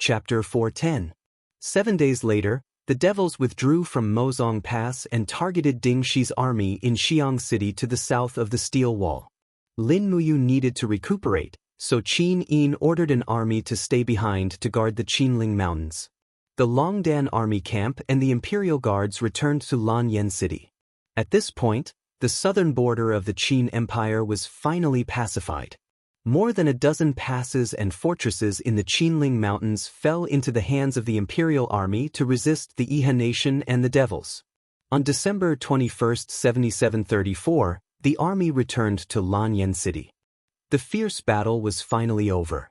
Chapter 410. 7 days later, the devils withdrew from Mozong Pass and targeted Ding Shi's army in Xiang City to the south of the Steel Wall. Lin Muyu needed to recuperate, so Qin Yin ordered an army to stay behind to guard the Qinling Mountains. The Longdan army camp and the Imperial Guards returned to Lanyan City. At this point, the southern border of the Qin Empire was finally pacified. More than a dozen passes and fortresses in the Qinling Mountains fell into the hands of the Imperial Army to resist the Iha nation and the devils. On December 21, 7734, the army returned to Lanyan City. The fierce battle was finally over.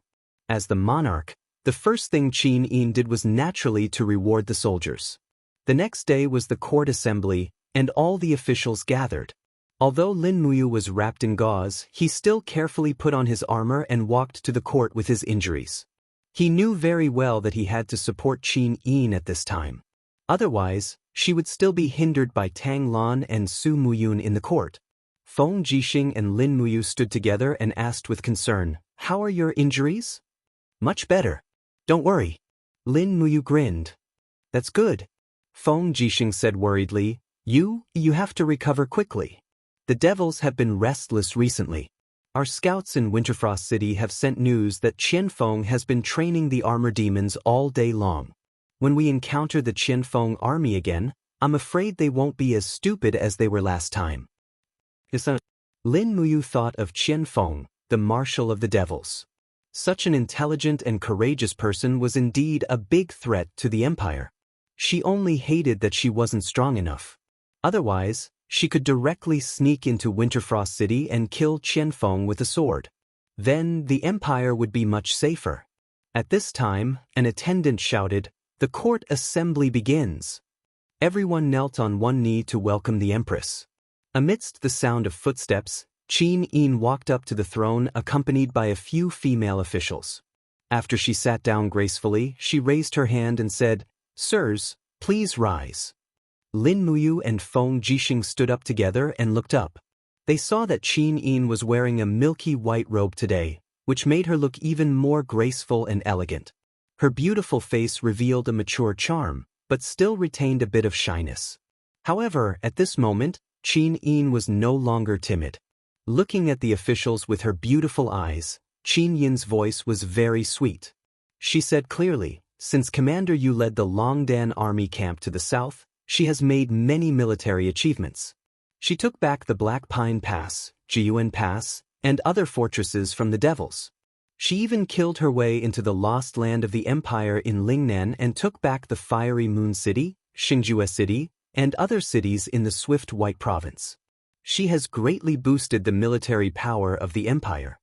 As the monarch, the first thing Qin Yin did was naturally to reward the soldiers. The next day was the court assembly, and all the officials gathered. Although Lin Muyu was wrapped in gauze, he still carefully put on his armor and walked to the court with his injuries. He knew very well that he had to support Qin Yin at this time. Otherwise, she would still be hindered by Tang Lan and Su Muyun in the court. Feng Jixing and Lin Muyu stood together and asked with concern, "How are your injuries?" "Much better. Don't worry." Lin Muyu grinned. "That's good." Feng Jixing said worriedly, You have to recover quickly. The devils have been restless recently. Our scouts in Winterfrost City have sent news that Qianfeng has been training the armor demons all day long. When we encounter the Qianfeng army again, I'm afraid they won't be as stupid as they were last time. Lin Muyu thought of Qianfeng, the marshal of the devils. Such an intelligent and courageous person was indeed a big threat to the empire. She only hated that she wasn't strong enough. Otherwise, she could directly sneak into Winterfrost City and kill Qianfeng with a sword. Then the empire would be much safer. At this time, an attendant shouted, "The court assembly begins." Everyone knelt on one knee to welcome the empress. Amidst the sound of footsteps, Qin Yin walked up to the throne accompanied by a few female officials. After she sat down gracefully, she raised her hand and said, "Sirs, please rise." Lin Muyu and Feng Jixing stood up together and looked up. They saw that Qin Yin was wearing a milky white robe today, which made her look even more graceful and elegant. Her beautiful face revealed a mature charm, but still retained a bit of shyness. However, at this moment, Qin Yin was no longer timid. Looking at the officials with her beautiful eyes, Qin Yin's voice was very sweet. She said clearly, "Since Commander Yu led the Longdan army camp to the south, she has made many military achievements. She took back the Black Pine Pass, Jiyuan Pass, and other fortresses from the devils. She even killed her way into the lost land of the empire in Lingnan and took back the Fiery Moon City, Xingjue City, and other cities in the Swift White Province. She has greatly boosted the military power of the empire.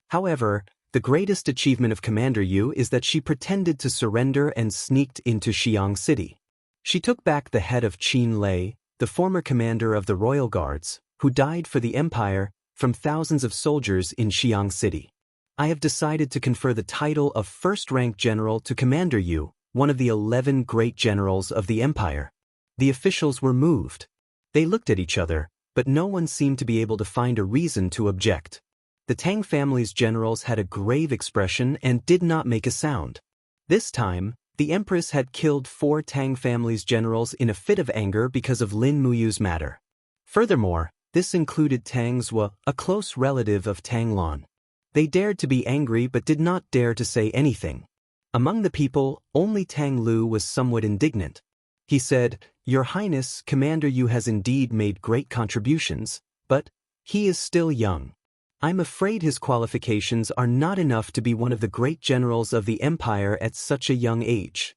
However, the greatest achievement of Commander Yu is that she pretended to surrender and sneaked into Xiang City. She took back the head of Qin Lei, the former commander of the Royal Guards, who died for the empire, from thousands of soldiers in Xiang City. I have decided to confer the title of first-rank general to Commander Yu, one of the 11 great generals of the empire." The officials were moved. They looked at each other, but no one seemed to be able to find a reason to object. The Tang family's generals had a grave expression and did not make a sound. This time, the empress had killed 4 Tang family's generals in a fit of anger because of Lin Muyu's matter. Furthermore, this included Tang Zhou, a close relative of Tang Lan. They dared to be angry but did not dare to say anything. Among the people, only Tang Lu was somewhat indignant. He said, "Your Highness, Commander Yu has indeed made great contributions, but he is still young. I'm afraid his qualifications are not enough to be one of the great generals of the empire at such a young age."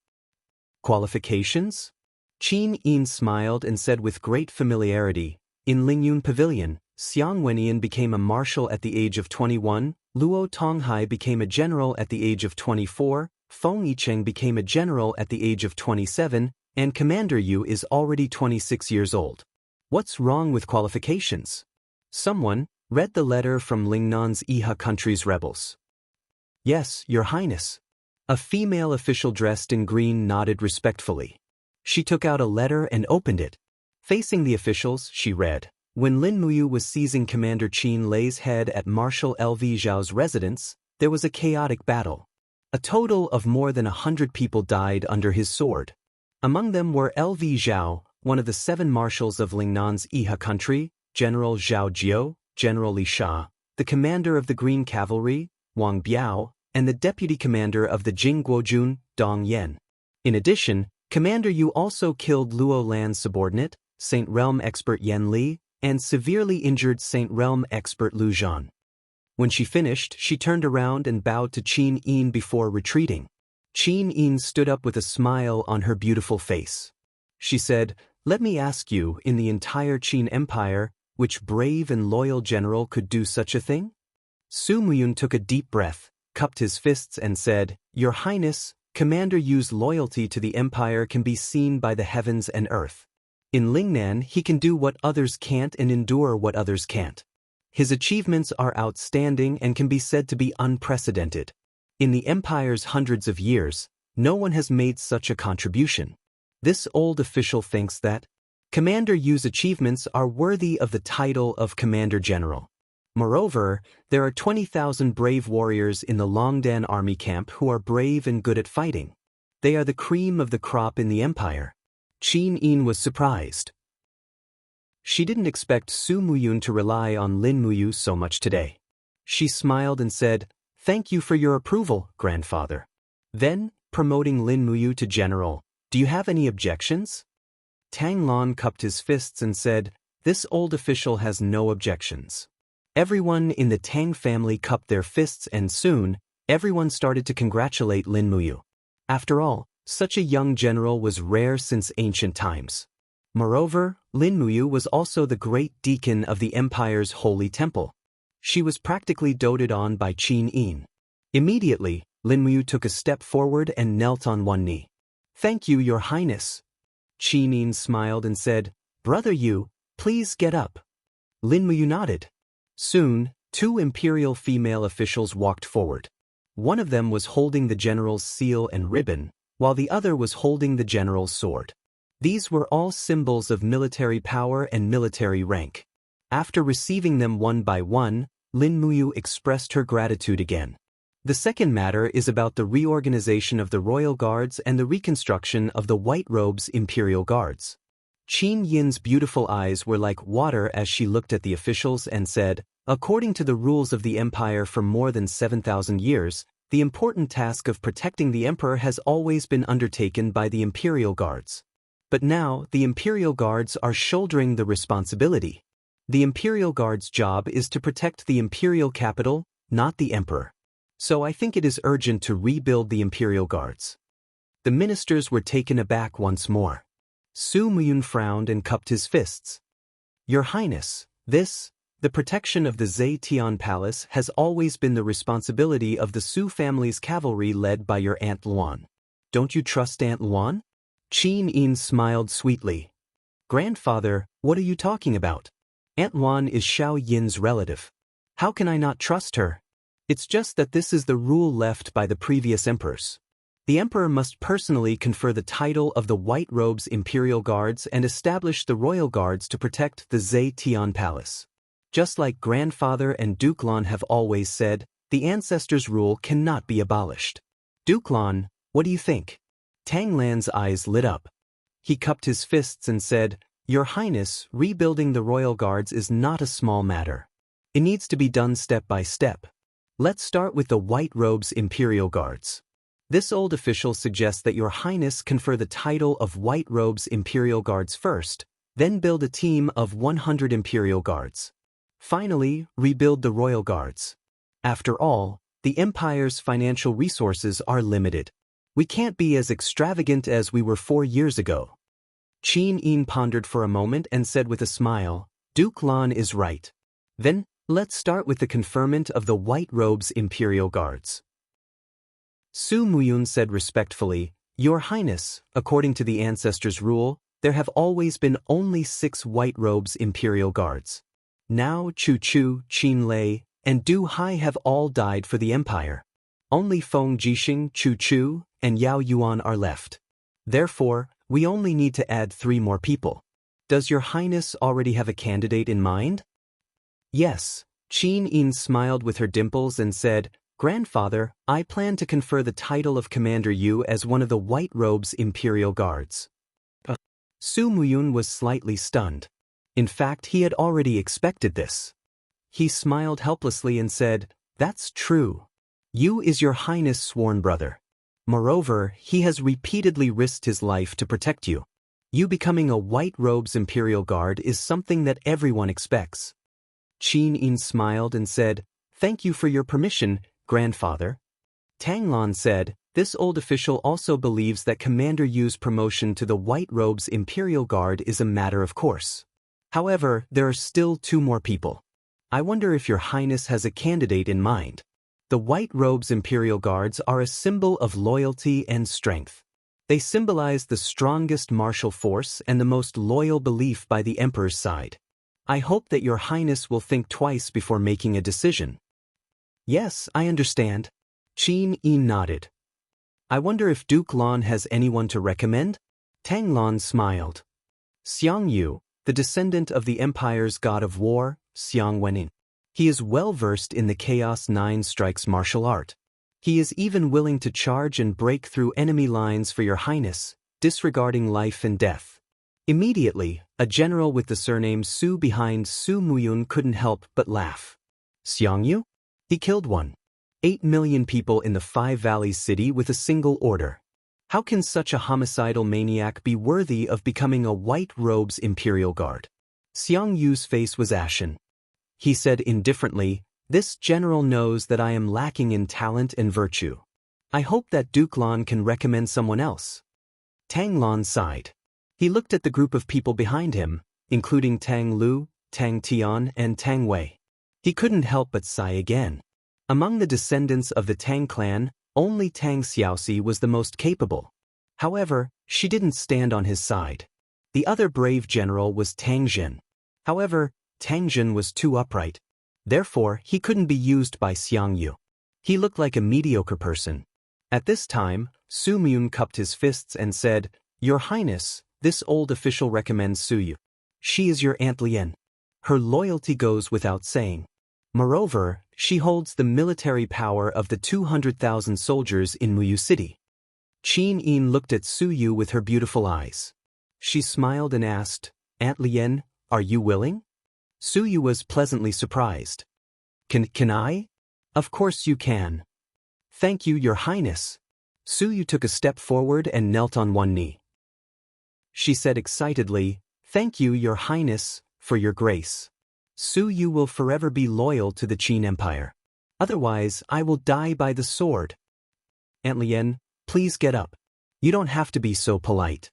Qualifications? Qin Yin smiled and said with great familiarity, "In Lingyun Pavilion, Xiang Wenian became a marshal at the age of 21, Luo Tonghai became a general at the age of 24, Feng Yicheng became a general at the age of 27, and Commander Yu is already 26 years old. What's wrong with qualifications?" Someone read the letter from Lingnan's Iha country's rebels. "Yes, Your Highness." A female official dressed in green nodded respectfully. She took out a letter and opened it. Facing the officials, she read, "When Lin Muyu was seizing Commander Qin Lei's head at Marshal Lv Zhao's residence, there was a chaotic battle. A total of more than 100 people died under his sword. Among them were Lv Zhao, one of the 7 marshals of Lingnan's Iha country, General Zhao Jiao, General Li Sha, the commander of the Green Cavalry, Wang Biao, and the deputy commander of the Jingguojun, Dong Yan. In addition, Commander Yu also killed Luo Lan's subordinate, Saint Realm expert Yan Li, and severely injured Saint Realm expert Lu Zhan. When she finished, she turned around and bowed to Qin Yin before retreating. Qin Yin stood up with a smile on her beautiful face. She said, "Let me ask you, in the entire Qin Empire, which brave and loyal general could do such a thing?" Su Muyun took a deep breath, cupped his fists and said, "Your Highness, Commander Yu's loyalty to the Empire can be seen by the heavens and earth. In Lingnan he can do what others can't and endure what others can't. His achievements are outstanding and can be said to be unprecedented. In the Empire's hundreds of years, no one has made such a contribution. This old official thinks that Commander Yu's achievements are worthy of the title of Commander General. Moreover, there are 20,000 brave warriors in the Longdan army camp who are brave and good at fighting. They are the cream of the crop in the Empire." Qin Yin was surprised. She didn't expect Su Muyun to rely on Lin Muyu so much today. She smiled and said, "Thank you for your approval, grandfather." Then, promoting Lin Muyu to general, "Do you have any objections?" Tang Lon cupped his fists and said, "This old official has no objections." Everyone in the Tang family cupped their fists and soon, everyone started to congratulate Lin Muyu. After all, such a young general was rare since ancient times. Moreover, Lin Muyu was also the great deacon of the Empire's holy temple. She was practically doted on by Qin Yin. Immediately, Lin Muyu took a step forward and knelt on one knee. "Thank you, Your Highness." Qin Yin smiled and said, "Brother Yu, please get up." Lin Muyu nodded. Soon, 2 imperial female officials walked forward. One of them was holding the general's seal and ribbon, while the other was holding the general's sword. These were all symbols of military power and military rank. After receiving them one by one, Lin Muyu expressed her gratitude again. The second matter is about the reorganization of the Royal Guards and the reconstruction of the White Robes Imperial Guards. Qin Yin's beautiful eyes were like water as she looked at the officials and said, "According to the rules of the Empire for more than 7,000 years, the important task of protecting the Emperor has always been undertaken by the Imperial Guards. But now, the Imperial Guards are shouldering the responsibility. The Imperial Guard's job is to protect the Imperial capital, not the Emperor. So I think it is urgent to rebuild the Imperial Guards." The ministers were taken aback once more. Su Muyun frowned and cupped his fists. "Your Highness, the protection of the Zetian Palace has always been the responsibility of the Su family's cavalry led by your Aunt Luan. Don't you trust Aunt Luan?" Qin Yin smiled sweetly. "Grandfather, what are you talking about? Aunt Luan is Xiao Yin's relative. How can I not trust her? It's just that this is the rule left by the previous emperors. The emperor must personally confer the title of the White Robes Imperial Guards and establish the Royal Guards to protect the Zetian Palace. Just like grandfather and Duke Lan have always said, the ancestors' rule cannot be abolished. Duke Lan, what do you think?" Tang Lan's eyes lit up. He cupped his fists and said, "Your Highness, rebuilding the Royal Guards is not a small matter. It needs to be done step by step. Let's start with the White Robes Imperial Guards. This old official suggests that Your Highness confer the title of White Robes Imperial Guards first, then build a team of 100 Imperial Guards. Finally, rebuild the Royal Guards. After all, the Empire's financial resources are limited. We can't be as extravagant as we were 4 years ago." Qin Yin pondered for a moment and said with a smile, "Duke Lan is right. Then, let's start with the conferment of the White Robes Imperial Guards." Su Muyun said respectfully, "Your Highness, according to the ancestors' rule, there have always been only 6 White Robes Imperial Guards. Now Chu Chu, Qin Lei, and Du Hai have all died for the Empire. Only Feng Jixing, Chu Chu, and Yao Yuan are left. Therefore, we only need to add 3 more people. Does Your Highness already have a candidate in mind?" "Yes." Qin Yin smiled with her dimples and said, Grandfather, I plan to confer the title of Commander Yu as one of the White Robe's Imperial Guards. Su Muyun was slightly stunned. In fact, he had already expected this. He smiled helplessly and said, "That's true. Yu is your Highness' sworn brother. Moreover, he has repeatedly risked his life to protect you. You becoming a White Robe's Imperial Guard is something that everyone expects." Qin Yin smiled and said, "Thank you for your permission, Grandfather." Tang Lan said, "This old official also believes that Commander Yu's promotion to the White Robe's Imperial Guard is a matter of course. However, there are still 2 more people. I wonder if your Highness has a candidate in mind. The White Robe's Imperial Guards are a symbol of loyalty and strength. They symbolize the strongest martial force and the most loyal belief by the Emperor's side. I hope that your Highness will think twice before making a decision." "Yes, I understand." Qin Yin nodded. "I wonder if Duke Lan has anyone to recommend?" Tang Lan smiled. "Xiangyu, the descendant of the Empire's god of war, Xiang Wenin. He is well versed in the Chaos 9 Strikes martial art. He is even willing to charge and break through enemy lines for your Highness, disregarding life and death." Immediately, a general with the surname Su behind Su Muyun couldn't help but laugh. "Xiangyu? He killed 8 million people in the Five Valleys city with a single order. How can such a homicidal maniac be worthy of becoming a White Robe's Imperial Guard?" Xiang Yu's face was ashen. He said indifferently, "This general knows that I am lacking in talent and virtue. I hope that Duke Lan can recommend someone else." Tang Lan sighed. He looked at the group of people behind him, including Tang Lu, Tang Tian, and Tang Wei. He couldn't help but sigh again. Among the descendants of the Tang clan, only Tang Xiaoxi was the most capable. However, she didn't stand on his side. The other brave general was Tang Jin. However, Tang Jin was too upright. Therefore, he couldn't be used by Xiangyu. He looked like a mediocre person. At this time, Su Muyun cupped his fists and said, "Your Highness, this old official recommends Su Yu. She is your Aunt Lien. Her loyalty goes without saying. Moreover, she holds the military power of the 200,000 soldiers in Muyu City." Qin Yin looked at Su Yu with her beautiful eyes. She smiled and asked, "Aunt Lien, are you willing?" Su Yu was pleasantly surprised. Can I? Of course you can. Thank you, Your Highness." Su Yu took a step forward and knelt on one knee. She said excitedly, "Thank you, Your Highness, for your grace. Su Yu will forever be loyal to the Qin Empire. Otherwise, I will die by the sword." "Aunt Lien, please get up. You don't have to be so polite."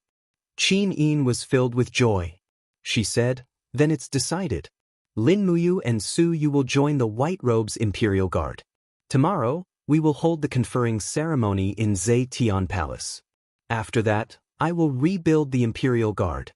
Qin Yin was filled with joy. She said, "Then it's decided. Lin Muyu and Su Yu will join the White Robe's Imperial Guard. Tomorrow, we will hold the conferring ceremony in Zhe Tian Palace. After that, I will rebuild the Imperial Guard."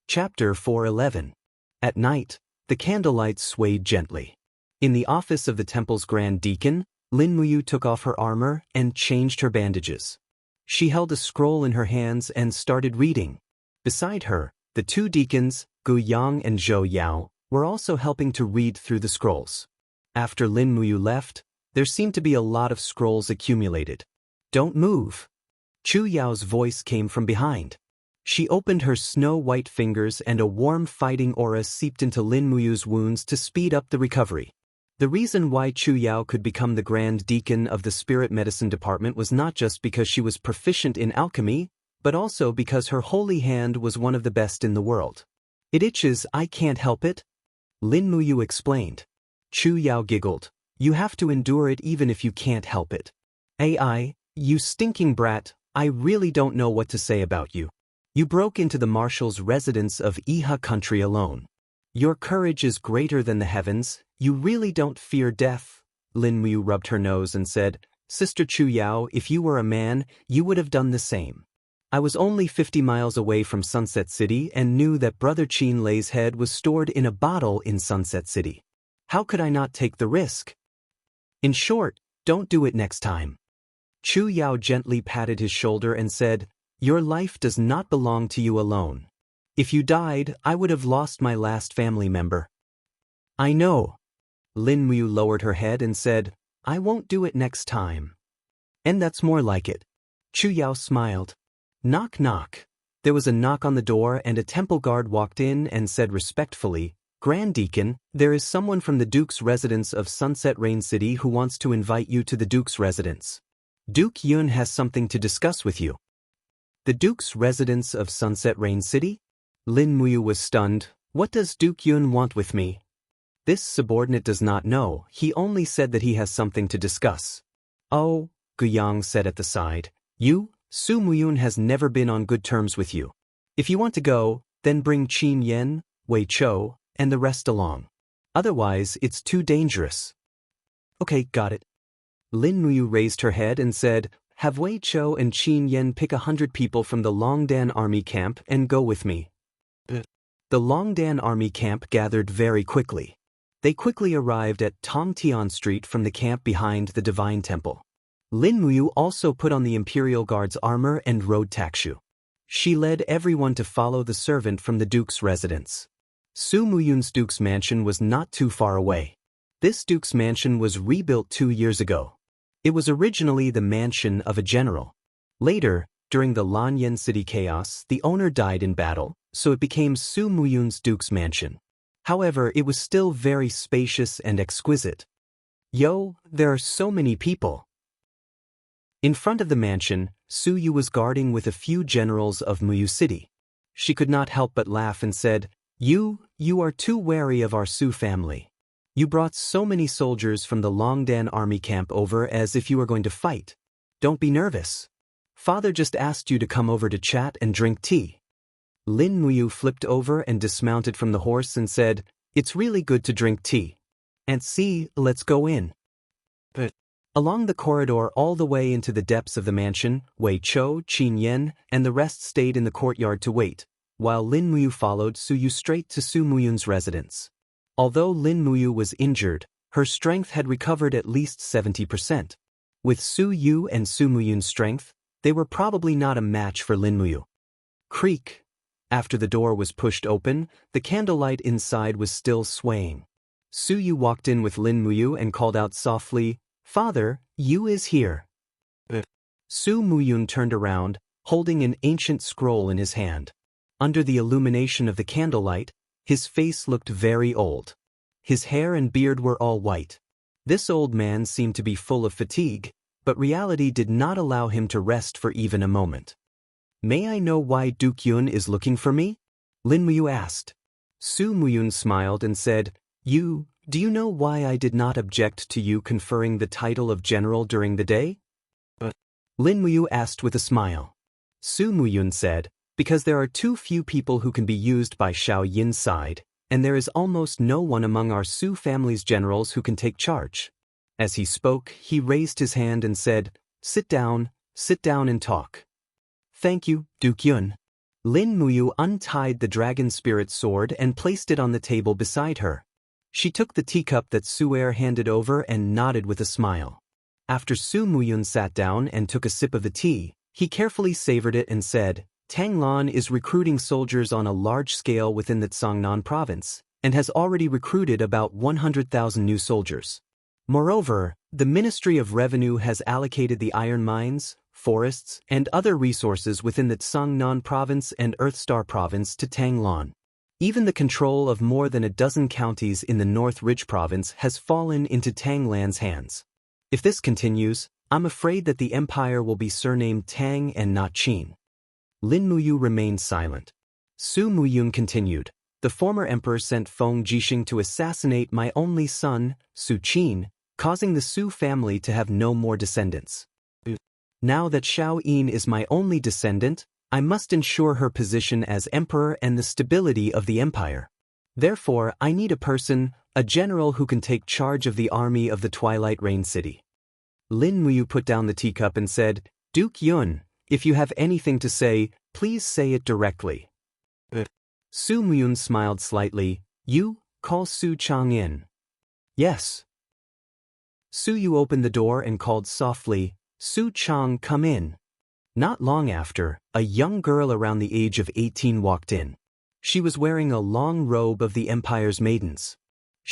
Chapter 411. At night, the candlelight swayed gently. In the office of the temple's Grand Deacon, Lin Muyu took off her armor and changed her bandages. She held a scroll in her hands and started reading. Beside her, the 2 deacons, Gu Yang and Zhou Yao, were also helping to read through the scrolls. After Lin Muyu left, there seemed to be a lot of scrolls accumulated. "Don't move." Chu Yao's voice came from behind. She opened her snow-white fingers and a warm fighting aura seeped into Lin Muyu's wounds to speed up the recovery. The reason why Chu Yao could become the Grand Deacon of the Spirit Medicine Department was not just because she was proficient in alchemy, but also because her holy hand was one of the best in the world. "It itches, I can't help it," Lin Muyu explained. Chu Yao giggled. "You have to endure it even if you can't help it." "AI, you stinking brat, I really don't know what to say about you. You broke into the marshal's residence of Iha country alone. Your courage is greater than the heavens, you really don't fear death." Lin Muyu rubbed her nose and said, "Sister Chu Yao, if you were a man, you would have done the same. I was only 50 miles away from Sunset City and knew that Brother Qin Lei's head was stored in a bottle in Sunset City. How could I not take the risk? In short, don't do it next time." Chu Yao gently patted his shoulder and said, "Your life does not belong to you alone. If you died, I would have lost my last family member." "I know." Lin Muyu lowered her head and said, I won't do it next time. And that's more like it. Chu Yao smiled. Knock knock. There was a knock on the door and a temple guard walked in and said respectfully, Grand Deacon, there is someone from the Duke's residence of Sunset Rain City who wants to invite you to the Duke's residence. Duke Yun has something to discuss with you. The Duke's residence of Sunset Rain City? Lin Muyu was stunned. What does Duke Yun want with me? This subordinate does not know, he only said that he has something to discuss. Oh, Guyang said at the side, Su Muyun has never been on good terms with you. If you want to go, then bring Qin Yen, Wei Chou, and the rest along. Otherwise, it's too dangerous. Okay, got it. Lin Muyu raised her head and said, have Wei Chou and Qin Yen pick 100 people from the Longdan army camp and go with me. The Longdan army camp gathered very quickly. They quickly arrived at Tongtian Street from the camp behind the Divine Temple. Lin Muyu also put on the Imperial Guard's armor and rode takshu. She led everyone to follow the servant from the Duke's residence. Su Muyun's Duke's mansion was not too far away. This Duke's mansion was rebuilt 2 years ago. It was originally the mansion of a general. Later, during the Lanyan City chaos, the owner died in battle, so it became Su Muyun's Duke's mansion. However, it was still very spacious and exquisite. There are so many people. In front of the mansion, Su Yu was guarding with a few generals of Muyu City. She could not help but laugh and said, You are too wary of our Su family. You brought so many soldiers from the Longdan army camp over as if you were going to fight. Don't be nervous. Father just asked you to come over to chat and drink tea. Lin Muyu flipped over and dismounted from the horse and said, It's really good to drink tea. And see, let's go in. Along the corridor all the way into the depths of the mansion, Wei Chou, Qin Yen, and the rest stayed in the courtyard to wait, while Lin Muyu followed Su Yu straight to Su Muyun's residence. Although Lin Muyu was injured, her strength had recovered at least 70%. With Su Yu and Su Muyun's strength, they were probably not a match for Lin Muyu. Creak. After the door was pushed open, the candlelight inside was still swaying. Su Yu walked in with Lin Muyu and called out softly, Father, Yu is here. Su Muyun turned around, holding an ancient scroll in his hand. Under the illumination of the candlelight, his face looked very old. His hair and beard were all white. This old man seemed to be full of fatigue, but reality did not allow him to rest for even a moment. May I know why Duke Yun is looking for me? Lin Muyu asked. Su Muyun smiled and said, Do you know why I did not object to you conferring the title of general during the day? Lin Muyu asked with a smile. Su Muyun said, Because there are too few people who can be used by Xiao Yin's side, and there is almost no one among our Su family's generals who can take charge. As he spoke, he raised his hand and said, Sit down and talk. Thank you, Duke Yun. Lin Muyu untied the dragon spirit sword and placed it on the table beside her. She took the teacup that Su Er handed over and nodded with a smile. After Su Muyun sat down and took a sip of the tea, he carefully savored it and said, Tanglan is recruiting soldiers on a large scale within the Tsangnan province, and has already recruited about 100,000 new soldiers. Moreover, the Ministry of Revenue has allocated the iron mines, forests, and other resources within the Tsangnan province and Earthstar province to Tanglan. Even the control of more than a dozen counties in the North Ridge province has fallen into Tanglan's hands. If this continues, I'm afraid that the empire will be surnamed Tang and not Qin. Lin Muyu remained silent. Su Muyun continued, The former emperor sent Feng Jixing to assassinate my only son, Su Qin, causing the Su family to have no more descendants. Now that Xiao Yin is my only descendant, I must ensure her position as emperor and the stability of the empire. Therefore, I need a general who can take charge of the army of the Twilight Rain City. Lin Muyu put down the teacup and said, Duke Yun, if you have anything to say, please say it directly. Su Muyun smiled slightly. You, call Su Chang in. Yes. Su Yu opened the door and called softly, Su Chang, come in. Not long after, a young girl around the age of 18 walked in. She was wearing a long robe of the empire's maidens.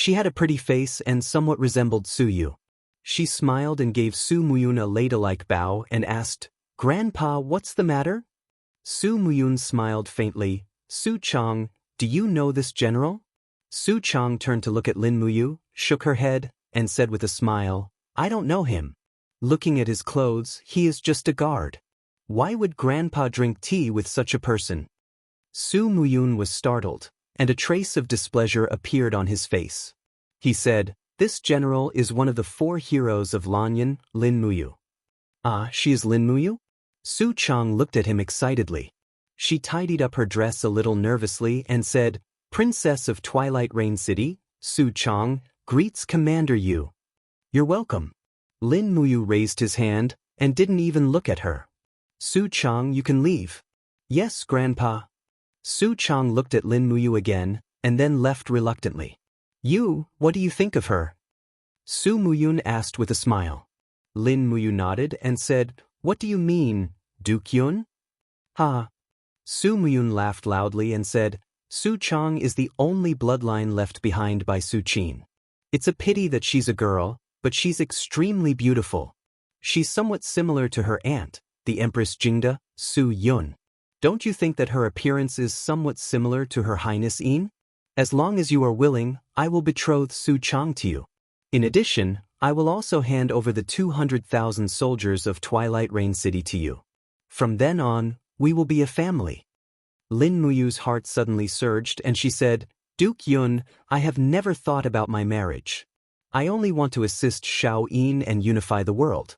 She had a pretty face and somewhat resembled Su Yu. She smiled and gave Su Muyun a ladylike bow and asked, "Grandpa, what's the matter?" Su Muyun smiled faintly. "Su Chang, do you know this general?" Su Chang turned to look at Lin Muyu, shook her head, and said with a smile, "I don't know him. Looking at his clothes, he is just a guard. Why would Grandpa drink tea with such a person?" Su Muyun was startled, and a trace of displeasure appeared on his face. He said, "This general is one of the 4 heroes of Lanyan, Lin Muyu." "Ah, she is Lin Muyu?" Su Chang looked at him excitedly. She tidied up her dress a little nervously and said, "Princess of Twilight Rain City, Su Chang, greets Commander Yu." "You're welcome." Lin Muyu raised his hand and didn't even look at her. "Su Chang, you can leave." "Yes, Grandpa." Su Chang looked at Lin Muyu again and then left reluctantly. "You, what do you think of her?" Su Muyun asked with a smile. Lin Muyu nodded and said, "What do you mean, Duke Yun?" "Ha." Su Muyun laughed loudly and said, "Su Chang is the only bloodline left behind by Su Qin. It's a pity that she's a girl, but she's extremely beautiful. She's somewhat similar to her aunt, the Empress Jingda, Su Yun. Don't you think that her appearance is somewhat similar to Her Highness Yin? As long as you are willing, I will betroth Su Chang to you. In addition, I will also hand over the 200,000 soldiers of Twilight Rain City to you. From then on, we will be a family." Lin Muyu's heart suddenly surged and she said, "Duke Yun, I have never thought about my marriage. I only want to assist Shao Yin and unify the world."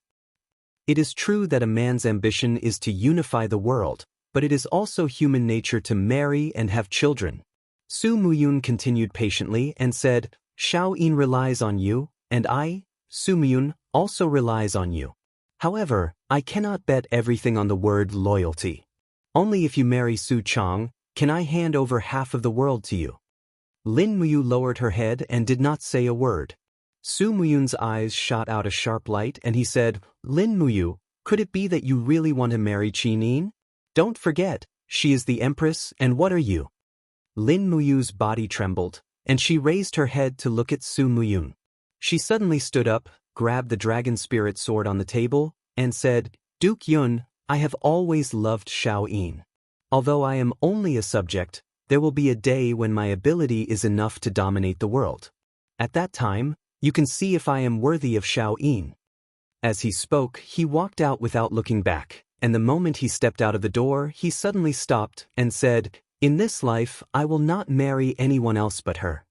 It is true that a man's ambition is to unify the world, but it is also human nature to marry and have children. Su Muyun continued patiently and said, "Shao Yin relies on you, and I, Su Muyun, also relies on you. However, I cannot bet everything on the word loyalty. Only if you marry Su Chang can I hand over half of the world to you." Lin Muyu lowered her head and did not say a word. Su Muyun's eyes shot out a sharp light and he said, "Lin Muyu, could it be that you really want to marry Qin Yin? Don't forget, she is the Empress, and what are you?" Lin Muyu's body trembled, and she raised her head to look at Su Muyun. She suddenly stood up, grabbed the dragon spirit sword on the table, and said, "Duke Yun, I have always loved Shao Yin. Although I am only a subject, there will be a day when my ability is enough to dominate the world. At that time, you can see if I am worthy of Shao Yin." As he spoke, he walked out without looking back, and the moment he stepped out of the door, he suddenly stopped and said, "In this life, I will not marry anyone else but her.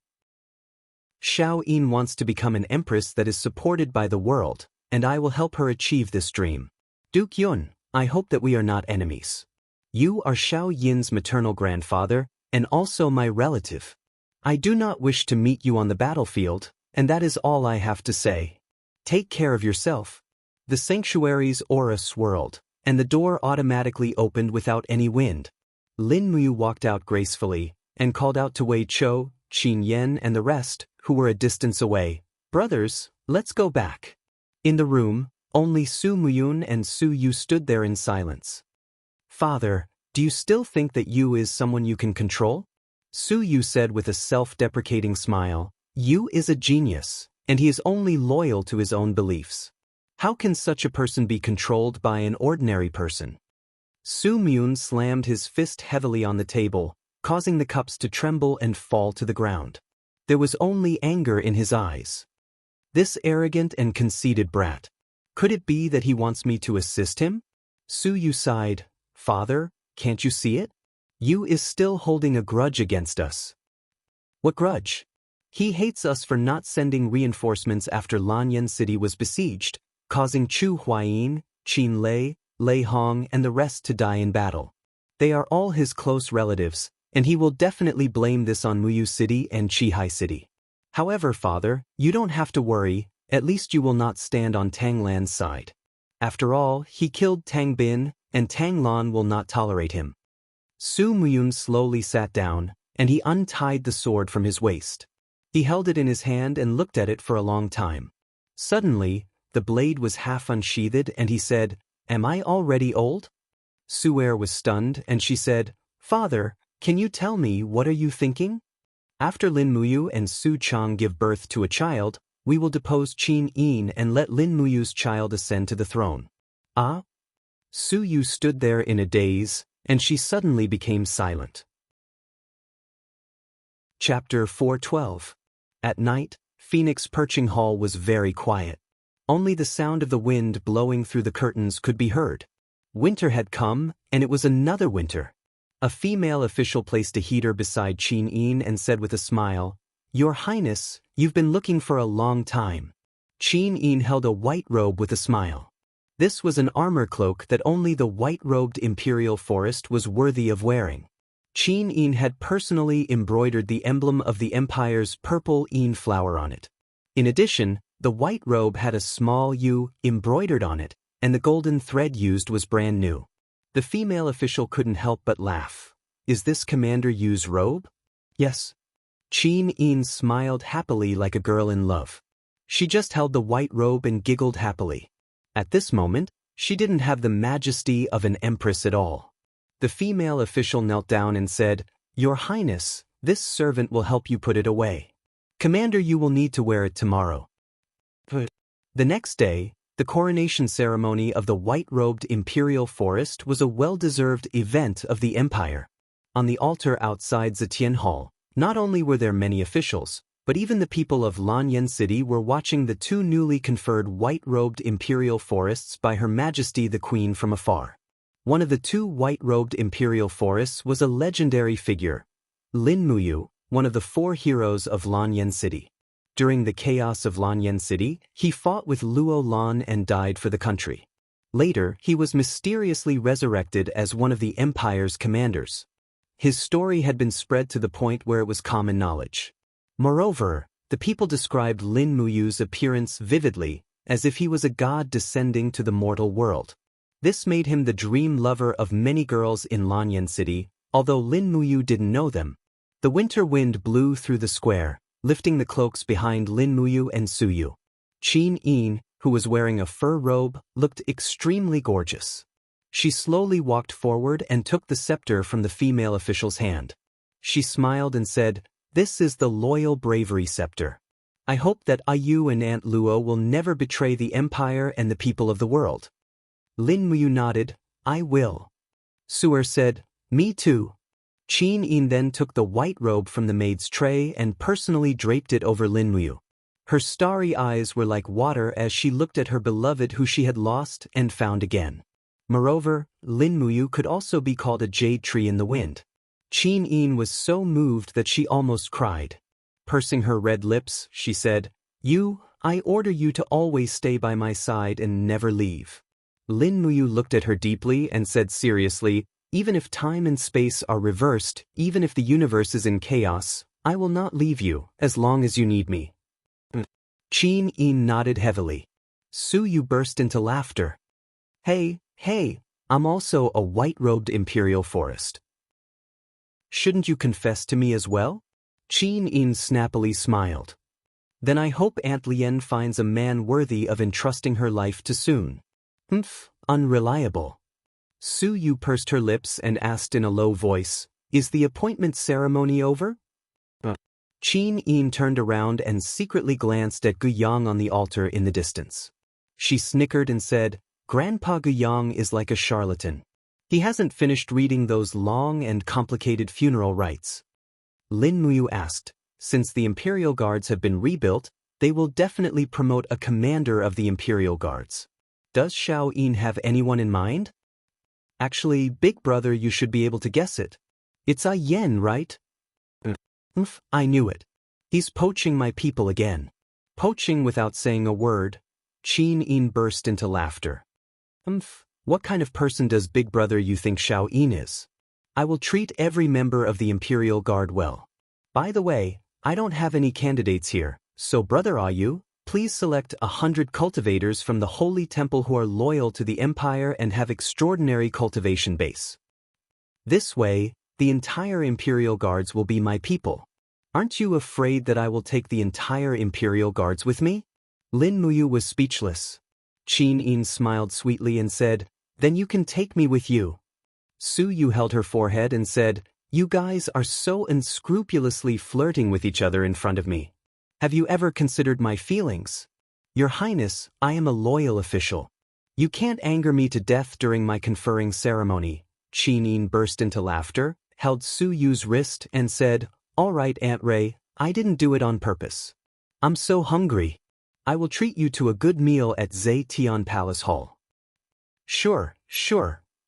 Shao Yin wants to become an empress that is supported by the world, and I will help her achieve this dream. Duke Yun, I hope that we are not enemies. You are Shao Yin's maternal grandfather, and also my relative. I do not wish to meet you on the battlefield, and that is all I have to say. Take care of yourself." The sanctuary's aura swirled, and the door automatically opened without any wind. Lin Muyu walked out gracefully, and called out to Wei Chou, Qin Yan and the rest, who were a distance away, "Brothers, let's go back." In the room, only Su Muyun and Su Yu stood there in silence. "Father, do you still think that Yu is someone you can control?" Su Yu said with a self-deprecating smile, "Yu is a genius, and he is only loyal to his own beliefs. How can such a person be controlled by an ordinary person?" Su Muyun slammed his fist heavily on the table, causing the cups to tremble and fall to the ground. There was only anger in his eyes. This arrogant and conceited brat. Could it be that he wants me to assist him? Su Yu sighed, "Father, can't you see it? Yu is still holding a grudge against us." "What grudge?" "He hates us for not sending reinforcements after Lanyan City was besieged, causing Chu Huayin, Qin Lei, Lei Hong and the rest to die in battle. They are all his close relatives, and he will definitely blame this on Muyu City and Qihai City. However, Father, you don't have to worry, at least you will not stand on Tang Lan's side. After all, he killed Tang Bin, and Tang Lan will not tolerate him." Su Muyun slowly sat down, and he untied the sword from his waist. He held it in his hand and looked at it for a long time. Suddenly, the blade was half unsheathed and he said, "Am I already old?" Su'er was stunned and she said, "Father, can you tell me what are you thinking?" After Lin Muyu and Su Chang give birth to a child, we will depose Qin Yin and let Lin Muyu's child ascend to the throne. Ah? Su Yu stood there in a daze, and she suddenly became silent. Chapter 412. At night, Phoenix Perching Hall was very quiet. Only the sound of the wind blowing through the curtains could be heard. Winter had come, and it was another winter. A female official placed a heater beside Qin Yin and said with a smile, "Your Highness, you've been looking for a long time." Qin Yin held a white robe with a smile. This was an armor cloak that only the white-robed imperial forest was worthy of wearing. Qin Yin had personally embroidered the emblem of the empire's purple yin flower on it. In addition, the white robe had a small U embroidered on it, and the golden thread used was brand new. The female official couldn't help but laugh. "Is this Commander Yu's robe?" "Yes." Qin Yin smiled happily like a girl in love. She just held the white robe and giggled happily. At this moment, she didn't have the majesty of an empress at all. The female official knelt down and said, "Your Highness, this servant will help you put it away. Commander, you will need to wear it tomorrow." The next day, the coronation ceremony of the white-robed imperial forest was a well-deserved event of the empire. On the altar outside Zetian Hall, not only were there many officials, but even the people of Lanyan City were watching the two newly conferred white-robed imperial forests by Her Majesty the Queen from afar. One of the two white-robed imperial forests was a legendary figure, Lin Muyu, one of the four heroes of Lanyan City. During the chaos of Lanyan City, he fought with Luo Lan and died for the country. Later, he was mysteriously resurrected as one of the empire's commanders. His story had been spread to the point where it was common knowledge. Moreover, the people described Lin Muyu's appearance vividly, as if he was a god descending to the mortal world. This made him the dream lover of many girls in Lanyan City, although Lin Muyu didn't know them. The winter wind blew through the square, lifting the cloaks behind Lin Muyu and Su Yu. Qin Yin, who was wearing a fur robe, looked extremely gorgeous. She slowly walked forward and took the scepter from the female official's hand. She smiled and said, "This is the loyal bravery scepter. I hope that Ayu and Aunt Luo will never betray the empire and the people of the world." Lin Muyu nodded, "I will." Su'er said, "Me too." Qin Yin then took the white robe from the maid's tray and personally draped it over Lin Muyu. Her starry eyes were like water as she looked at her beloved who she had lost and found again. Moreover, Lin Muyu could also be called a jade tree in the wind. Qin Yin was so moved that she almost cried. Pursing her red lips, she said, I order you to always stay by my side and never leave." Lin Muyu looked at her deeply and said seriously, "Even if time and space are reversed, even if the universe is in chaos, I will not leave you, as long as you need me." Qin Yin nodded heavily. Su Yu burst into laughter. Hey, I'm also a white-robed imperial forest. Shouldn't you confess to me as well?" Qin Yin snappily smiled. "Then I hope Aunt Lien finds a man worthy of entrusting her life to soon." Unreliable. Su Yu pursed her lips and asked in a low voice, "Is the appointment ceremony over?" Qin Yin turned around and secretly glanced at Guyang on the altar in the distance. She snickered and said, "Grandpa Guyang is like a charlatan. He hasn't finished reading those long and complicated funeral rites." Lin Muyu asked, "Since the Imperial Guards have been rebuilt, they will definitely promote a commander of the Imperial Guards. Does Xiao Yin have anyone in mind?" "Actually, big brother, you should be able to guess it. It's A Yen, right?" I knew it. He's poaching my people again." Poaching without saying a word, Qin Yin burst into laughter. What kind of person does big brother you think Xiao Yin is? I will treat every member of the Imperial Guard well. By the way, I don't have any candidates here, so brother Ayu, please select 100 cultivators from the Holy Temple who are loyal to the Empire and have extraordinary cultivation base. This way, the entire Imperial Guards will be my people. Aren't you afraid that I will take the entire Imperial Guards with me?" Lin Muyu was speechless. Qin Yin smiled sweetly and said, "Then you can take me with you." Su Yu held her forehead and said, You guys are so unscrupulously flirting with each other in front of me. Have you ever considered my feelings? Your Highness, I am a loyal official. You can't anger me to death during my conferring ceremony. Qin Yin burst into laughter, held Su Yu's wrist and said, "All right, Aunt Ray, I didn't do it on purpose. I'm so hungry. I will treat you to a good meal at Zetian Palace Hall." Sure.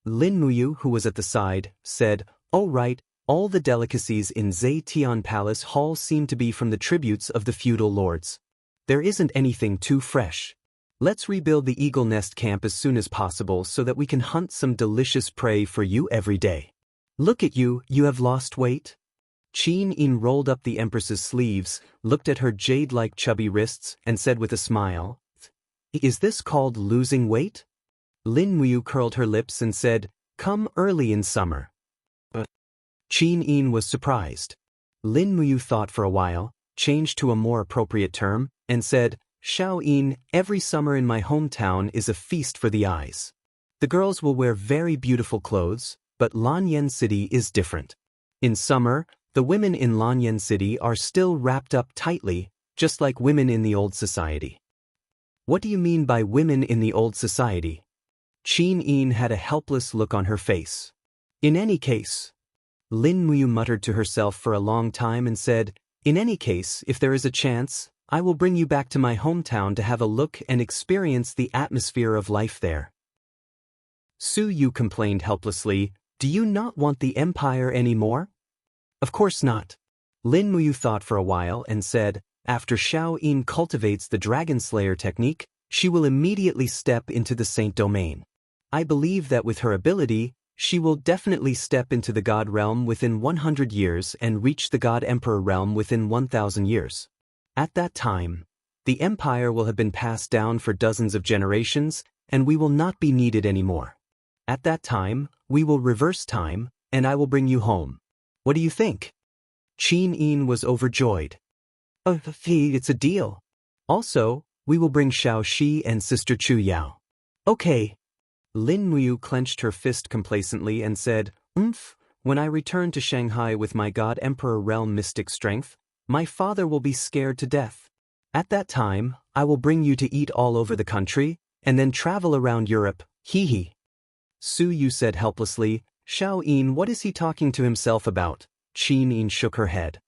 Lin Muyu, who was at the side, said, "Oh right, all the delicacies in Zetian Palace Hall seem to be from the tributes of the feudal lords. There isn't anything too fresh. Let's rebuild the Eagle Nest camp as soon as possible so that we can hunt some delicious prey for you every day. Look at you, you have lost weight?" Qin Yin rolled up the Empress's sleeves, looked at her jade-like chubby wrists, and said with a smile, "Is this called losing weight?" Lin Muyu curled her lips and said, "Come early in summer." Qin Yin was surprised. Lin Muyu thought for a while, changed to a more appropriate term, and said, "Shao Yin, every summer in my hometown is a feast for the eyes. The girls will wear very beautiful clothes, but Lanyan City is different. In summer, the women in Lanyan City are still wrapped up tightly, just like women in the old society." "What do you mean by women in the old society?" Qin Yin had a helpless look on her face. "In any case," Lin Muyu muttered to herself for a long time and said, "In any case, if there is a chance, I will bring you back to my hometown to have a look and experience the atmosphere of life there." Su Yu complained helplessly, "Do you not want the empire anymore?" "Of course not." Lin Muyu thought for a while and said, "After Shao Yin cultivates the Dragon Slayer technique, she will immediately step into the Saint Domain. I believe that with her ability, she will definitely step into the God realm within 100 years and reach the God Emperor realm within 1,000 years. At that time, the empire will have been passed down for dozens of generations, and we will not be needed anymore. At that time, we will reverse time, and I will bring you home. What do you think?" Qin Yin was overjoyed. "Oh, it's a deal. Also, we will bring Xiao Shi and Sister Chu Yao." "Okay." Lin Muyu clenched her fist complacently and said, "When I return to Shanghai with my God Emperor realm mystic strength, my father will be scared to death. At that time, I will bring you to eat all over the country, and then travel around Europe, hee." Su Yu said helplessly, "Shao Yin, what is he talking to himself about?" Qin Yin shook her head.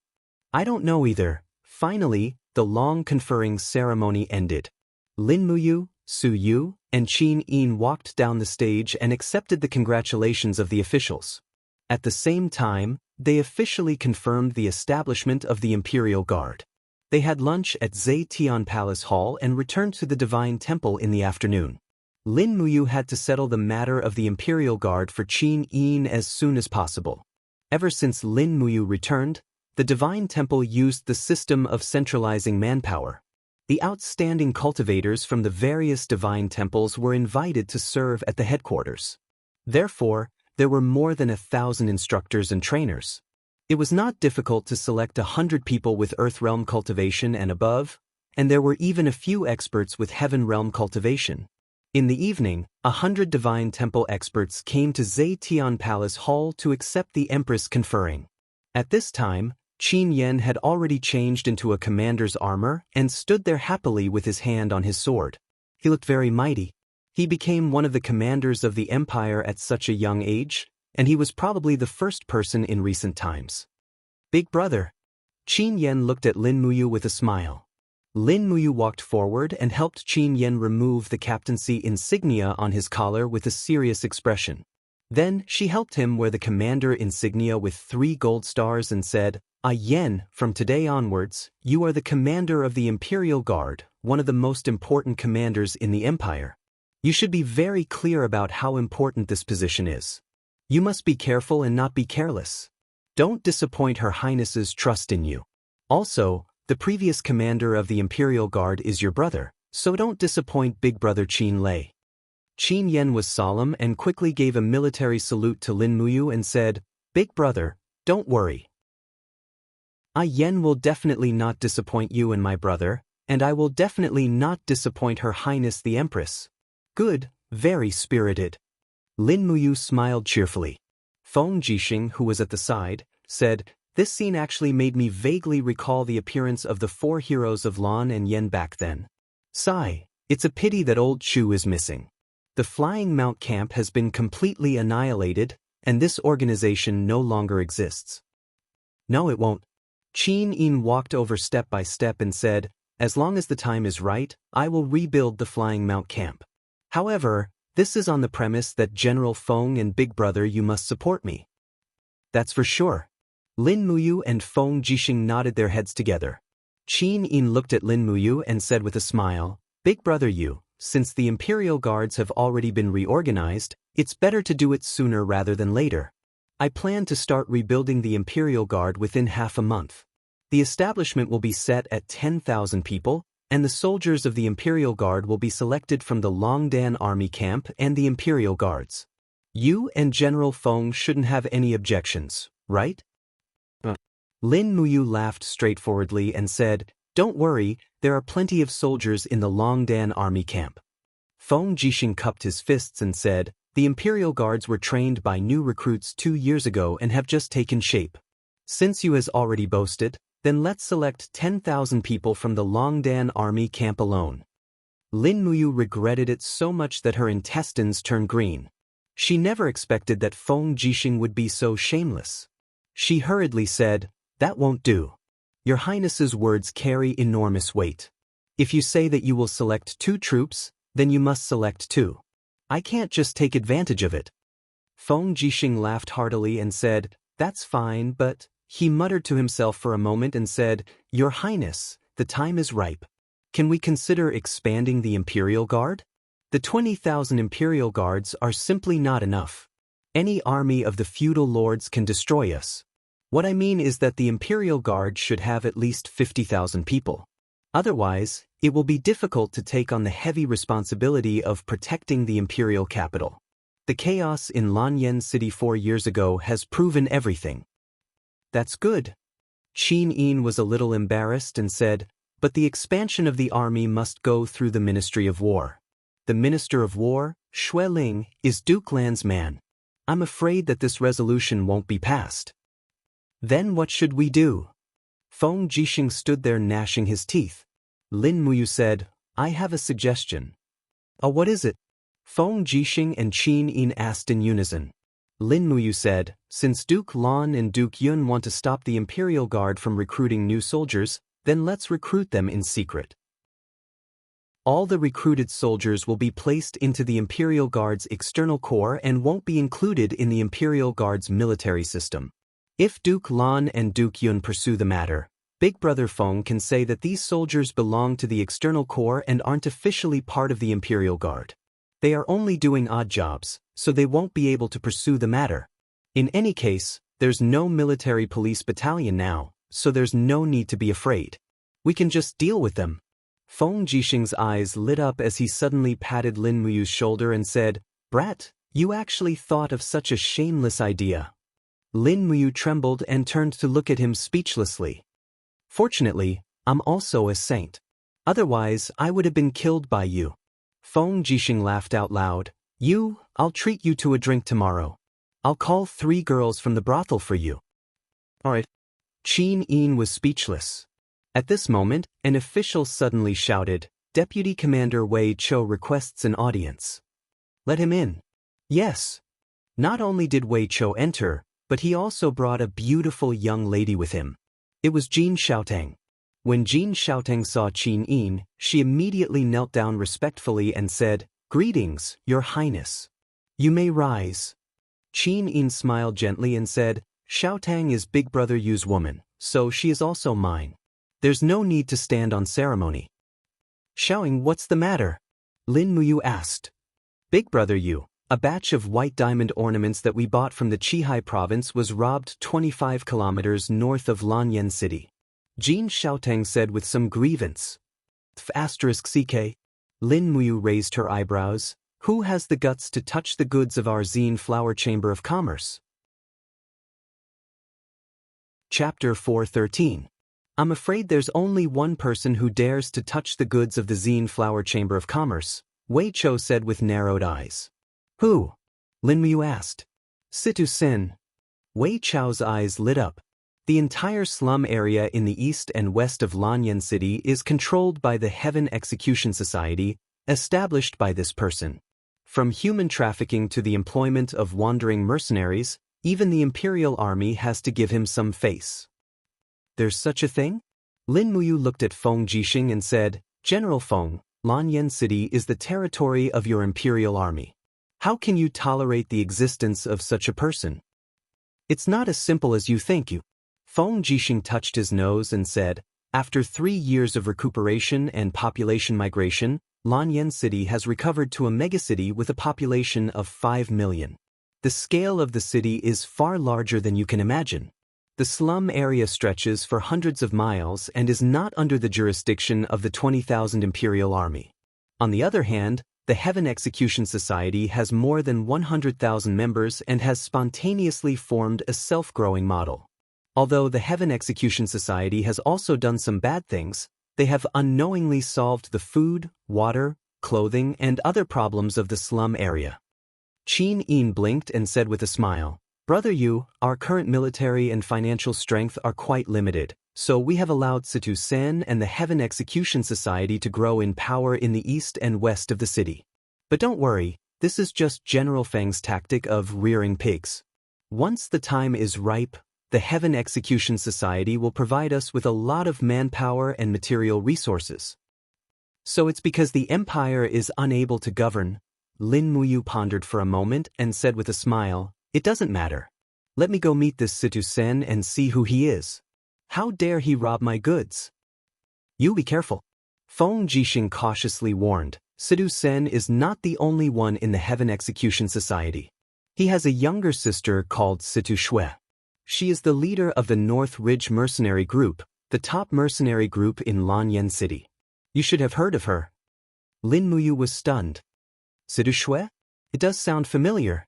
"I don't know either." Finally, the long conferring ceremony ended. Lin Muyu, Su Yu, and Qin Yin walked down the stage and accepted the congratulations of the officials. At the same time, they officially confirmed the establishment of the Imperial Guard. They had lunch at Zetian Palace Hall and returned to the Divine Temple in the afternoon. Lin Muyu had to settle the matter of the Imperial Guard for Qin Yin as soon as possible. Ever since Lin Muyu returned, the Divine Temple used the system of centralizing manpower. The outstanding cultivators from the various divine temples were invited to serve at the headquarters. Therefore, there were more than 1,000 instructors and trainers. It was not difficult to select 100 people with Earth Realm cultivation and above, and there were even a few experts with Heaven Realm cultivation. In the evening, 100 Divine Temple experts came to Zetian Palace Hall to accept the Empress conferring. At this time, Qin Yen had already changed into a commander's armor and stood there happily with his hand on his sword. He looked very mighty. He became one of the commanders of the empire at such a young age, and he was probably the first person in recent times. "Big brother." Qin Yen looked at Lin Muyu with a smile. Lin Muyu walked forward and helped Qin Yen remove the captaincy insignia on his collar with a serious expression. Then she helped him wear the commander insignia with 3 gold stars and said, Yen, from today onwards, you are the commander of the Imperial Guard, one of the most important commanders in the empire. You should be very clear about how important this position is. You must be careful and not be careless. Don't disappoint Her Highness's trust in you. Also, the previous commander of the Imperial Guard is your brother, so don't disappoint Big Brother Qin Lei. Qin Yen was solemn and quickly gave a military salute to Lin Muyu and said, Big brother, don't worry. Yen will definitely not disappoint you and my brother, and I will definitely not disappoint Her Highness the Empress. Good, very spirited. Lin Muyu smiled cheerfully. Feng Jixing, who was at the side, said, "This scene actually made me vaguely recall the appearance of the four heroes of Lan and Yen back then. Sigh, it's a pity that old Chu is missing. The Flying Mount camp has been completely annihilated, and this organization no longer exists." "No, it won't." Qin Yin walked over step by step and said, "As long as the time is right, I will rebuild the Flying Mount camp. However, this is on the premise that General Feng and Big Brother you must support me." "That's for sure." Lin Muyu and Feng Jixing nodded their heads together. Qin Yin looked at Lin Muyu and said with a smile, "Big Brother you, since the Imperial Guards have already been reorganized, it's better to do it sooner rather than later. I plan to start rebuilding the Imperial Guard within half a month. The establishment will be set at 10,000 people, and the soldiers of the Imperial Guard will be selected from the Longdan Army Camp and the Imperial Guards. You and General Feng shouldn't have any objections, right?" Lin Muyu laughed straightforwardly and said, "Don't worry, there are plenty of soldiers in the Longdan Army Camp." Feng Jixing cupped his fists and said, "The Imperial Guards were trained by new recruits 2 years ago and have just taken shape. Since you has already boasted, then let's select 10,000 people from the Longdan Army Camp alone." Lin Muyu regretted it so much that her intestines turned green. She never expected that Feng Jixing would be so shameless. She hurriedly said, "That won't do. Your Highness's words carry enormous weight. If you say that you will select 2 troops, then you must select 2. I can't just take advantage of it." Feng Jixing laughed heartily and said, "That's fine, but..." He muttered to himself for a moment and said, "Your Highness, the time is ripe. Can we consider expanding the Imperial Guard? The 20,000 Imperial Guards are simply not enough. Any army of the feudal lords can destroy us. What I mean is that the Imperial Guard should have at least 50,000 people. Otherwise, it will be difficult to take on the heavy responsibility of protecting the Imperial capital. The chaos in Lanyan City 4 years ago has proven everything." "That's good." Qin Yin was a little embarrassed and said, "But the expansion of the army must go through the Ministry of War. The Minister of War, Xue Ling, is Duke Lan's man. I'm afraid that this resolution won't be passed." "Then what should we do?" Feng Jixing stood there gnashing his teeth. Lin Muyu said, "I have a suggestion." "Oh, what is it?" Feng Jixing and Qin Yin asked in unison. Lin Muyu said, "Since Duke Lan and Duke Yun want to stop the Imperial Guard from recruiting new soldiers, then let's recruit them in secret. All the recruited soldiers will be placed into the Imperial Guard's external corps and won't be included in the Imperial Guard's military system. If Duke Lan and Duke Yun pursue the matter, Big Brother Feng can say that these soldiers belong to the external corps and aren't officially part of the Imperial Guard. They are only doing odd jobs, so they won't be able to pursue the matter. In any case, there's no military police battalion now, so there's no need to be afraid. We can just deal with them." Feng Jixing's eyes lit up as he suddenly patted Lin Muyu's shoulder and said, "Brat, you actually thought of such a shameless idea." Lin Muyu trembled and turned to look at him speechlessly. "Fortunately, I'm also a saint. Otherwise, I would have been killed by you." Feng Jixing laughed out loud. I'll treat you to a drink tomorrow. I'll call 3 girls from the brothel for you." "All right." Qin Yin was speechless. At this moment, an official suddenly shouted, "Deputy Commander Wei Cho requests an audience." "Let him in." Yes. Not only did Wei Cho enter, but he also brought a beautiful young lady with him. It was Jin Xiaotang. When Jin Xiaotang saw Qin Yin, she immediately knelt down respectfully and said, "Greetings, Your Highness. You may rise." Qin Yin smiled gently and said, "Xiaotang is Big Brother Yu's woman, so she is also mine. There's no need to stand on ceremony." "Xiaoying, what's the matter?" Lin Muyu asked. "Big Brother Yu, a batch of white diamond ornaments that we bought from the Qihai province was robbed 25 kilometers north of Lanyan City," Jin Xiaotang said with some grievance. *CK. Lin Muyu raised her eyebrows. "Who has the guts to touch the goods of our Zine Flower Chamber of Commerce?" Chapter 413. I'm afraid there's only one person who dares to touch the goods of the Zine Flower Chamber of Commerce, Wei Cho said with narrowed eyes. "Who?" Lin Muyu asked. "Situ Sin, Wei Chao's eyes lit up. The entire slum area in the east and west of Lanyan City is controlled by the Heaven Execution Society, established by this person. From human trafficking to the employment of wandering mercenaries, even the Imperial Army has to give him some face. There's such a thing? Lin Muyu looked at Feng Jixing and said, General Feng, Lanyan City is the territory of your Imperial Army. How can you tolerate the existence of such a person? It's not as simple as you think. Feng Jixing touched his nose and said, after 3 years of recuperation and population migration, Lanyan City has recovered to a megacity with a population of 5 million. The scale of the city is far larger than you can imagine. The slum area stretches for hundreds of miles and is not under the jurisdiction of the 20,000 Imperial Army. On the other hand, the Heaven Execution Society has more than 100,000 members and has spontaneously formed a self-growing model. Although the Heaven Execution Society has also done some bad things, they have unknowingly solved the food, water, clothing, and other problems of the slum area. Qin Yin blinked and said with a smile, Brother Yu, our current military and financial strength are quite limited, so we have allowed Situ Sen and the Heaven Execution Society to grow in power in the east and west of the city. But don't worry, this is just General Feng's tactic of rearing pigs. Once the time is ripe, the Heaven Execution Society will provide us with a lot of manpower and material resources. So it's because the Empire is unable to govern. Lin Muyu pondered for a moment and said with a smile, It doesn't matter. Let me go meet this Situ Sen and see who he is. How dare he rob my goods? You be careful. Feng Jixing cautiously warned, Situ Sen is not the only one in the Heaven Execution Society. He has a younger sister called Situ Shui. She is the leader of the North Ridge Mercenary Group, the top mercenary group in Lanyan City. You should have heard of her. Lin Muyu was stunned. Situ Shui? It does sound familiar.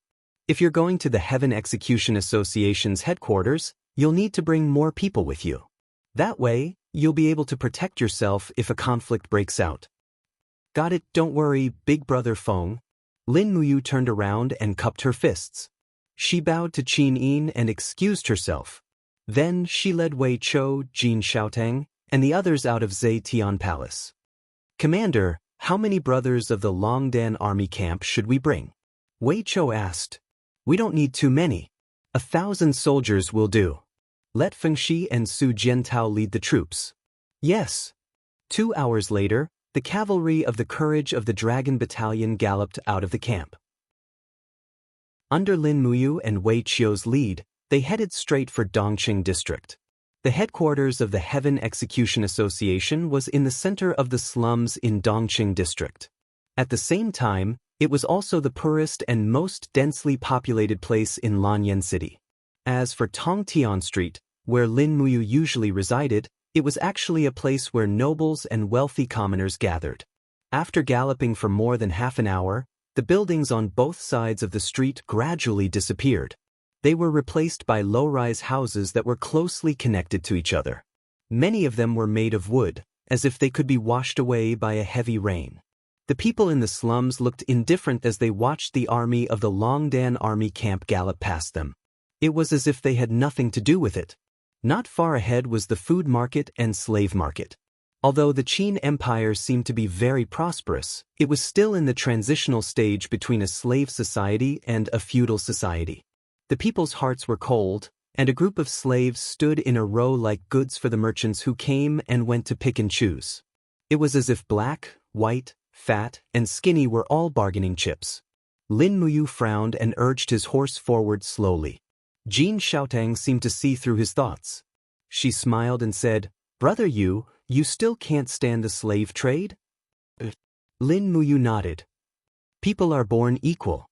If you're going to the Heaven Execution Association's headquarters, you'll need to bring more people with you. That way, you'll be able to protect yourself if a conflict breaks out. Got it, don't worry, big brother Feng. Lin Muyu turned around and cupped her fists. She bowed to Qin Yin and excused herself. Then she led Wei Chou, Jin Xiaotang, and the others out of Zetian Palace. Commander, how many brothers of the Longdan army camp should we bring? Wei Chou asked. We don't need too many. 1,000 soldiers will do. Let Fengxi and Su Jiantao lead the troops. Yes. 2 hours later, the cavalry of the Courage of the Dragon Battalion galloped out of the camp. Under Lin Muyu and Wei Qiu's lead, they headed straight for Dongqing District. The headquarters of the Heaven Execution Association was in the center of the slums in Dongqing District. At the same time, it was also the poorest and most densely populated place in Lanyan City. As for Tongtian Street, where Lin Muyu usually resided, it was actually a place where nobles and wealthy commoners gathered. After galloping for more than half an hour, the buildings on both sides of the street gradually disappeared. They were replaced by low-rise houses that were closely connected to each other. Many of them were made of wood, as if they could be washed away by a heavy rain. The people in the slums looked indifferent as they watched the army of the Longdan army camp gallop past them. It was as if they had nothing to do with it. Not far ahead was the food market and slave market. Although the Qin Empire seemed to be very prosperous, it was still in the transitional stage between a slave society and a feudal society. The people's hearts were cold, and a group of slaves stood in a row like goods for the merchants who came and went to pick and choose. It was as if black, white, fat, and skinny were all bargaining chips. Lin Muyu frowned and urged his horse forward slowly. Jin Xiaotang seemed to see through his thoughts. She smiled and said, Brother Yu, you still can't stand the slave trade? Lin Muyu nodded. People are born equal.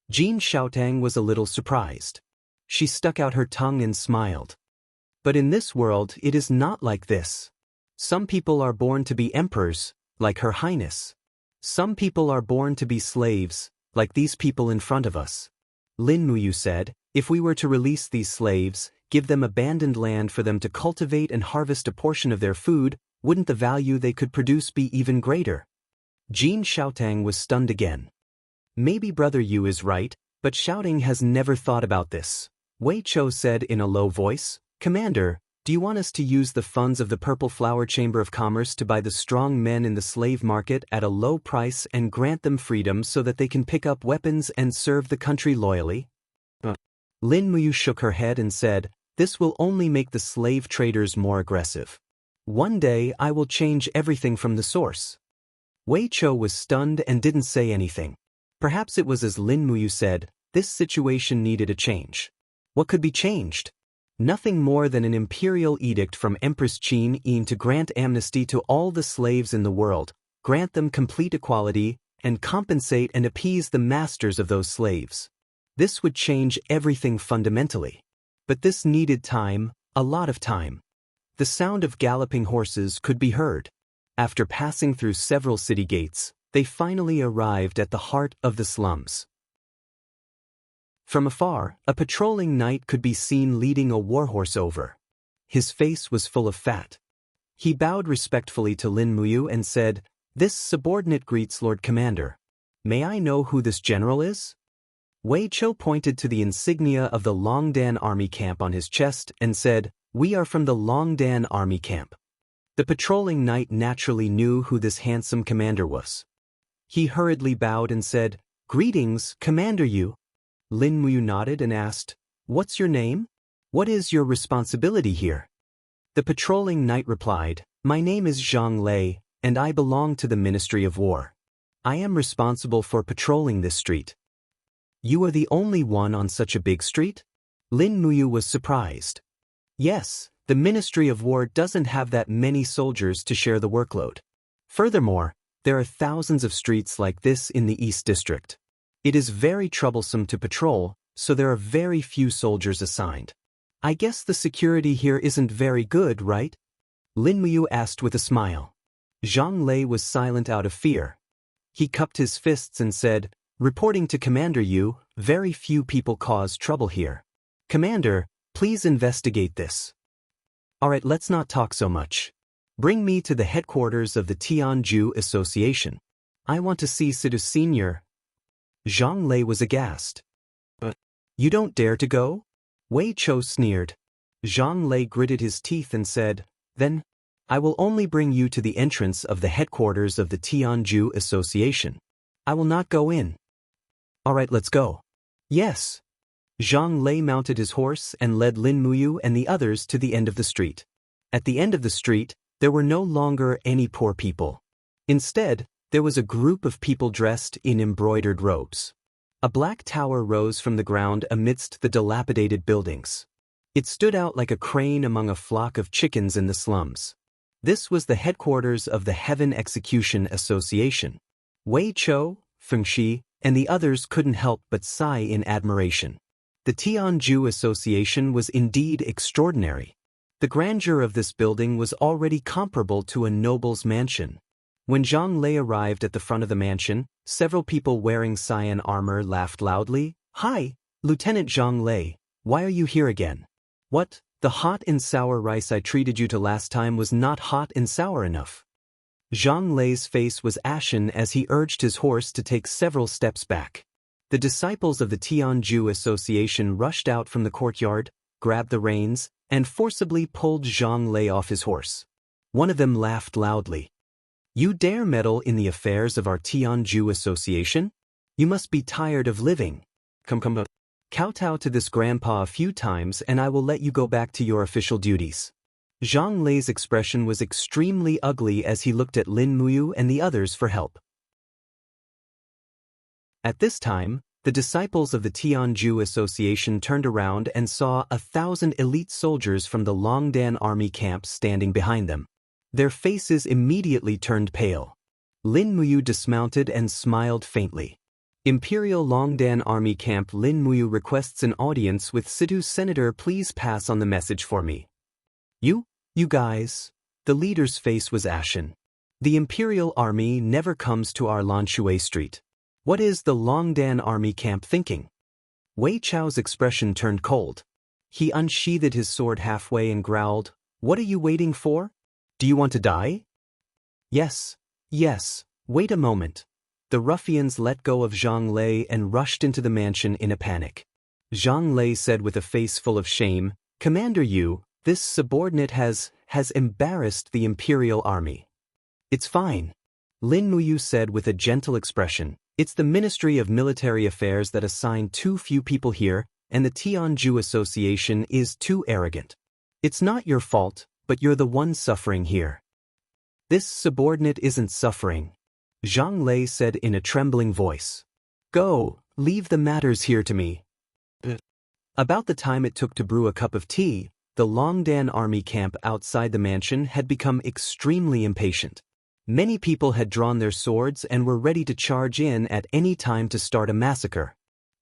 Jin Xiaotang was a little surprised. She stuck out her tongue and smiled. But in this world it is not like this. Some people are born to be emperors, like Her Highness. Some people are born to be slaves, like these people in front of us. Lin Muyu said, if we were to release these slaves, give them abandoned land for them to cultivate and harvest a portion of their food, wouldn't the value they could produce be even greater? Jin Xiaotang was stunned again. Maybe Brother Yu is right, but Xiaoting has never thought about this. Wei Chou said in a low voice, "Commander, do you want us to use the funds of the Purple Flower Chamber of Commerce to buy the strong men in the slave market at a low price and grant them freedom so that they can pick up weapons and serve the country loyally?" Lin Muyu shook her head and said, "This will only make the slave traders more aggressive. One day I will change everything from the source." Wei Chou was stunned and didn't say anything. Perhaps it was as Lin Muyu said, this situation needed a change. What could be changed? Nothing more than an imperial edict from Empress Qin Yin to grant amnesty to all the slaves in the world, grant them complete equality, and compensate and appease the masters of those slaves. This would change everything fundamentally. But this needed time, a lot of time. The sound of galloping horses could be heard. After passing through several city gates, they finally arrived at the heart of the slums. From afar, a patrolling knight could be seen leading a warhorse over. His face was full of fat. He bowed respectfully to Lin Muyu and said, "This subordinate greets Lord Commander. May I know who this general is?" Wei Chou pointed to the insignia of the Longdan army camp on his chest and said, "We are from the Longdan army camp." The patrolling knight naturally knew who this handsome commander was. He hurriedly bowed and said, "Greetings, Commander Yu." Lin Muyu nodded and asked, "What's your name? What is your responsibility here?" The patrolling knight replied, "My name is Zhang Lei, and I belong to the Ministry of War. I am responsible for patrolling this street." "You are the only one on such a big street?" Lin Muyu was surprised. "Yes, the Ministry of War doesn't have that many soldiers to share the workload. Furthermore, there are thousands of streets like this in the East District. It is very troublesome to patrol, so there are very few soldiers assigned. I guess the security here isn't very good, right?" Lin Muyu asked with a smile. Zhang Lei was silent out of fear. He cupped his fists and said, "Reporting to Commander Yu, very few people cause trouble here. Commander, please investigate this." "Alright, let's not talk so much. Bring me to the headquarters of the Jianghu Association. I want to see Sidu Senior." Zhang Lei was aghast. "But you don't dare to go?" Wei Chou sneered. Zhang Lei gritted his teeth and said, "Then, I will only bring you to the entrance of the headquarters of the Jianghu Association. I will not go in." "Alright, let's go." "Yes." Zhang Lei mounted his horse and led Lin Muyu and the others to the end of the street. At the end of the street, there were no longer any poor people. Instead, there was a group of people dressed in embroidered robes. A black tower rose from the ground amidst the dilapidated buildings. It stood out like a crane among a flock of chickens in the slums. This was the headquarters of the Heaven Execution Association. Wei Chou, Feng Shi, and the others couldn't help but sigh in admiration. The Jianghu Association was indeed extraordinary. The grandeur of this building was already comparable to a noble's mansion. When Zhang Lei arrived at the front of the mansion, several people wearing cyan armor laughed loudly. "Hi, Lieutenant Zhang Lei, why are you here again? What, the hot and sour rice I treated you to last time was not hot and sour enough?" Zhang Lei's face was ashen as he urged his horse to take several steps back. The disciples of the Jianghu Association rushed out from the courtyard, grabbed the reins, and forcibly pulled Zhang Lei off his horse. One of them laughed loudly. "You dare meddle in the affairs of our Jianghu Association? You must be tired of living. Come. Kowtow to this grandpa a few times and I will let you go back to your official duties." Zhang Lei's expression was extremely ugly as he looked at Lin Muyu and the others for help. At this time, the disciples of the Jianghu Association turned around and saw 1,000 elite soldiers from the Longdan army camp standing behind them. Their faces immediately turned pale. Lin Muyu dismounted and smiled faintly. "Imperial Longdan Army Camp, Lin Muyu requests an audience with Situ Senator. Please pass on the message for me." You guys." The leader's face was ashen. "The Imperial Army never comes to our Lanshui Street. What is the Longdan Army Camp thinking?" Wei Chou's expression turned cold. He unsheathed his sword halfway and growled, "What are you waiting for? Do you want to die?" Yes. Wait a moment." The ruffians let go of Zhang Lei and rushed into the mansion in a panic. Zhang Lei said with a face full of shame. Commander Yu, this subordinate has embarrassed the Imperial Army. It's fine. Lin Muyu said with a gentle expression. It's the Ministry of Military Affairs that assigned too few people here, and the Tianju Association is too arrogant. It's not your fault, but you're the one suffering here. This subordinate isn't suffering, Zhang Lei said in a trembling voice. Go, leave the matters here to me. About the time it took to brew a cup of tea, the Longdan army camp outside the mansion had become extremely impatient. Many people had drawn their swords and were ready to charge in at any time to start a massacre.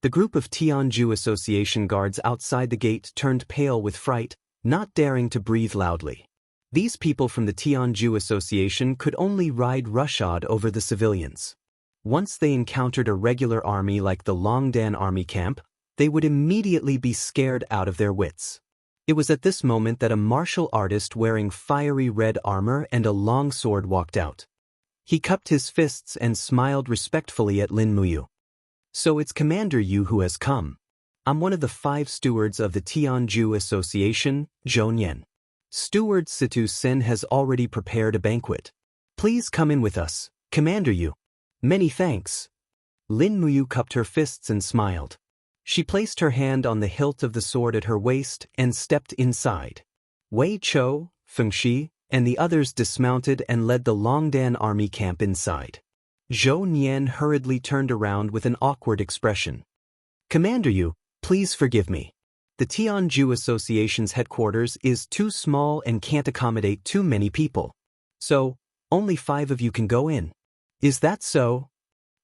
The group of Tianju Association guards outside the gate turned pale with fright, not daring to breathe loudly. These people from the Tianju Association could only ride roughshod over the civilians. Once they encountered a regular army like the Longdan army camp, they would immediately be scared out of their wits. It was at this moment that a martial artist wearing fiery red armor and a long sword walked out. He cupped his fists and smiled respectfully at Lin Muyu. So it's Commander Yu who has come. I'm one of the 5 stewards of the Tianju Association, Zhou Nian. Steward Situ Sen has already prepared a banquet. Please come in with us, Commander Yu. Many thanks. Lin Muyu cupped her fists and smiled. She placed her hand on the hilt of the sword at her waist and stepped inside. Wei Chou, Feng Shi, and the others dismounted and led the Longdan army camp inside. Zhou Nian hurriedly turned around with an awkward expression. Commander Yu, please forgive me. The Tianju Association's headquarters is too small and can't accommodate too many people. So, only 5 of you can go in. Is that so?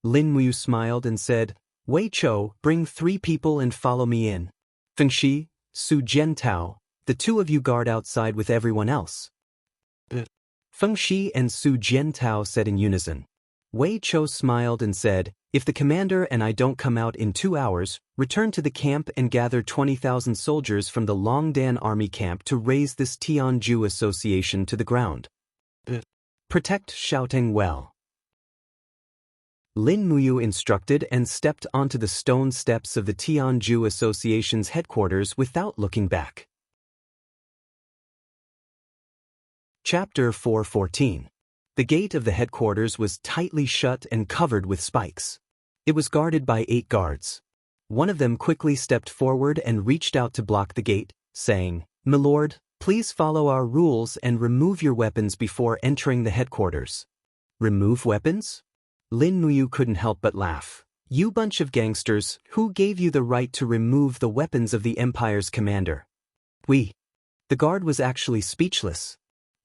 Lin Muyu smiled and said, Wei Chou, bring 3 people and follow me in. Feng Shi, Su Jiantao, the 2 of you guard outside with everyone else. Feng Shi and Su Jiantao said in unison. Wei Chou smiled and said, if the commander and I don't come out in 2 hours, return to the camp and gather 20,000 soldiers from the Longdan army camp to raze this Tianju Association to the ground. Protect Xiaoteng well. Lin Muyu instructed and stepped onto the stone steps of the Tianju Association's headquarters without looking back. Chapter 414. The gate of the headquarters was tightly shut and covered with spikes. It was guarded by 8 guards. One of them quickly stepped forward and reached out to block the gate, saying, "Milord, please follow our rules and remove your weapons before entering the headquarters." Remove weapons? Lin Muyu couldn't help but laugh. You bunch of gangsters, who gave you the right to remove the weapons of the Empire's commander? We. The guard was actually speechless.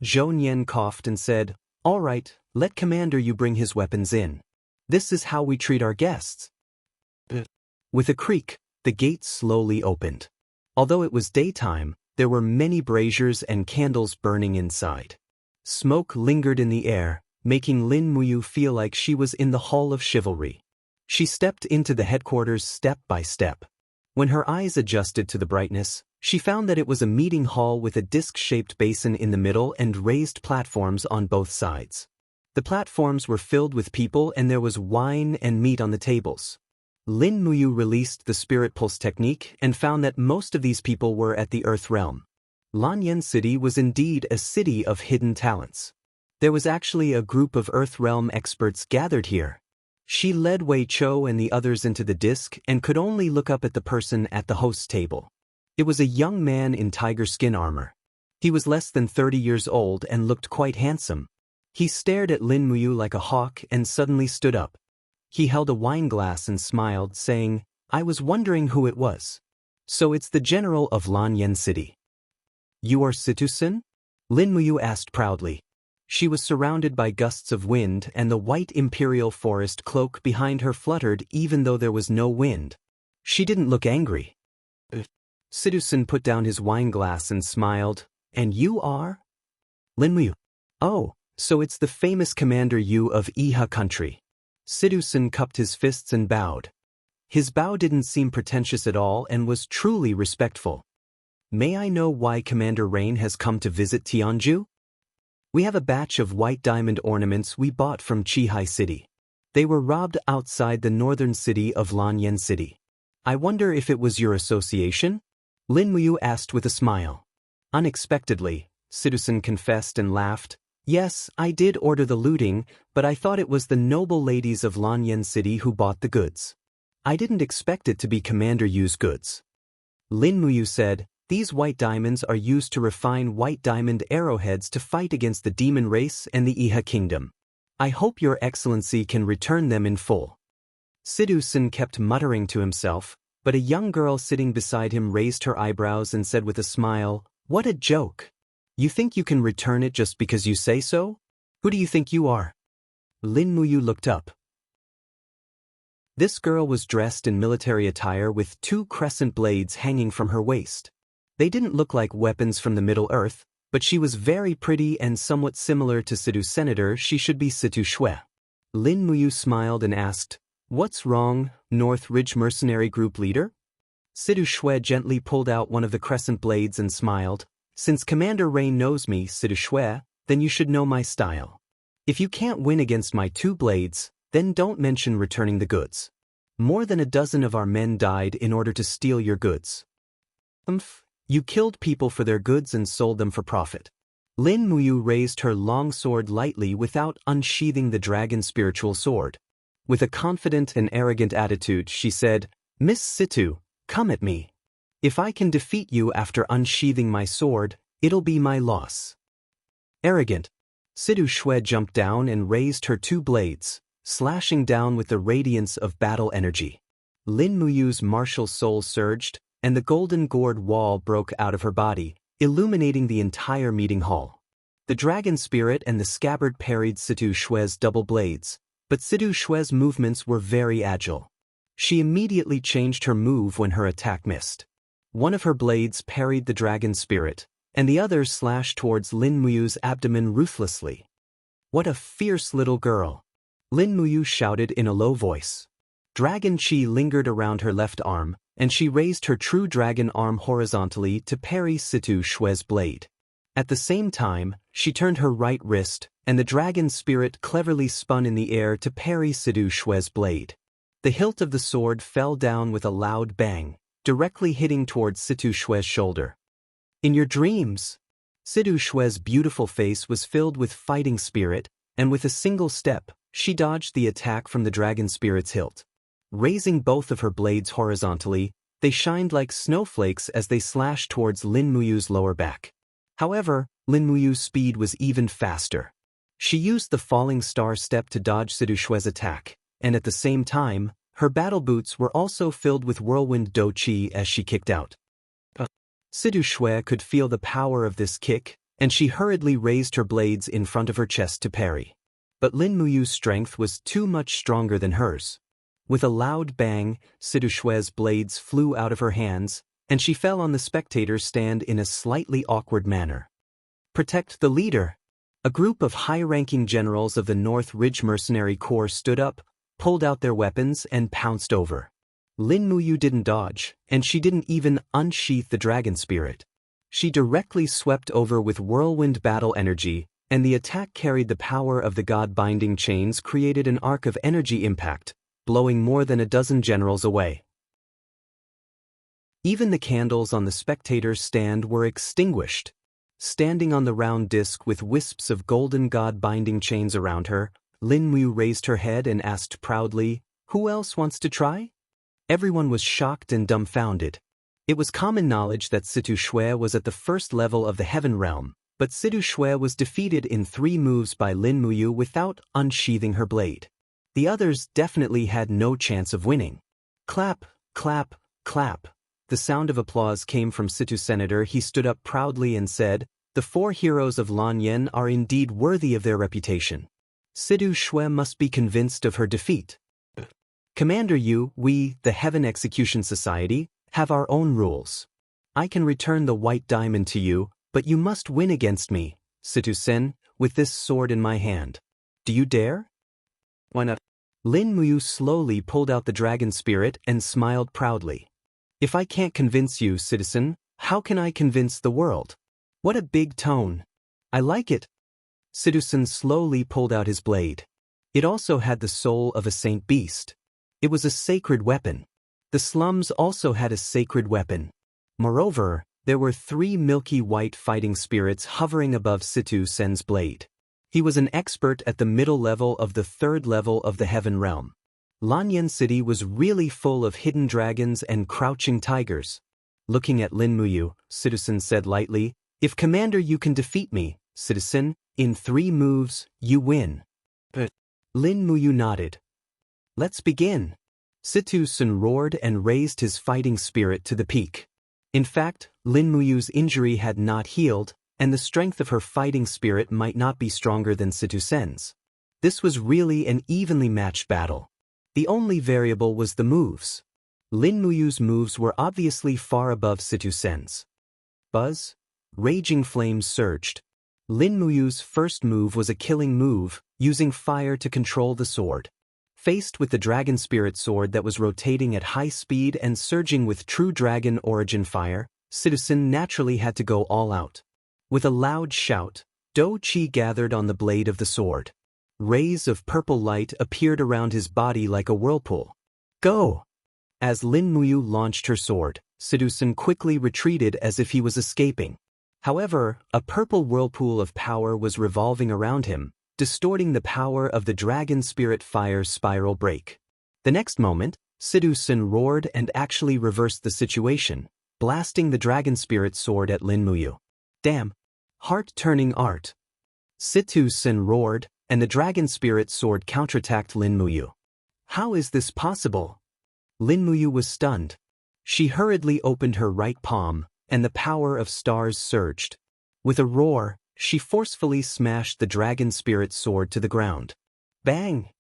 Zhou Nian coughed and said, all right, let Commander Yu bring his weapons in. This is how we treat our guests. With a creak, the gate slowly opened. Although it was daytime, there were many braziers and candles burning inside. Smoke lingered in the air, making Lin Muyu feel like she was in the Hall of Chivalry. She stepped into the headquarters step by step. When her eyes adjusted to the brightness, she found that it was a meeting hall with a disc-shaped basin in the middle and raised platforms on both sides. The platforms were filled with people and there was wine and meat on the tables. Lin Muyu released the spirit pulse technique and found that most of these people were at the Earth Realm. Lanyan City was indeed a city of hidden talents. There was actually a group of Earth Realm experts gathered here. She led Wei Chou and the others into the disc and could only look up at the person at the host's table. It was a young man in tiger skin armor. He was less than 30 years old and looked quite handsome. He stared at Lin Muyu like a hawk and suddenly stood up. He held a wine glass and smiled, saying, I was wondering who it was. So it's the general of Lanyan City. You are Situsen? Lin Muyu asked proudly. She was surrounded by gusts of wind and the white imperial forest cloak behind her fluttered even though there was no wind. She didn't look angry. Situsen put down his wine glass and smiled. And you are? Lin Muyu. Oh, so it's the famous Commander Yu of Iha country. Situsen cupped his fists and bowed. His bow didn't seem pretentious at all and was truly respectful. May I know why Commander Rain has come to visit Tianju? We have a batch of white diamond ornaments we bought from Qihai City. They were robbed outside the northern city of Lanyan City. I wonder if it was your association? Lin Muyu asked with a smile. Unexpectedly, Citizen confessed and laughed. Yes, I did order the looting, but I thought it was the noble ladies of Lanyan City who bought the goods. I didn't expect it to be Commander Yu's goods. Lin Muyu said, these white diamonds are used to refine white diamond arrowheads to fight against the demon race and the Iha kingdom. I hope your excellency can return them in full. Citizen kept muttering to himself, but a young girl sitting beside him raised her eyebrows and said with a smile, what a joke. You think you can return it just because you say so? Who do you think you are? Lin Muyu looked up. This girl was dressed in military attire with 2 crescent blades hanging from her waist. They didn't look like weapons from the Middle Earth, but she was very pretty and somewhat similar to Situ's senator. She should be Situ Shui. Lin Muyu smiled and asked, what's wrong, North Ridge Mercenary Group leader? Situ Shui gently pulled out one of the crescent blades and smiled. Since Commander Ray knows me, Situ Shui, then you should know my style. If you can't win against my 2 blades, then don't mention returning the goods. More than a dozen of our men died in order to steal your goods. You killed people for their goods and sold them for profit. Lin Muyu raised her long sword lightly without unsheathing the dragon spiritual sword. With a confident and arrogant attitude, she said, Miss Situ, come at me. If I can defeat you after unsheathing my sword, it'll be my loss. Arrogant. Situ Shui jumped down and raised her 2 blades, slashing down with the radiance of battle energy. Lin Muyu's martial soul surged, and the golden gourd wall broke out of her body, illuminating the entire meeting hall. The dragon spirit and the scabbard parried Situ Shui's double blades, but Situ Shui's movements were very agile. She immediately changed her move when her attack missed. One of her blades parried the dragon spirit, and the other slashed towards Lin Muyu's abdomen ruthlessly. What a fierce little girl! Lin Muyu shouted in a low voice. Dragon chi lingered around her left arm, and she raised her true dragon arm horizontally to parry Situ Shui's blade. At the same time, she turned her right wrist, and the dragon spirit cleverly spun in the air to parry Situ Shui's blade. The hilt of the sword fell down with a loud bang, directly hitting towards Situ Shui's shoulder. In your dreams! Situ Shui's beautiful face was filled with fighting spirit, and with a single step, she dodged the attack from the dragon spirit's hilt. Raising both of her blades horizontally, they shined like snowflakes as they slashed towards Lin Muyu's lower back. However, Lin Muyu's speed was even faster. She used the falling star step to dodge Situ Shui's attack, and at the same time, her battle boots were also filled with whirlwind do chi as she kicked out. Situ Shui could feel the power of this kick, and she hurriedly raised her blades in front of her chest to parry. But Lin Muyu's strength was too much stronger than hers. With a loud bang, Situ Shui's blades flew out of her hands, and she fell on the spectator's stand in a slightly awkward manner. Protect the leader! A group of high-ranking generals of the North Ridge Mercenary Corps stood up, pulled out their weapons, and pounced over. Lin Muyu didn't dodge, and she didn't even unsheath the dragon spirit. She directly swept over with whirlwind battle energy, and the attack carried the power of the god-binding chains, created an arc of energy impact, blowing more than a dozen generals away. Even the candles on the spectator's stand were extinguished. Standing on the round disc with wisps of golden god-binding chains around her, Lin Muyu raised her head and asked proudly, "Who else wants to try?" Everyone was shocked and dumbfounded. It was common knowledge that Situ Shui was at the first level of the Heaven Realm, but Situ Shui was defeated in 3 moves by Lin Muyu without unsheathing her blade. The others definitely had no chance of winning. Clap, clap, clap. The sound of applause came from Situ's senator. He stood up proudly and said, "The 4 heroes of Lanyan are indeed worthy of their reputation. Situ Shui must be convinced of her defeat. Commander Yu, we, the Heaven Execution Society, have our own rules. I can return the white diamond to you, but you must win against me, Situ-sen, with this sword in my hand. Do you dare?" "Why not?" Lin Muyu slowly pulled out the dragon spirit and smiled proudly. "If I can't convince you, citizen, how can I convince the world?" What a big tone. I like it. Situ-sen slowly pulled out his blade. It also had the soul of a saint beast. It was a sacred weapon. The slums also had a sacred weapon. Moreover, there were 3 milky white fighting spirits hovering above Situ Sen's blade. He was an expert at the middle level of the 3rd level of the Heaven Realm. Lanyan City was really full of hidden dragons and crouching tigers. Looking at Lin Muyu, Citizen said lightly, "If Commander you can defeat me, Citizen, in 3 moves, you win." But Lin Muyu nodded. "Let's begin." Citizen roared and raised his fighting spirit to the peak. In fact, Lin Muyu's injury had not healed, and the strength of her fighting spirit might not be stronger than Citizen's. This was really an evenly matched battle. The only variable was the moves. Lin Muyu's moves were obviously far above Citizen's. Buzz. Raging flames surged. Lin Muyu's first move was a killing move, using fire to control the sword. Faced with the dragon spirit sword that was rotating at high speed and surging with true dragon origin fire, Citizen naturally had to go all out. With a loud shout, Do Qi gathered on the blade of the sword. Rays of purple light appeared around his body like a whirlpool. Go! As Lin Muyu launched her sword, Citizen quickly retreated as if he was escaping. However, a purple whirlpool of power was revolving around him, distorting the power of the dragon spirit fire spiral break. The next moment, Citizen roared and actually reversed the situation, blasting the dragon spirit sword at Lin Muyu. Damn! Heart-turning art! Citizen roared, and the dragon spirit sword counterattacked Lin Muyu. How is this possible? Lin Muyu was stunned. She hurriedly opened her right palm, and the power of stars surged. With a roar, she forcefully smashed the dragon spirit sword to the ground. Bang!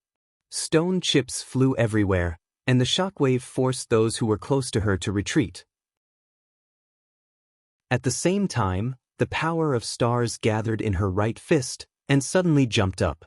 Stone chips flew everywhere, and the shockwave forced those who were close to her to retreat. At the same time, the power of stars gathered in her right fist, and suddenly jumped up.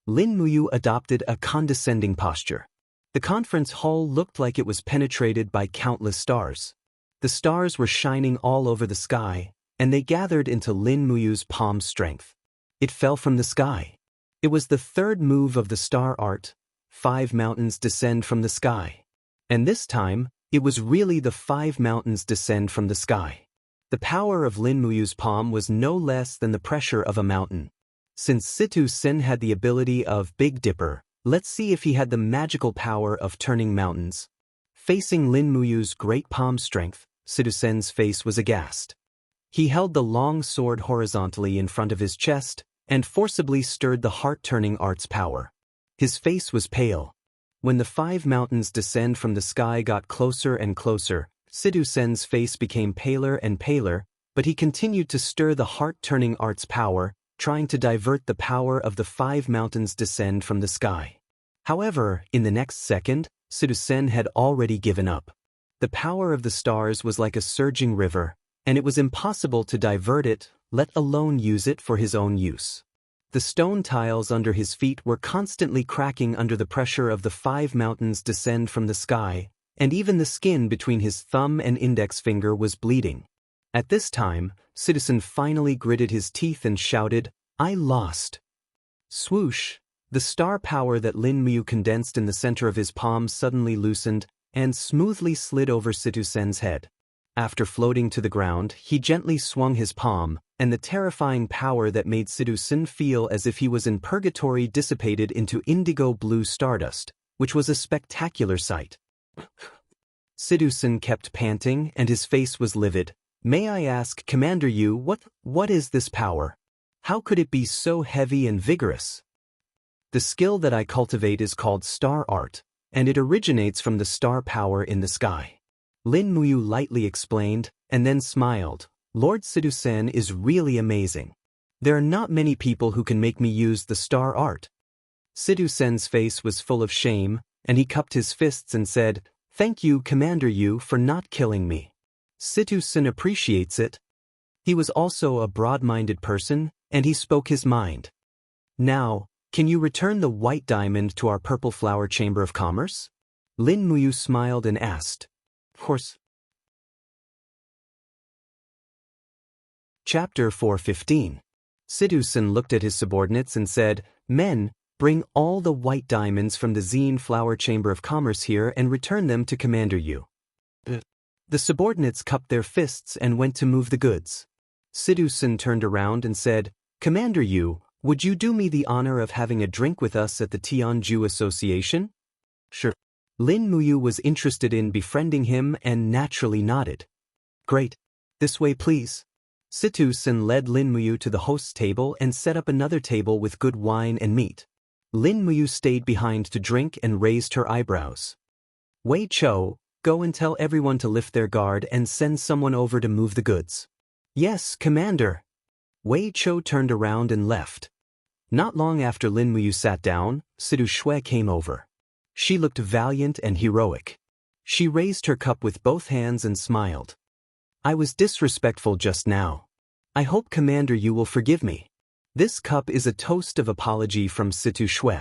Lin Muyu adopted a condescending posture. The conference hall looked like it was penetrated by countless stars. The stars were shining all over the sky, and they gathered into Lin Muyu's palm strength. It fell from the sky. It was the 3rd move of the star art, 5 mountains descend from the sky. And this time, it was really the 5 mountains descend from the sky. The power of Lin Muyu's palm was no less than the pressure of a mountain. Since Citizen had the ability of Big Dipper, let's see if he had the magical power of turning mountains. Facing Lin Muyu's great palm strength, Citizen's face was aghast. He held the long sword horizontally in front of his chest, and forcibly stirred the heart-turning art's power. His face was pale. When the 5 mountains descend from the sky got closer and closer, Citizen's face became paler and paler, but he continued to stir the heart-turning art's power, trying to divert the power of the 5 mountains descend from the sky. However, in the next second, Citizen had already given up. The power of the stars was like a surging river, and it was impossible to divert it, let alone use it for his own use. The stone tiles under his feet were constantly cracking under the pressure of the 5 mountains descend from the sky, and even the skin between his thumb and index finger was bleeding. At this time, Citizen finally gritted his teeth and shouted, "I lost." Swoosh! The star power that Lin Muyu condensed in the center of his palm suddenly loosened and smoothly slid over Citizen's head. After floating to the ground, he gently swung his palm, and the terrifying power that made Citizen feel as if he was in purgatory dissipated into indigo-blue stardust, which was a spectacular sight. Citizen kept panting, and his face was livid. "May I ask, Commander Yu, what is this power? How could it be so heavy and vigorous?" "The skill that I cultivate is called star art, and it originates from the star power in the sky." Lin Muyu lightly explained, and then smiled. "Lord Citizen is really amazing. There are not many people who can make me use the star art." Citizen's face was full of shame, and he cupped his fists and said, "Thank you, Commander Yu, for not killing me. Citizen appreciates it." He was also a broad-minded person, and he spoke his mind. "Now, can you return the white diamond to our purple flower chamber of commerce?" Lin Muyu smiled and asked. "Of course." Chapter 415. Citizen looked at his subordinates and said, "Men, bring all the white diamonds from the Zine Flower Chamber of Commerce here and return them to Commander Yu." The subordinates cupped their fists and went to move the goods. Sidu-sen turned around and said, "Commander Yu, would you do me the honor of having a drink with us at the Jianghu Association?" "Sure." Lin Muyu was interested in befriending him and naturally nodded. "Great. This way please." Situ-sen led Lin Muyu to the host's table and set up another table with good wine and meat. Lin Muyu stayed behind to drink and raised her eyebrows. "Wei Cho, go and tell everyone to lift their guard and send someone over to move the goods." "Yes, Commander." Wei Cho turned around and left. Not long after Lin Muyu sat down, Sidu Shui came over. She looked valiant and heroic. She raised her cup with both hands and smiled. "I was disrespectful just now. I hope Commander Yu will forgive me. This cup is a toast of apology from Situ Shui."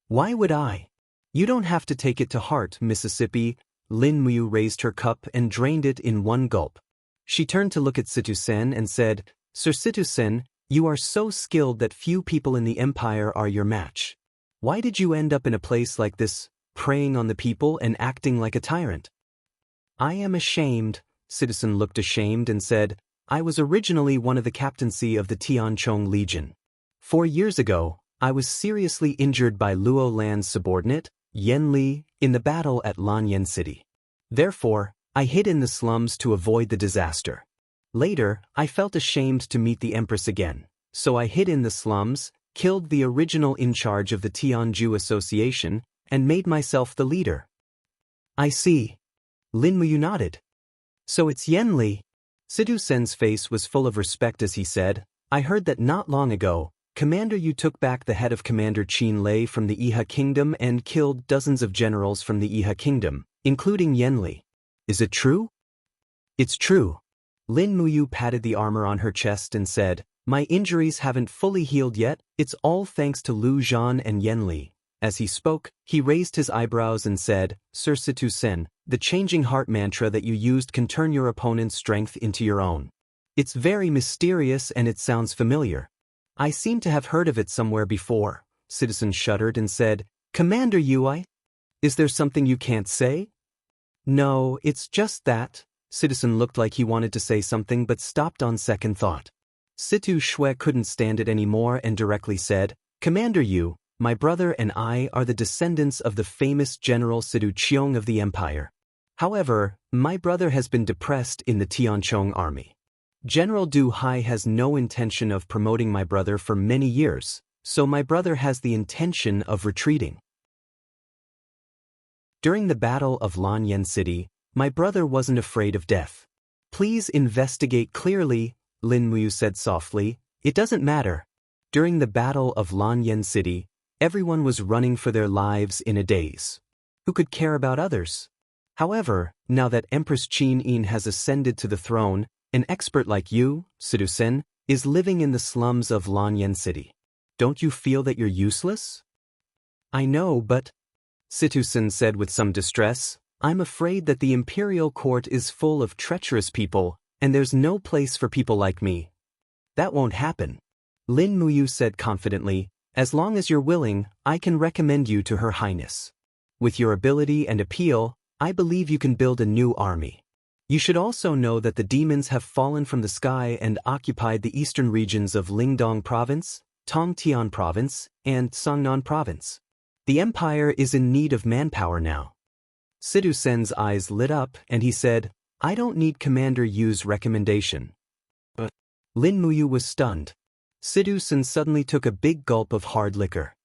"Why would I?" "You don't have to take it to heart, Mississippi." Lin Muyu raised her cup and drained it in one gulp. She turned to look at Situ-sen and said, "Sir Situ-sen, you are so skilled that few people in the empire are your match. Why did you end up in a place like this, preying on the people and acting like a tyrant?" "I am ashamed." Citizen looked ashamed and said, "I was originally one of the captaincy of the Tianchong Legion. 4 years ago, I was seriously injured by Luo Lan's subordinate, Yan Li, in the battle at Lanyan City. Therefore, I hid in the slums to avoid the disaster. Later, I felt ashamed to meet the Empress again, so I hid in the slums, killed the original in charge of the Tianju Association, and made myself the leader." "I see." Lin Muyu nodded. "So it's Yan Li." Sidu-sen's face was full of respect as he said, "I heard that not long ago, Commander Yu took back the head of Commander Qin Lei from the Iha Kingdom and killed dozens of generals from the Iha Kingdom, including Yan Li. Is it true?" "It's true." Lin Muyu patted the armor on her chest and said, "My injuries haven't fully healed yet, it's all thanks to Lu Zhan and Yan Li." As he spoke, he raised his eyebrows and said, "Sir Situ-sen, the changing heart mantra that you used can turn your opponent's strength into your own. It's very mysterious and it sounds familiar. I seem to have heard of it somewhere before." Citizen shuddered and said, "Commander Yui, is there something you can't say?" "No, it's just that." Citizen looked like he wanted to say something but stopped on second thought. Situ Shui couldn't stand it anymore and directly said, "Commander Yu, my brother and I are the descendants of the famous General Sidu Qiong of the Empire. However, my brother has been depressed in the Tianchong army. General Du Hai has no intention of promoting my brother for many years, so my brother has the intention of retreating. During the Battle of Lanyan City, my brother wasn't afraid of death. Please investigate clearly," Lin Muyu said softly. "It doesn't matter. During the Battle of Lanyan City, everyone was running for their lives in a daze. Who could care about others? However, now that Empress Qin Yin has ascended to the throne, an expert like you, Sidu-sen, is living in the slums of Lanyan City. Don't you feel that you're useless?" "I know, but," Situ-sen said with some distress, "I'm afraid that the imperial court is full of treacherous people, and there's no place for people like me." "That won't happen." Lin Muyu said confidently, "As long as you're willing, I can recommend you to Her Highness. With your ability and appeal, I believe you can build a new army. You should also know that the demons have fallen from the sky and occupied the eastern regions of Lingdong Province, Tongtian Province, and Songnan Province. The empire is in need of manpower now." Sidu-sen's eyes lit up and he said, "I don't need Commander Yu's recommendation." But Lin Muyu was stunned. Sidu-sen suddenly took a big gulp of hard liquor.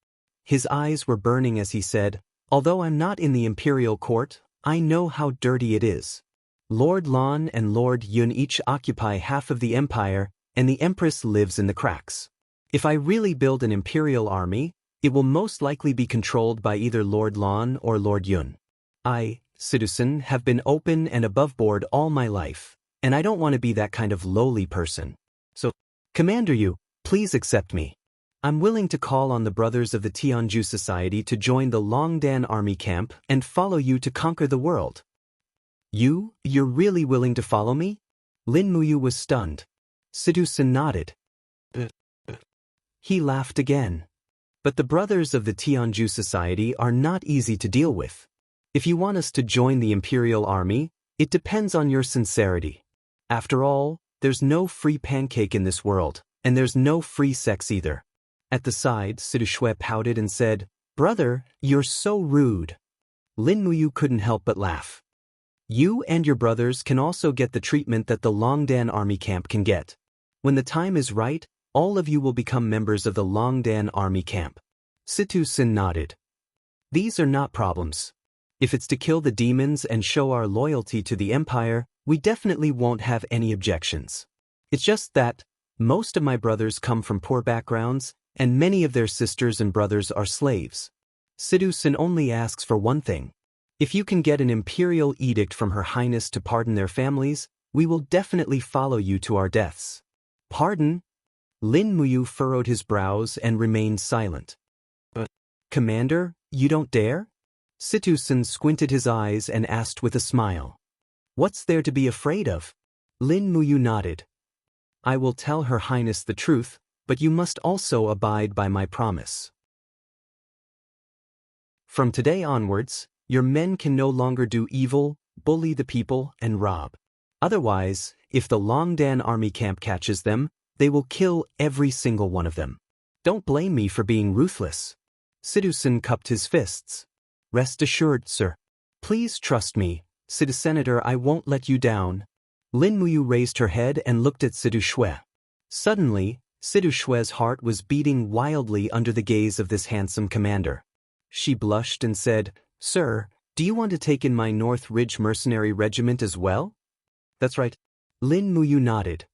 His eyes were burning as he said, "Although I'm not in the imperial court, I know how dirty it is. Lord Lan and Lord Yun each occupy half of the empire, and the Empress lives in the cracks. If I really build an imperial army, it will most likely be controlled by either Lord Lan or Lord Yun. I, Sidu-sen, have been open and above board all my life, and I don't want to be that kind of lowly person. So, Commander Yu, please accept me. I'm willing to call on the brothers of the Tianju Society to join the Longdan army camp and follow you to conquer the world." You're really willing to follow me?" Lin Muyu was stunned. Sidu-sen nodded. He laughed again. "But the brothers of the Tianju Society are not easy to deal with. If you want us to join the Imperial Army, It depends on your sincerity. After all, there's no free pancake in this world, and there's no free sex either. At the side, Sidu pouted and said, "Brother, you're so rude." Lin Muyu couldn't help but laugh. You and your brothers can also get the treatment that the Longdan army camp can get. When the time is right, all of you will become members of the Longdan army camp. Situ nodded. These are not problems. If it's to kill the demons and show our loyalty to the Empire, we definitely won't have any objections. It's just that most of my brothers come from poor backgrounds, and many of their sisters and brothers are slaves. Sidu only asks for one thing. If you can get an imperial edict from Her Highness to pardon their families, we will definitely follow you to our deaths. Pardon? Lin Muyu furrowed his brows and remained silent. But, Commander, you don't dare? Situ squinted his eyes and asked with a smile. What's there to be afraid of? Lin Muyu nodded. I will tell Her Highness the truth, but you must also abide by my promise. From today onwards, your men can no longer do evil, bully the people, and rob. Otherwise, if the Longdan army camp catches them, they will kill every single one of them. Don't blame me for being ruthless. Sidu cupped his fists. Rest assured, sir. Please trust me, Sidu Senator, I won't let you down. Lin Muyu raised her head and looked at Sidu Shui. Suddenly, Sidu Shui's heart was beating wildly under the gaze of this handsome commander. She blushed and said, Sir, do you want to take in my North Ridge Mercenary Regiment as well? That's right. Lin Muyu nodded.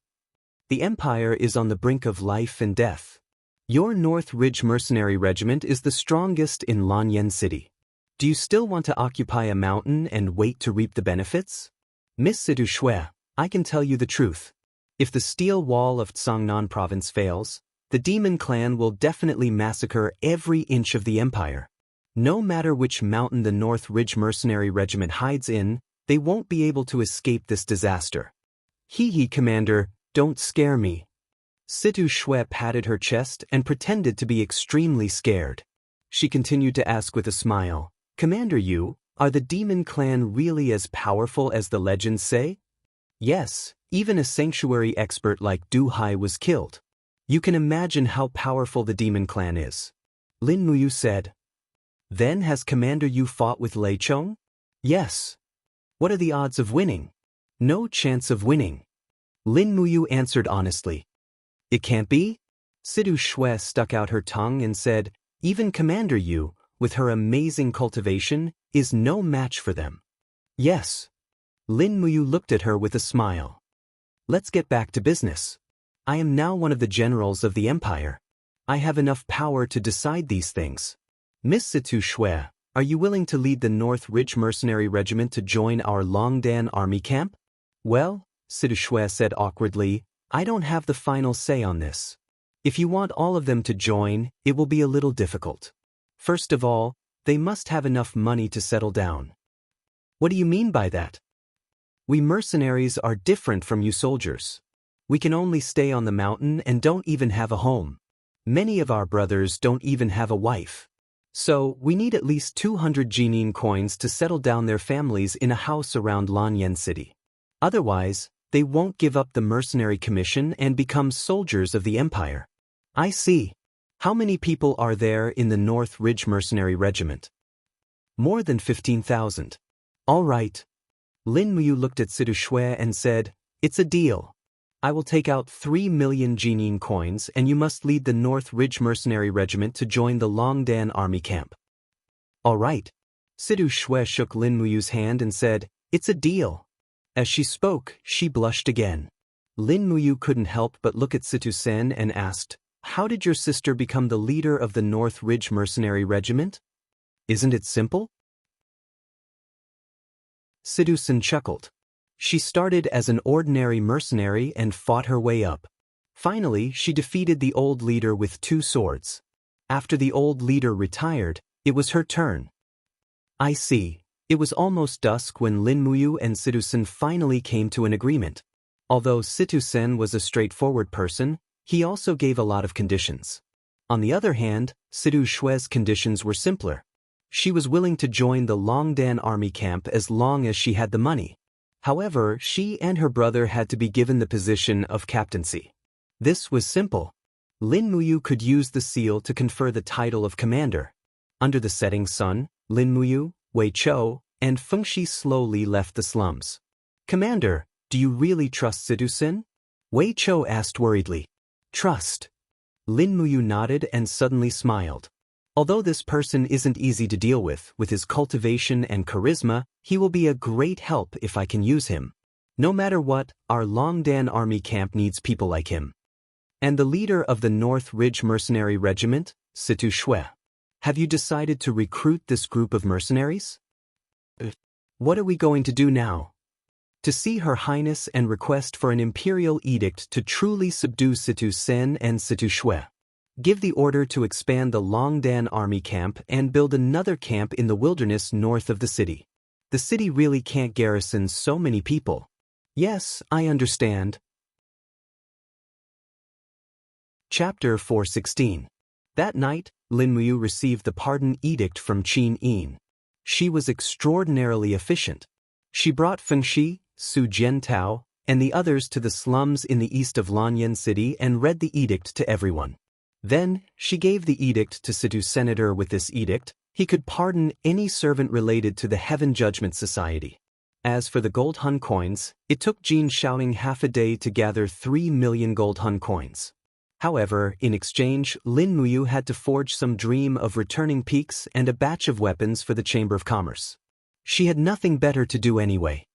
The Empire is on the brink of life and death. Your North Ridge Mercenary Regiment is the strongest in Lanyan City. Do you still want to occupy a mountain and wait to reap the benefits? Miss Sidu Shui, I can tell you the truth. If the steel wall of Tsangnan province fails, the demon clan will definitely massacre every inch of the empire. No matter which mountain the North Ridge Mercenary Regiment hides in, they won't be able to escape this disaster. Hee, Commander, don't scare me. Situ Shui patted her chest and pretended to be extremely scared. She continued to ask with a smile, Commander Yu, are the demon clan really as powerful as the legends say? Yes, even a sanctuary expert like Du Hai was killed. You can imagine how powerful the demon clan is. Lin Muyu said. Then has Commander Yu fought with Lei Chong? Yes. What are the odds of winning? No chance of winning. Lin Muyu answered honestly. It can't be? Sidu Shui stuck out her tongue and said, even Commander Yu, with her amazing cultivation, is no match for them. Yes. Lin Muyu looked at her with a smile. Let's get back to business. I am now one of the generals of the Empire. I have enough power to decide these things. Miss Situ Shui, are you willing to lead the North Ridge Mercenary Regiment to join our Longdan army camp? Well, Situ Shui said awkwardly, I don't have the final say on this. If you want all of them to join, it will be a little difficult. First of all, they must have enough money to settle down. What do you mean by that? We mercenaries are different from you soldiers. We can only stay on the mountain and don't even have a home. Many of our brothers don't even have a wife. So, we need at least 200 Jinin coins to settle down their families in a house around Lanyan City. Otherwise, they won't give up the mercenary commission and become soldiers of the Empire. I see. How many people are there in the North Ridge Mercenary Regiment? More than 15,000. All right. Lin Muyu looked at Situ Shui and said, it's a deal. I will take out 3 million Jinin coins and you must lead the North Ridge Mercenary Regiment to join the Longdan army camp. All right. Situ Shui shook Lin Muyu's hand and said, it's a deal. As she spoke, she blushed again. Lin Muyu couldn't help but look at Situ Sen and asked, how did your sister become the leader of the North Ridge Mercenary Regiment? Isn't it simple? Situ Sen chuckled. She started as an ordinary mercenary and fought her way up. Finally, she defeated the old leader with 2 swords. After the old leader retired, it was her turn. I see. It was almost dusk when Lin Muyu and Situ Sen finally came to an agreement. Although Situ Sen was a straightforward person, he also gave a lot of conditions. On the other hand, Situ Shui's conditions were simpler. She was willing to join the Longdan army camp as long as she had the money. However, she and her brother had to be given the position of captaincy. This was simple. Lin Muyu could use the seal to confer the title of commander. Under the setting sun, Lin Muyu, Wei Chou, and Fengxi slowly left the slums. Commander, do you really trust Sidu-sin? Wei Chou asked worriedly. Trust. Lin Muyu nodded and suddenly smiled. Although this person isn't easy to deal with his cultivation and charisma, he will be a great help if I can use him. No matter what, our Longdan army camp needs people like him. And the leader of the North Ridge Mercenary Regiment, Situ Shui. Have you decided to recruit this group of mercenaries? What are we going to do now? To see Her Highness and request for an imperial edict to truly subdue Situ Sen and Situ Shui. Give the order to expand the Longdan army camp and build another camp in the wilderness north of the city. The city really can't garrison so many people. Yes, I understand. Chapter 416. That night, Lin Muyu received the pardon edict from Qin Yin. She was extraordinarily efficient. She brought Fengxi, Su Jiantao, and the others to the slums in the east of Lanyan City and read the edict to everyone. Then, she gave the edict to Situ Senator. With this edict, he could pardon any servant related to the Heaven Judgment Society. As for the gold hun coins, it took Jin shouting half a day to gather 3 million gold hun coins. However, in exchange, Lin Muyu had to forge some dream of returning peaks and a batch of weapons for the Chamber of Commerce. She had nothing better to do anyway.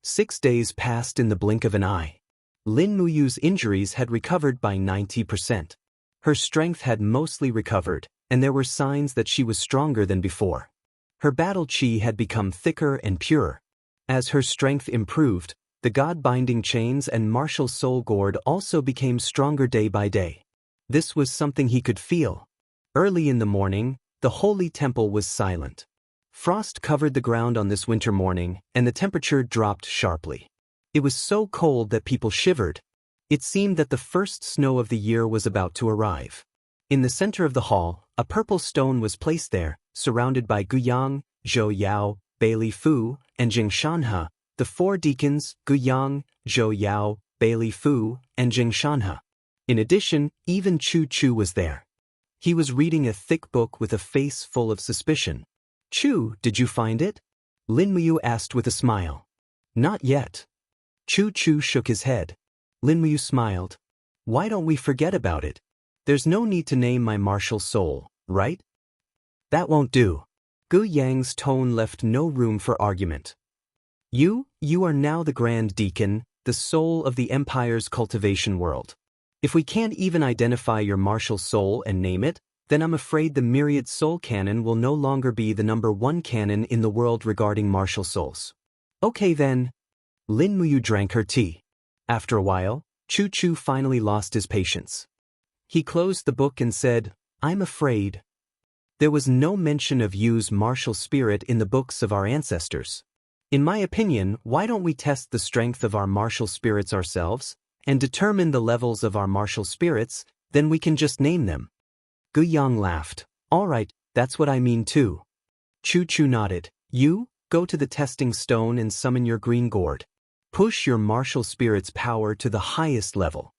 6 days passed in the blink of an eye. Lin Muyu's injuries had recovered by 90%. Her strength had mostly recovered, and there were signs that she was stronger than before. Her battle chi had become thicker and purer. As her strength improved, the God-binding chains and martial soul gourd also became stronger day by day. This was something he could feel. Early in the morning, the holy temple was silent. Frost covered the ground on this winter morning, and the temperature dropped sharply. It was so cold that people shivered. It seemed that the first snow of the year was about to arrive. In the center of the hall, a purple stone was placed there, surrounded by Guyang, Zhou Yao, Bailey Fu, and Jing Shanhe, the 4 deacons, Guyang, Zhou Yao, Bailey Fu, and Jing Shanhe. In addition, even Chu Chu was there. He was reading a thick book with a face full of suspicion. Chu, did you find it? Lin Muyu asked with a smile. Not yet. Chu Chu shook his head. Lin Muyu smiled. Why don't we forget about it? There's no need to name my martial soul, right? That won't do. Gu Yang's tone left no room for argument. You are now the Grand Deacon, the soul of the Empire's cultivation world. If we can't even identify your martial soul and name it, then I'm afraid the myriad soul canon will no longer be the #1 canon in the world regarding martial souls. Okay then. Lin Muyu drank her tea. After a while, Chu Chu finally lost his patience. He closed the book and said, I'm afraid. There was no mention of Yu's martial spirit in the books of our ancestors. In my opinion, why don't we test the strength of our martial spirits ourselves, and determine the levels of our martial spirits, then we can just name them. Gu Yang laughed. All right, that's what I mean too. Chu Chu nodded. You, go to the testing stone and summon your green gourd. Push your martial spirit's power to the highest level.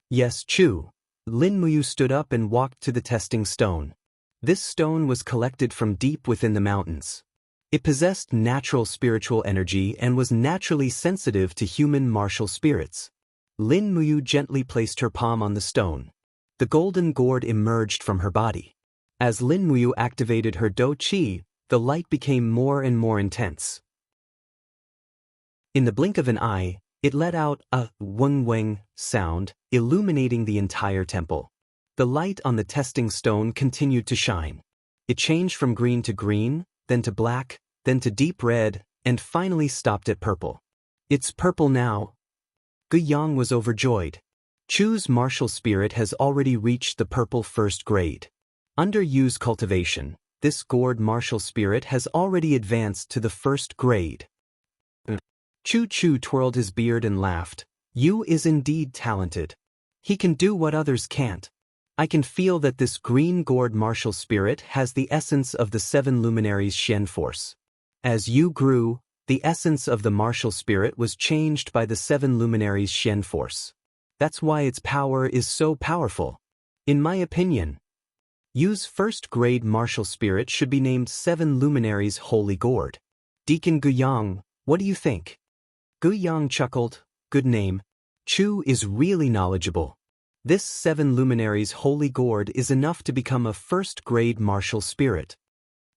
Yes, Chu. Lin Muyu stood up and walked to the testing stone. This stone was collected from deep within the mountains. It possessed natural spiritual energy and was naturally sensitive to human martial spirits. Lin Muyu gently placed her palm on the stone. The golden gourd emerged from her body. As Lin Muyu activated her Do Qi, the light became more and more intense. In the blink of an eye, it let out a weng weng sound, illuminating the entire temple. The light on the testing stone continued to shine. It changed from green to green, then to black, then to deep red, and finally stopped at purple. It's purple now. Gu Yang was overjoyed. Chu's martial spirit has already reached the purple first grade. Under Yu's cultivation, this gourd martial spirit has already advanced to the first grade. Chu Chu twirled his beard and laughed. Yu is indeed talented. He can do what others can't. I can feel that this green gourd martial spirit has the essence of the 7 luminaries Shen force. As Yu grew, The essence of the martial spirit was changed by the 7 luminaries' Shen force. That's why its power is so powerful. In my opinion, Yu's first-grade martial spirit should be named 7 luminaries Holy Gourd. Deacon Guyang, what do you think? Guyang chuckled, good name. Chu is really knowledgeable. This 7 luminaries Holy Gourd is enough to become a first-grade martial spirit.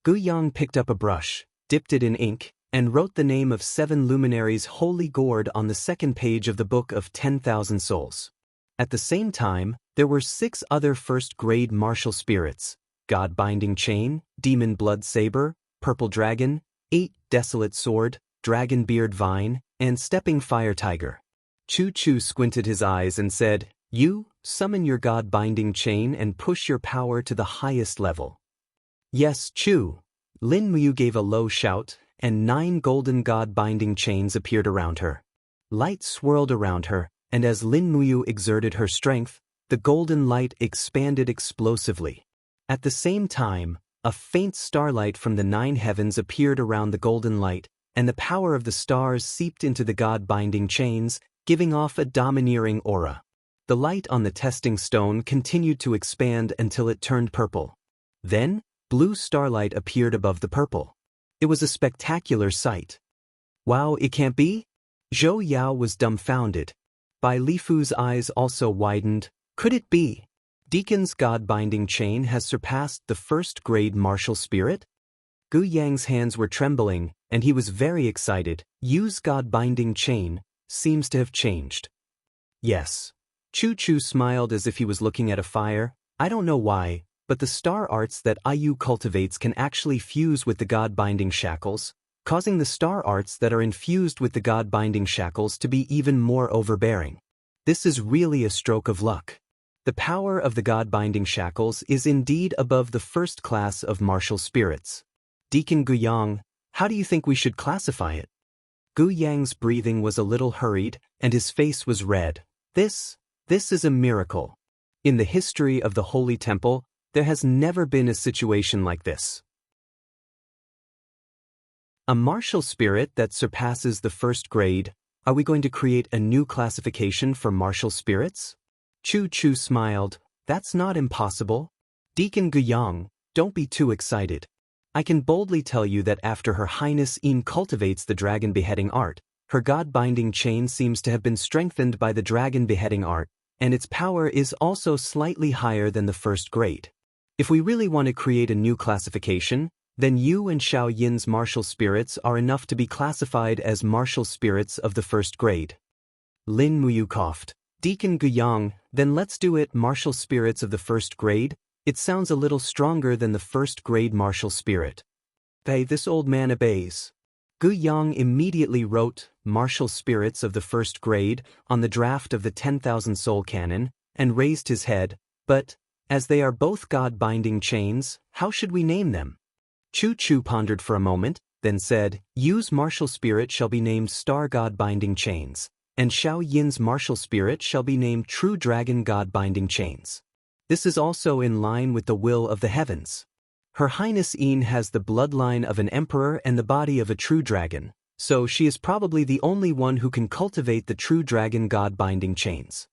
Guyang picked up a brush, dipped it in ink, and wrote the name of 7 luminaries Holy Gourd on the second page of the Book of 10,000 Souls. At the same time, there were 6 other first-grade martial spirits: God-binding chain, demon blood saber, purple dragon, 8 desolate sword, dragon beard vine, and stepping fire tiger. Chu squinted his eyes and said, "You, summon your God-binding chain and push your power to the highest level." Yes, Chu. Lin Muyu gave a low shout, and 9 golden God-binding chains appeared around her. Light swirled around her, and as Lin Muyu exerted her strength, the golden light expanded explosively. At the same time, a faint starlight from the 9 heavens appeared around the golden light, and the power of the stars seeped into the God-binding chains, giving off a domineering aura. The light on the testing stone continued to expand until it turned purple. Then, blue starlight appeared above the purple. It was a spectacular sight. Wow, it can't be? Zhou Yao was dumbfounded. Bai Lifu's eyes also widened. Could it be? Deacon's God-binding chain has surpassed the first-grade martial spirit? Gu Yang's hands were trembling, and he was very excited. Yu's God-binding chain seems to have changed. Yes. Chu smiled as if he was looking at a fire. I don't know why, but the star arts that Yu cultivates can actually fuse with the God-binding shackles, causing the star arts that are infused with the God-binding shackles to be even more overbearing. This is really a stroke of luck. The power of the God-binding shackles is indeed above the first class of martial spirits. Deacon Guyang, how do you think we should classify it? Gu Yang's breathing was a little hurried, and his face was red. This is a miracle. In the history of the Holy Temple, there has never been a situation like this. A martial spirit that surpasses the first grade. Are we going to create a new classification for martial spirits? Chu smiled. That's not impossible. Deacon Guyang, don't be too excited. I can boldly tell you that after Her Highness Yin cultivates the dragon beheading art, her God-binding chain seems to have been strengthened by the dragon beheading art, and its power is also slightly higher than the first grade. If we really want to create a new classification, then Yu and Xiao Yin's martial spirits are enough to be classified as martial spirits of the first grade. Lin Muyu coughed. Deacon Guyang, then let's do it. Martial spirits of the first grade? It sounds a little stronger than the first grade martial spirit. Hey, this old man obeys. Guyang immediately wrote martial spirits of the first grade on the draft of the 10,000 soul canon and raised his head, but, as they are both God-binding chains, how should we name them? Chu pondered for a moment, then said, Yu's martial spirit shall be named Star God-binding chains, and Xiao Yin's martial spirit shall be named True Dragon God-binding chains. This is also in line with the will of the heavens. Her Highness Yin has the bloodline of an emperor and the body of a true dragon, so she is probably the only one who can cultivate the true dragon God-binding chains.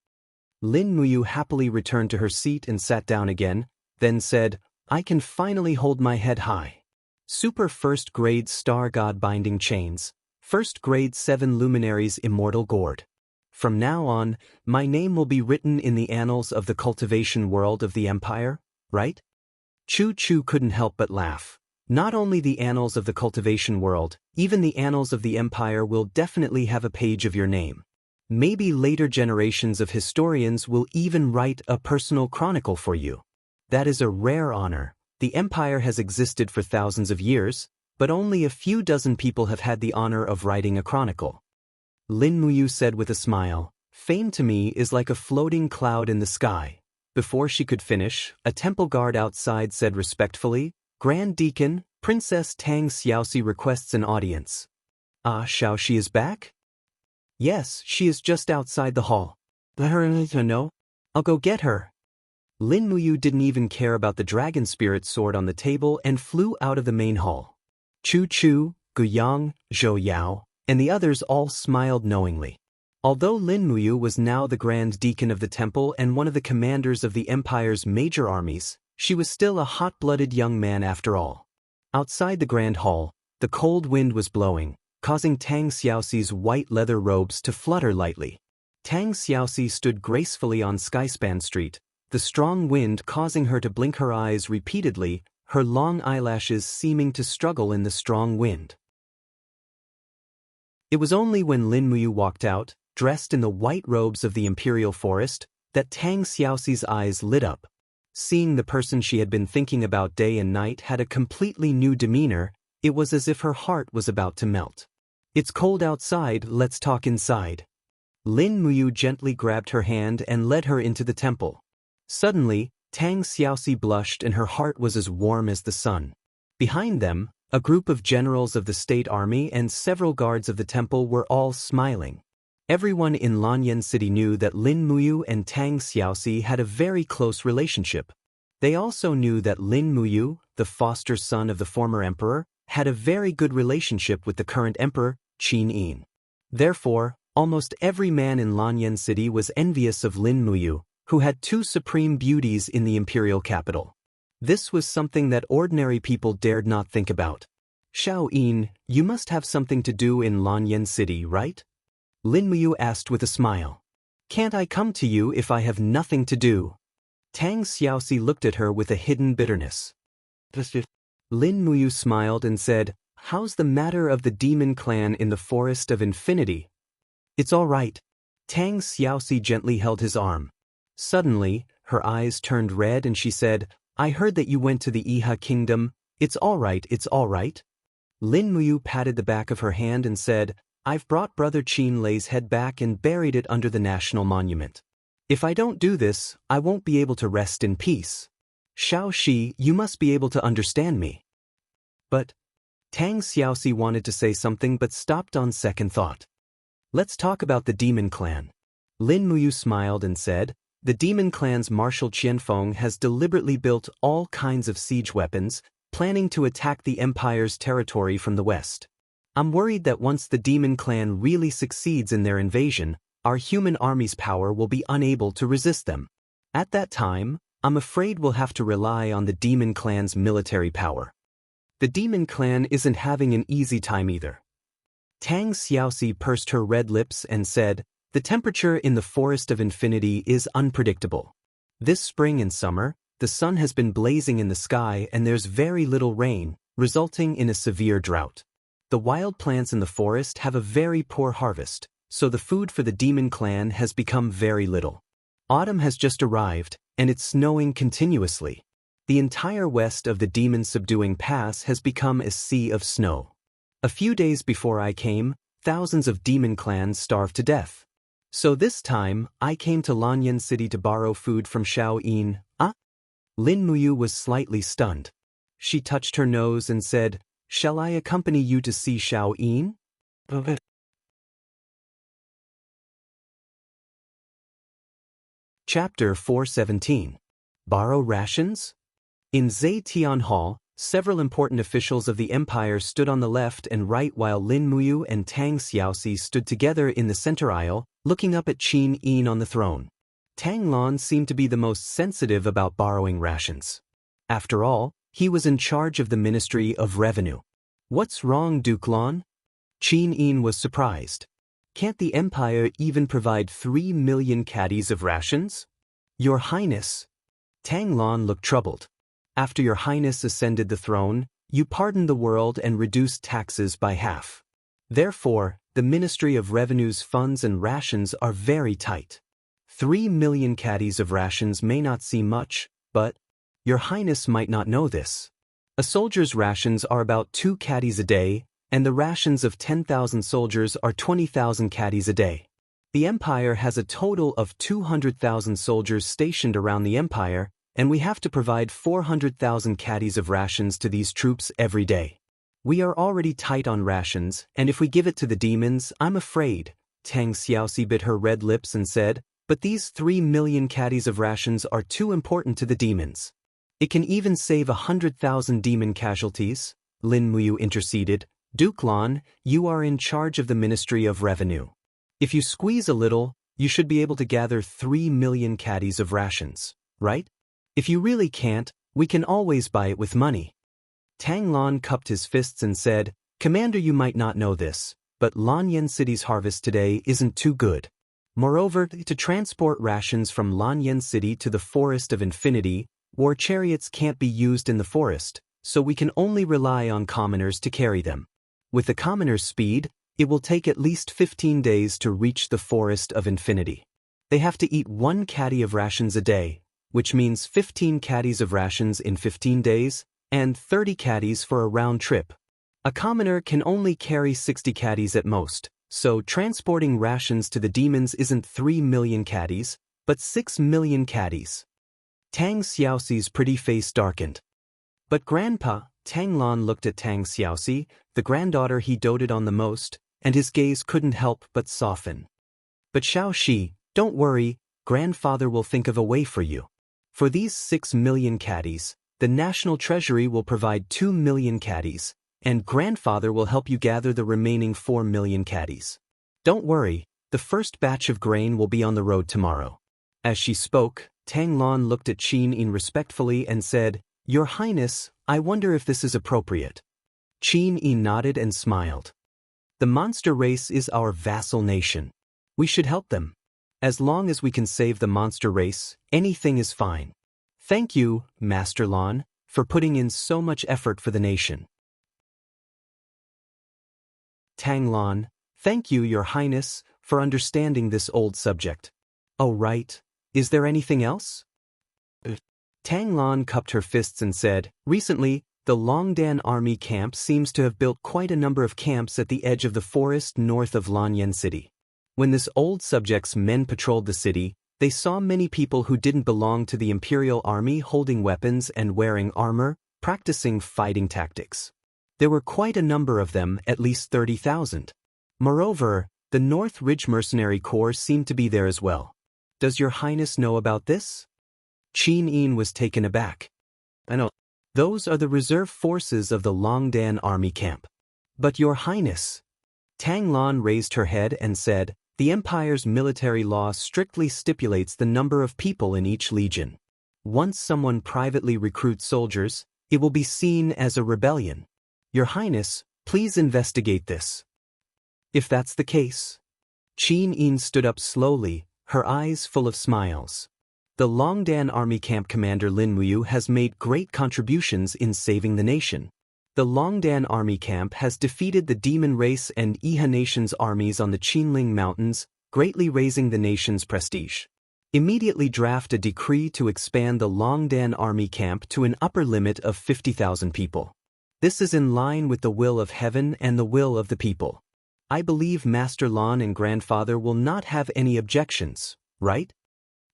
Lin Muyu happily returned to her seat and sat down again, then said, I can finally hold my head high. Super First Grade Star God-binding chains, First Grade 7 Luminaries Immortal Gourd. From now on, my name will be written in the annals of the cultivation world of the Empire, right? Chu couldn't help but laugh. Not only the annals of the cultivation world, even the annals of the Empire will definitely have a page of your name. Maybe later generations of historians will even write a personal chronicle for you. That is a rare honor. The Empire has existed for thousands of years, but only a few dozen people have had the honor of writing a chronicle. Lin Muyu said with a smile, Fame to me is like a floating cloud in the sky. Before she could finish, a temple guard outside said respectfully, Grand Deacon, Princess Tang Xiaoxi requests an audience. Ah, Xiaoxi is back? Yes, she is just outside the hall. Let her know? I'll go get her. Lin Muyu didn't even care about the dragon spirit sword on the table and flew out of the main hall. Chu, Guyang, Zhou Yao, and the others all smiled knowingly. Although Lin Muyu was now the Grand Deacon of the temple and one of the commanders of the empire's major armies, she was still a hot-blooded young man after all. Outside the grand hall, the cold wind was blowing, causing Tang Xiaoxi's white leather robes to flutter lightly. Tang Xiaoxi stood gracefully on Skyspan Street, the strong wind causing her to blink her eyes repeatedly, her long eyelashes seeming to struggle in the strong wind. It was only when Lin Muyu walked out, dressed in the white robes of the imperial forest, that Tang Xiaoxi's eyes lit up. Seeing the person she had been thinking about day and night had a completely new demeanor, it was as if her heart was about to melt. "It's cold outside, let's talk inside." Lin Muyu gently grabbed her hand and led her into the temple. Suddenly, Tang Xiaoxi blushed and her heart was as warm as the sun. Behind them, a group of generals of the state army and several guards of the temple were all smiling. Everyone in Lanyan City knew that Lin Muyu and Tang Xiaoxi had a very close relationship. They also knew that Lin Muyu, the foster son of the former emperor, had a very good relationship with the current emperor, Qin Yin. Therefore, almost every man in Lanyan City was envious of Lin Muyu, who had two supreme beauties in the imperial capital. This was something that ordinary people dared not think about. "Xiao Yin, you must have something to do in Lanyan City, right?" Lin Muyu asked with a smile. "Can't I come to you if I have nothing to do?" Tang Xiaoxi looked at her with a hidden bitterness. Lin Muyu smiled and said, "How's the matter of the demon clan in the Forest of Infinity?" "It's all right." Tang Xiaoxi gently held his arm. Suddenly, her eyes turned red and she said, "I heard that you went to the Iha kingdom. It's all right, it's all right." Lin Muyu patted the back of her hand and said, "I've brought Brother Qin Lei's head back and buried it under the national monument. If I don't do this, I won't be able to rest in peace. Xiao Shi, you must be able to understand me." But Tang Xiaoxi wanted to say something but stopped on second thought. "Let's talk about the demon clan." Lin Muyu smiled and said, "The demon clan's Marshal Qianfeng has deliberately built all kinds of siege weapons, planning to attack the empire's territory from the west. I'm worried that once the demon clan really succeeds in their invasion, our human army's power will be unable to resist them. At that time, I'm afraid we'll have to rely on the demon clan's military power." The demon clan isn't having an easy time either. Tang Xiaoxi pursed her red lips and said, "The temperature in the Forest of Infinity is unpredictable. This spring and summer, the sun has been blazing in the sky and there's very little rain, resulting in a severe drought. The wild plants in the forest have a very poor harvest, so the food for the demon clan has become very little. Autumn has just arrived, and it's snowing continuously. The entire west of the demon-subduing pass has become a sea of snow. A few days before I came, thousands of demon clans starved to death. So this time, I came to Lanyan City to borrow food from Xiao Yin." Lin Muyu was slightly stunned. She touched her nose and said, "Shall I accompany you to see Xiao Yin?" Chapter 417. Borrow Rations? In Zetian Hall, several important officials of the empire stood on the left and right while Lin Muyu and Tang Xiaoxi stood together in the center aisle, looking up at Qin Yin on the throne. Tang Lan seemed to be the most sensitive about borrowing rations. After all, he was in charge of the Ministry of Revenue. "What's wrong, Duke Lan?" Qin Yin was surprised. "Can't the empire even provide 3 million caddies of rations?" "Your Highness." Tang Lan looked troubled. "After your Highness ascended the throne, you pardoned the world and reduced taxes by half. Therefore, the Ministry of Revenue's funds and rations are very tight. 3 million caddies of rations may not seem much, but your Highness might not know this. A soldier's rations are about 2 caddies a day, and the rations of 10,000 soldiers are 20,000 caddies a day. The empire has a total of 200,000 soldiers stationed around the empire, and we have to provide 400,000 caddies of rations to these troops every day. We are already tight on rations, and if we give it to the demons, I'm afraid." Tang Xiaoxi bit her red lips and said, "But these 3 million caddies of rations are too important to the demons. It can even save 100,000 demon casualties." Lin Muyu interceded, Duke Lan, you are in charge of the Ministry of Revenue. If you squeeze a little, you should be able to gather 3 million caddies of rations, right? If you really can't, we can always buy it with money. Tang Lan cupped his fists and said, Commander, you might not know this, but Lanyan City's harvest today isn't too good. Moreover, to transport rations from Lanyan City to the Forest of Infinity, war chariots can't be used in the forest, so we can only rely on commoners to carry them. With the commoners' speed, it will take at least 15 days to reach the Forest of Infinity. They have to eat 1 caddy of rations a day, which means 15 caddies of rations in 15 days, and 30 caddies for a round trip. A commoner can only carry 60 caddies at most, so transporting rations to the demons isn't 3 million caddies, but 6 million caddies. Tang Xiaoxi's pretty face darkened. But Grandpa, Tang Lan looked at Tang Xiaoxi, the granddaughter he doted on the most, and his gaze couldn't help but soften. But Xiaoxi, don't worry, grandfather will think of a way for you. For these 6 million caddies, the National Treasury will provide 2 million caddies, and grandfather will help you gather the remaining 4 million caddies. Don't worry, the first batch of grain will be on the road tomorrow. As she spoke, Tang Lan looked at Qin Yin respectfully and said, Your Highness, I wonder if this is appropriate. Qin Yin nodded and smiled. The monster race is our vassal nation. We should help them. As long as we can save the monster race, anything is fine. Thank you, Master Lan, for putting in so much effort for the nation. Tang Lan, thank you, Your Highness, for understanding this old subject. Oh right, is there anything else? Tang Lan cupped her fists and said, Recently, the Longdan army camp seems to have built quite a number of camps at the edge of the forest north of Lanyan City. When this old subject's men patrolled the city, they saw many people who didn't belong to the Imperial Army holding weapons and wearing armor, practicing fighting tactics. There were quite a number of them, at least 30,000. Moreover, the North Ridge Mercenary Corps seemed to be there as well. Does Your Highness know about this? Qin Yin was taken aback. I know. Those are the reserve forces of the Longdan army camp. But Your Highness. Tang Lan raised her head and said, The Empire's military law strictly stipulates the number of people in each legion. Once someone privately recruits soldiers, it will be seen as a rebellion. Your Highness, please investigate this. If that's the case. Qin Yin stood up slowly, her eyes full of smiles. The Longdan Army Camp Commander Lin Muyu has made great contributions in saving the nation. The Longdan Army Camp has defeated the Demon Race and Iha Nation's armies on the Qinling Mountains, greatly raising the nation's prestige. Immediately draft a decree to expand the Longdan Army Camp to an upper limit of 50,000 people. This is in line with the will of heaven and the will of the people. I believe Master Lan and Grandfather will not have any objections, right?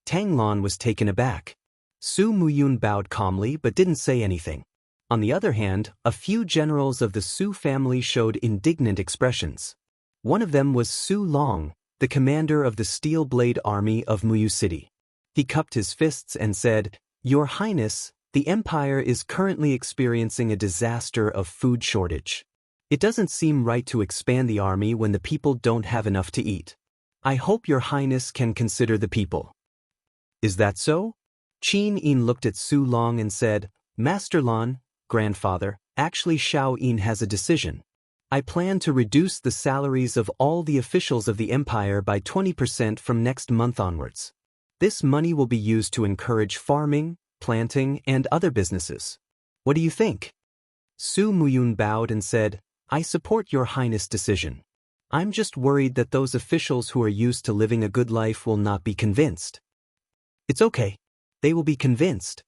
Tang Lan was taken aback. Su Muyun bowed calmly but didn't say anything. On the other hand, a few generals of the Su family showed indignant expressions. One of them was Su Long, the commander of the Steel Blade Army of Muyu City. He cupped his fists and said, Your Highness, the Empire is currently experiencing a disaster of food shortage. It doesn't seem right to expand the army when the people don't have enough to eat. I hope Your Highness can consider the people. Is that so? Qin Yin looked at Su Long and said, Master Lan, Grandfather, actually Xiao Yin has a decision. I plan to reduce the salaries of all the officials of the Empire by 20% from next month onwards. This money will be used to encourage farming, planting, and other businesses. What do you think? Su Muyun bowed and said, I support Your Highness' decision. I'm just worried that those officials who are used to living a good life will not be convinced. It's okay. They will be convinced.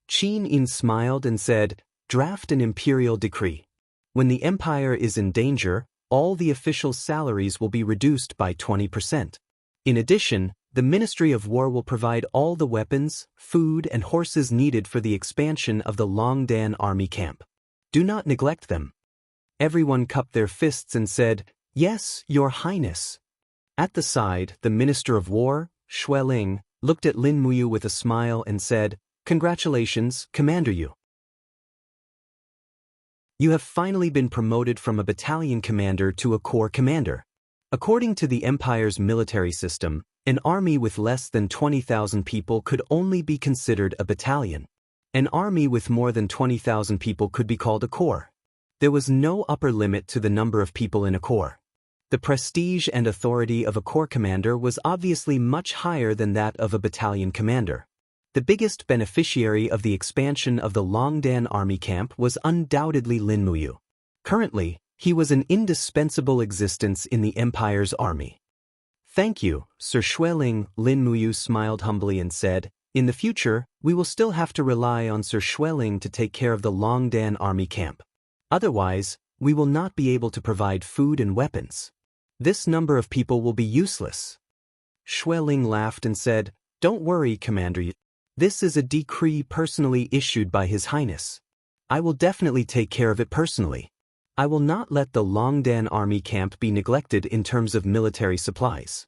Qin Yin smiled and said, Draft an imperial decree. When the empire is in danger, all the officials' salaries will be reduced by 20%. In addition, the Ministry of War will provide all the weapons, food, and horses needed for the expansion of the Longdan army camp. Do not neglect them. Everyone cupped their fists and said, Yes, Your Highness. At the side, the Minister of War, Xueling, looked at Lin Muyu with a smile and said, Congratulations, Commander Yu. You have finally been promoted from a battalion commander to a corps commander. According to the Empire's military system, an army with less than 20,000 people could only be considered a battalion. An army with more than 20,000 people could be called a corps. There was no upper limit to the number of people in a corps. The prestige and authority of a corps commander was obviously much higher than that of a battalion commander. The biggest beneficiary of the expansion of the Longdan army camp was undoubtedly Lin Muyu. Currently, he was an indispensable existence in the Empire's army. Thank you, Sir Xueling, Lin Muyu smiled humbly and said, in the future, we will still have to rely on Sir Xueling to take care of the Longdan army camp. Otherwise, we will not be able to provide food and weapons. This number of people will be useless. Xueling laughed and said, don't worry, Commander. This is a decree personally issued by His Highness. I will definitely take care of it personally. I will not let the Longdan army camp be neglected in terms of military supplies.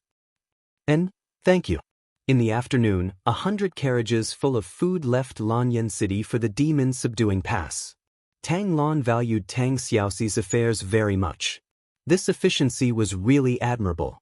And, thank you. In the afternoon, 100 carriages full of food left Lanyan City for the demon-subduing pass. Tang Lan valued Tang Xiaoxi's affairs very much. This efficiency was really admirable.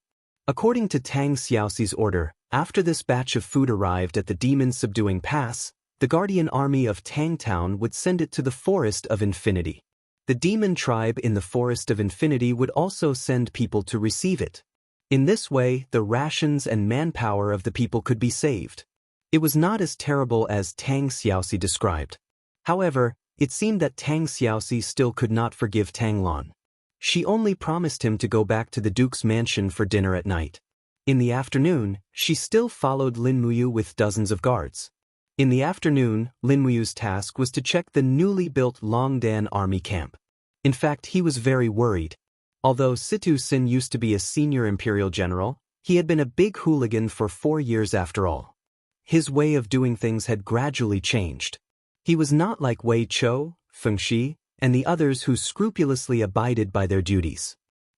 According to Tang Xiaoxi's order, after this batch of food arrived at the demon-subduing pass, the guardian army of Tang Town would send it to the Forest of Infinity. The demon tribe in the Forest of Infinity would also send people to receive it. In this way, the rations and manpower of the people could be saved. It was not as terrible as Tang Xiaoxi described. However, it seemed that Tang Xiaoxi still could not forgive Tang Lan. She only promised him to go back to the Duke's mansion for dinner at night. In the afternoon, she still followed Lin Muyu with dozens of guards. In the afternoon, Lin Muyu's task was to check the newly built Longdan army camp. In fact, he was very worried. Although Situ Sin used to be a senior imperial general, he had been a big hooligan for 4 years after all. His way of doing things had gradually changed. He was not like Wei Chou, Feng Shi, and the others who scrupulously abided by their duties.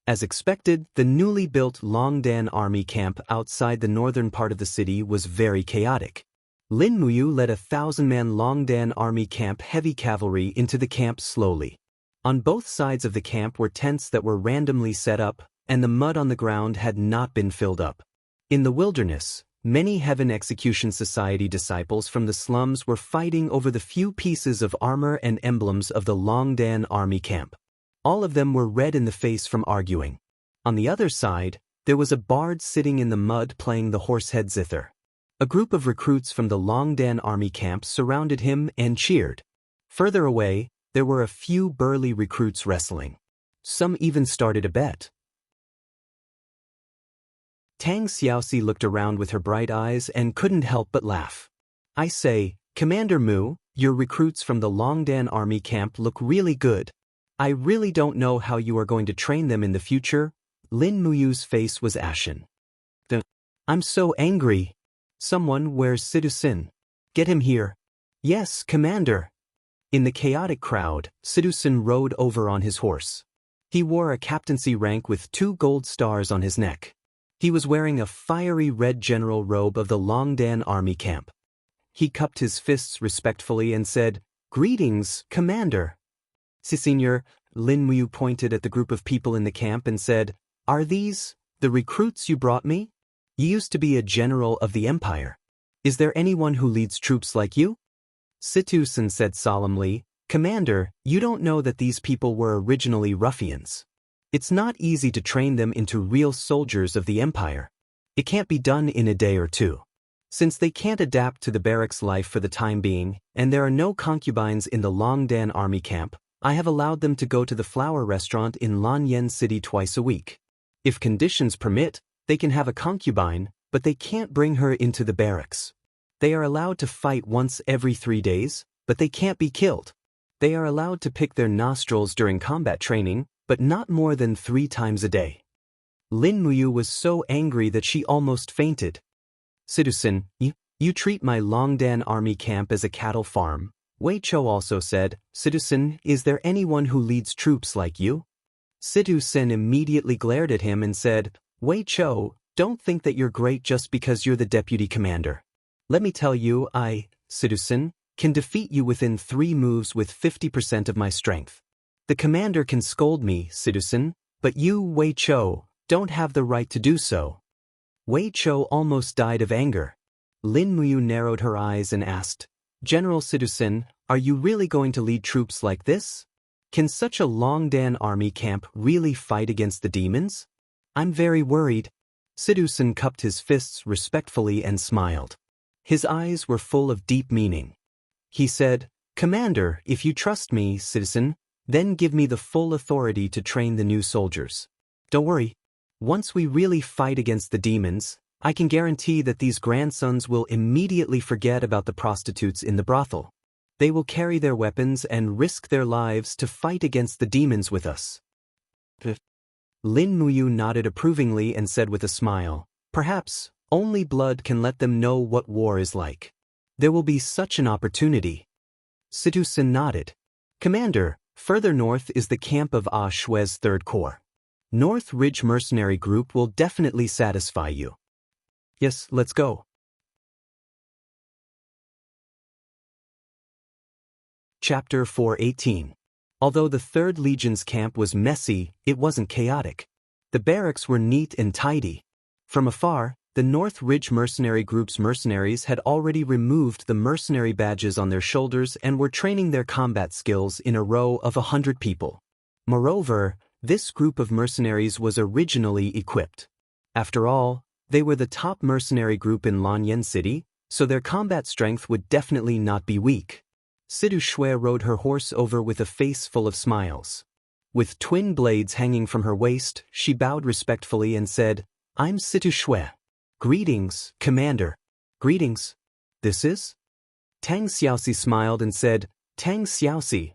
As expected, the newly built Longdan army camp outside the northern part of the city was very chaotic. Lin Muyu led a 1,000-man Longdan army camp heavy cavalry into the camp slowly. On both sides of the camp were tents that were randomly set up, and the mud on the ground had not been filled up. In the wilderness, many Heaven Execution Society disciples from the slums were fighting over the few pieces of armor and emblems of the Longdan army camp. All of them were red in the face from arguing. On the other side, there was a bard sitting in the mud playing the horsehead zither. A group of recruits from the Longdan army camp surrounded him and cheered. Further away, there were a few burly recruits wrestling. Some even started a bet. Tang Xiaoxi looked around with her bright eyes and couldn't help but laugh. I say, Commander Mu, your recruits from the Longdan army camp look really good. I really don't know how you are going to train them in the future. Lin Muyu's face was ashen. I'm so angry. Someone, where's Situ Sin? Get him here. Yes, Commander. In the chaotic crowd, Situ Sin rode over on his horse. He wore a captaincy rank with 2 gold stars on his neck. He was wearing a fiery red general robe of the Longdan army camp. He cupped his fists respectfully and said, Greetings, Commander. Senior, Lin Muyu pointed at the group of people in the camp and said, Are these the recruits you brought me? You used to be a general of the Empire. Is there anyone who leads troops like you? Situ Sin said solemnly, Commander, you don't know that these people were originally ruffians. It's not easy to train them into real soldiers of the Empire. It can't be done in a day or two. Since they can't adapt to the barracks life for the time being, and there are no concubines in the Longdan army camp, I have allowed them to go to the flower restaurant in Lanyan City twice a week. If conditions permit, they can have a concubine, but they can't bring her into the barracks. They are allowed to fight once every 3 days, but they can't be killed. They are allowed to pick their nostrils during combat training, but not more than 3 times a day. Lin Muyu was so angry that she almost fainted. Situ Sin, you treat my Longdan army camp as a cattle farm. Wei Chou also said, Situ Sin, is there anyone who leads troops like you? Situ Sin immediately glared at him and said, Wei Chou, don't think that you're great just because you're the deputy commander. Let me tell you, Situ Sin, can defeat you within 3 moves with 50% of my strength. The commander can scold me, citizen, but you, Wei Chou, don't have the right to do so. Wei Chou almost died of anger. Lin Muyu narrowed her eyes and asked, General Citizen, are you really going to lead troops like this? Can such a Longdan army camp really fight against the demons? I'm very worried. Citizen cupped his fists respectfully and smiled. His eyes were full of deep meaning. He said, Commander, if you trust me, citizen, then give me the full authority to train the new soldiers. Don't worry. Once we really fight against the demons, I can guarantee that these grandsons will immediately forget about the prostitutes in the brothel. They will carry their weapons and risk their lives to fight against the demons with us. Lin Muyu nodded approvingly and said with a smile, Perhaps, only blood can let them know what war is like. There will be such an opportunity. Citizen nodded. Commander, further north is the camp of Ah Shue's 3rd Corps. North Ridge Mercenary Group will definitely satisfy you. Yes, let's go. Chapter 418. Although the 3rd Legion's camp was messy, it wasn't chaotic. The barracks were neat and tidy. From afar, the North Ridge Mercenary Group's mercenaries had already removed the mercenary badges on their shoulders and were training their combat skills in a row of 100 people. Moreover, this group of mercenaries was originally equipped. After all, they were the top mercenary group in Lanyan City, so their combat strength would definitely not be weak. Sidu Shui rode her horse over with a face full of smiles. With twin blades hanging from her waist, she bowed respectfully and said, I'm Sidu Shui. Greetings, Commander. Greetings. This is? Tang Xiaoxi smiled and said, Tang Xiaoxi.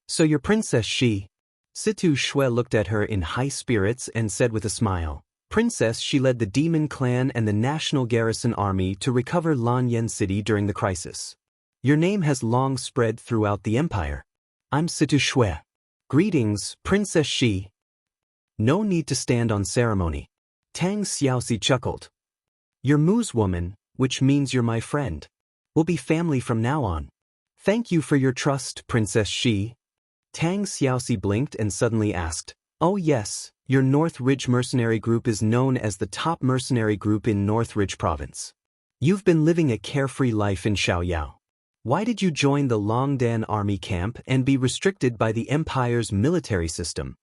So you're Princess Shi. Situ Shui looked at her in high spirits and said with a smile, Princess Shi led the Demon Clan and the National Garrison Army to recover Lanyan City during the crisis. Your name has long spread throughout the empire. I'm Situ Shui. Greetings, Princess Shi. No need to stand on ceremony. Tang Xiaoxi chuckled. You're Mu's woman, which means you're my friend. We'll be family from now on. Thank you for your trust, Princess Shi. Tang Xiaoxi blinked and suddenly asked, Oh yes, your North Ridge Mercenary Group is known as the top mercenary group in North Ridge Province. You've been living a carefree life in Xiaoyao. Why did you join the Longdan army camp and be restricted by the Empire's military system?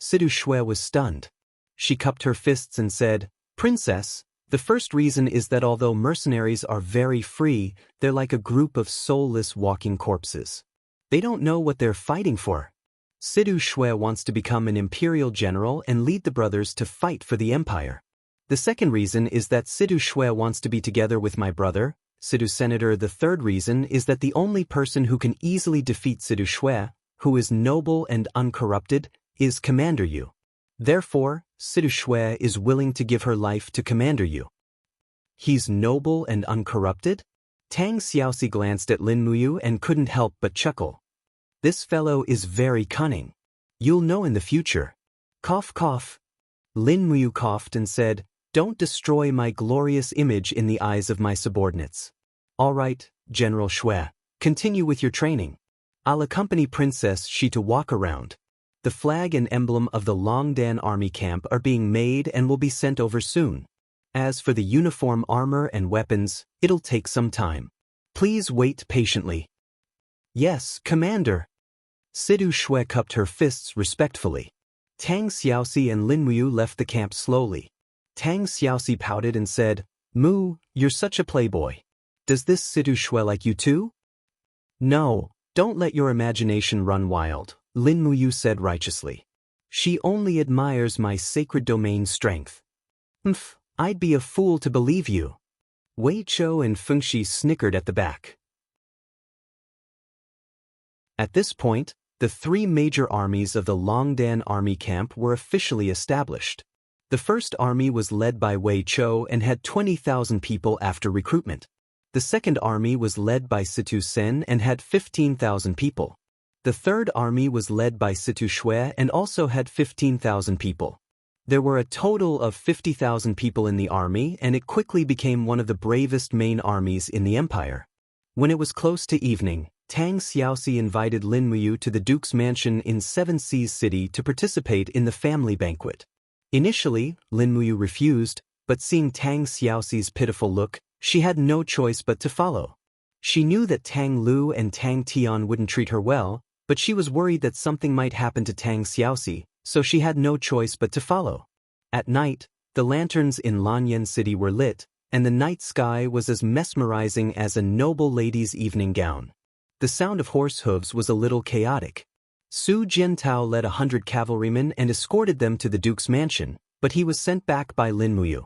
Sidu Shui was stunned. She cupped her fists and said, Princess, the first reason is that although mercenaries are very free, they're like a group of soulless walking corpses. They don't know what they're fighting for. Sidu Shui wants to become an imperial general and lead the brothers to fight for the empire. The second reason is that Sidu Shui wants to be together with my brother, Sidu Senator. The third reason is that the only person who can easily defeat Sidu Shui, who is noble and uncorrupted, is Commander Yu. Therefore, Sidu Shui is willing to give her life to Commander Yu. He's noble and uncorrupted? Tang Xiaoxi glanced at Lin Muyu and couldn't help but chuckle. This fellow is very cunning. You'll know in the future. Cough cough. Lin Muyu coughed and said, Don't destroy my glorious image in the eyes of my subordinates. All right, General Shui, continue with your training. I'll accompany Princess Shi to walk around. The flag and emblem of the Longdan army camp are being made and will be sent over soon. As for the uniform armor and weapons, it'll take some time. Please wait patiently. Yes, Commander. Sidu Shui cupped her fists respectfully. Tang Xiaoxi and Lin Muyu left the camp slowly. Tang Xiaoxi pouted and said, Mu, you're such a playboy. Does this Sidu Shui like you too? No, don't let your imagination run wild, Lin Muyu said righteously. She only admires my sacred domain strength. I'd be a fool to believe you. Wei Chou and Fengxi snickered at the back. At this point, the 3 major armies of the Longdan army camp were officially established. The first army was led by Wei Chou and had 20,000 people after recruitment. The second army was led by Situ Sen and had 15,000 people. The third army was led by Situ Shui and also had 15,000 people. There were a total of 50,000 people in the army, and it quickly became one of the bravest main armies in the empire. When it was close to evening, Tang Xiaoxi invited Lin Muyu to the Duke's mansion in Seven Seas City to participate in the family banquet. Initially, Lin Muyu refused, but seeing Tang Xiaoxi's pitiful look, she had no choice but to follow. She knew that Tang Lu and Tang Tian wouldn't treat her well, but she was worried that something might happen to Tang Xiaoxi, so she had no choice but to follow. At night, the lanterns in Lanyan City were lit, and the night sky was as mesmerizing as a noble lady's evening gown. The sound of horse hooves was a little chaotic. Su Jiantao led 100 cavalrymen and escorted them to the Duke's mansion, but he was sent back by Lin Muyu.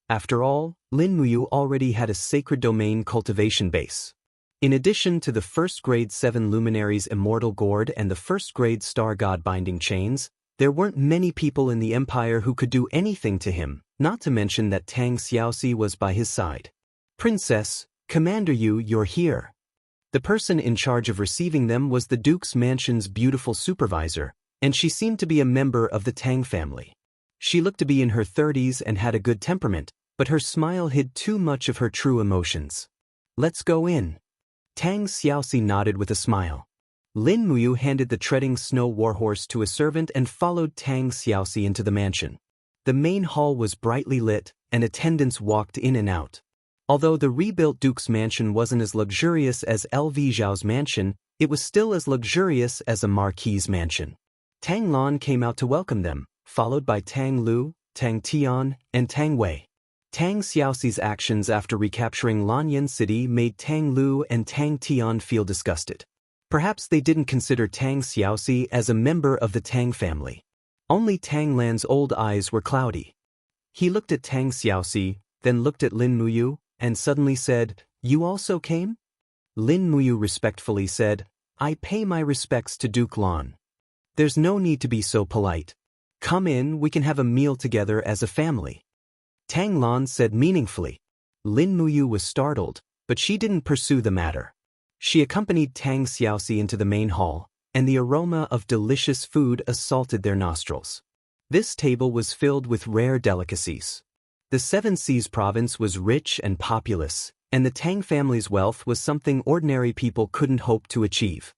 After all, Lin Muyu already had a sacred domain cultivation base. In addition to the first-grade 7 luminaries Immortal gourd and the first-grade star god binding chains, there weren't many people in the empire who could do anything to him, not to mention that Tang Xiaoxi was by his side. "Princess, Commander Yu, you're here." The person in charge of receiving them was the Duke's mansion's beautiful supervisor, and she seemed to be a member of the Tang family. She looked to be in her 30s and had a good temperament, but her smile hid too much of her true emotions. "Let's go in." Tang Xiaoxi nodded with a smile. Lin Muyu handed the treading snow warhorse to a servant and followed Tang Xiaoxi into the mansion. The main hall was brightly lit, and attendants walked in and out. Although the rebuilt Duke's mansion wasn't as luxurious as LV Zhao's mansion, it was still as luxurious as a marquis's mansion. Tang Lan came out to welcome them, followed by Tang Lu, Tang Tian, and Tang Wei. Tang Xiaoxi's actions after recapturing Lanyan City made Tang Lu and Tang Tian feel disgusted. Perhaps they didn't consider Tang Xiaoxi as a member of the Tang family. Only Tang Lan's old eyes were cloudy. He looked at Tang Xiaoxi, then looked at Lin Muyu, and suddenly said, "You also came?" Lin Muyu respectfully said, "I pay my respects to Duke Lan. There's no need to be so polite. Come in, we can have a meal together as a family." Tang Lan said meaningfully. Lin Muyu was startled, but she didn't pursue the matter. She accompanied Tang Xiaoxi into the main hall, and the aroma of delicious food assaulted their nostrils. This table was filled with rare delicacies. The Seven Seas province was rich and populous, and the Tang family's wealth was something ordinary people couldn't hope to achieve.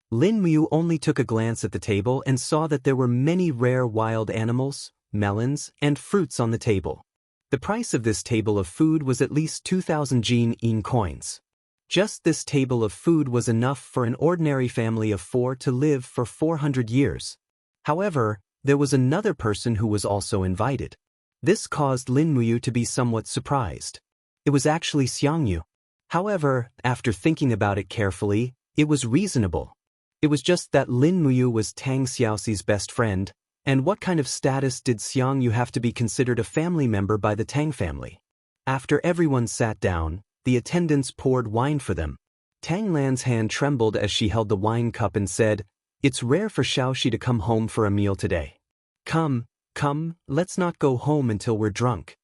Lin Muyu only took a glance at the table and saw that there were many rare wild animals, melons, and fruits on the table. The price of this table of food was at least 2,000 Jin coins. Just this table of food was enough for an ordinary family of 4 to live for 400 years. However, there was another person who was also invited. This caused Lin Muyu to be somewhat surprised. It was actually Jianghu. However, after thinking about it carefully, it was reasonable. It was just that Lin Muyu was Tang Xiaoxi's best friend, and what kind of status did Jianghu have to be considered a family member by the Tang family? After everyone sat down, the attendants poured wine for them. Tang Lan's hand trembled as she held the wine cup and said, "It's rare for Xiaoxi to come home for a meal today. Come, let's not go home until we're drunk."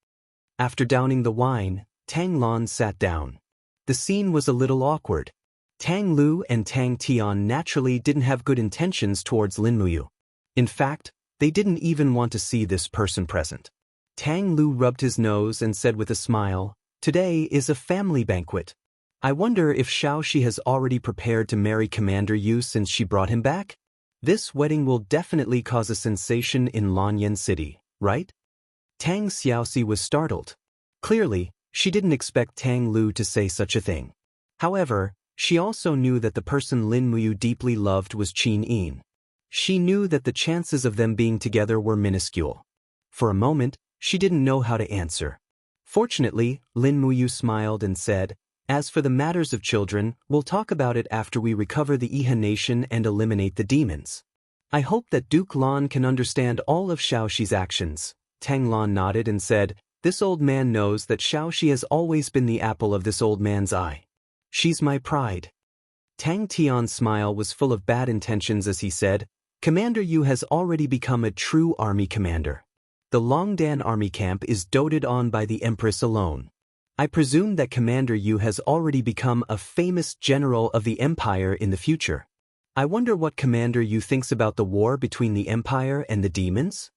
After downing the wine, Tang Lan sat down. The scene was a little awkward. Tang Lu and Tang Tian naturally didn't have good intentions towards Lin Muyu. In fact, they didn't even want to see this person present. Tang Lu rubbed his nose and said with a smile, "Today is a family banquet. I wonder if Xiaoxi has already prepared to marry Commander Yu since she brought him back? This wedding will definitely cause a sensation in Lanyan City, right?" Tang Xiaoxi was startled. Clearly, she didn't expect Tang Lu to say such a thing. However, she also knew that the person Lin Muyu deeply loved was Qin Yin. She knew that the chances of them being together were minuscule. For a moment, she didn't know how to answer. Fortunately, Lin Muyu smiled and said, "As for the matters of children, we'll talk about it after we recover the Iha nation and eliminate the demons. I hope that Duke Lan can understand all of Xiaoxi's actions." Tang Lan nodded and said, "This old man knows that Xiaoxi has always been the apple of this old man's eye. She's my pride." Tang Tian's smile was full of bad intentions as he said, "Commander Yu has already become a true army commander. The Longdan army camp is doted on by the Empress alone. I presume that Commander Yu has already become a famous general of the Empire in the future. I wonder what Commander Yu thinks about the war between the Empire and the demons?"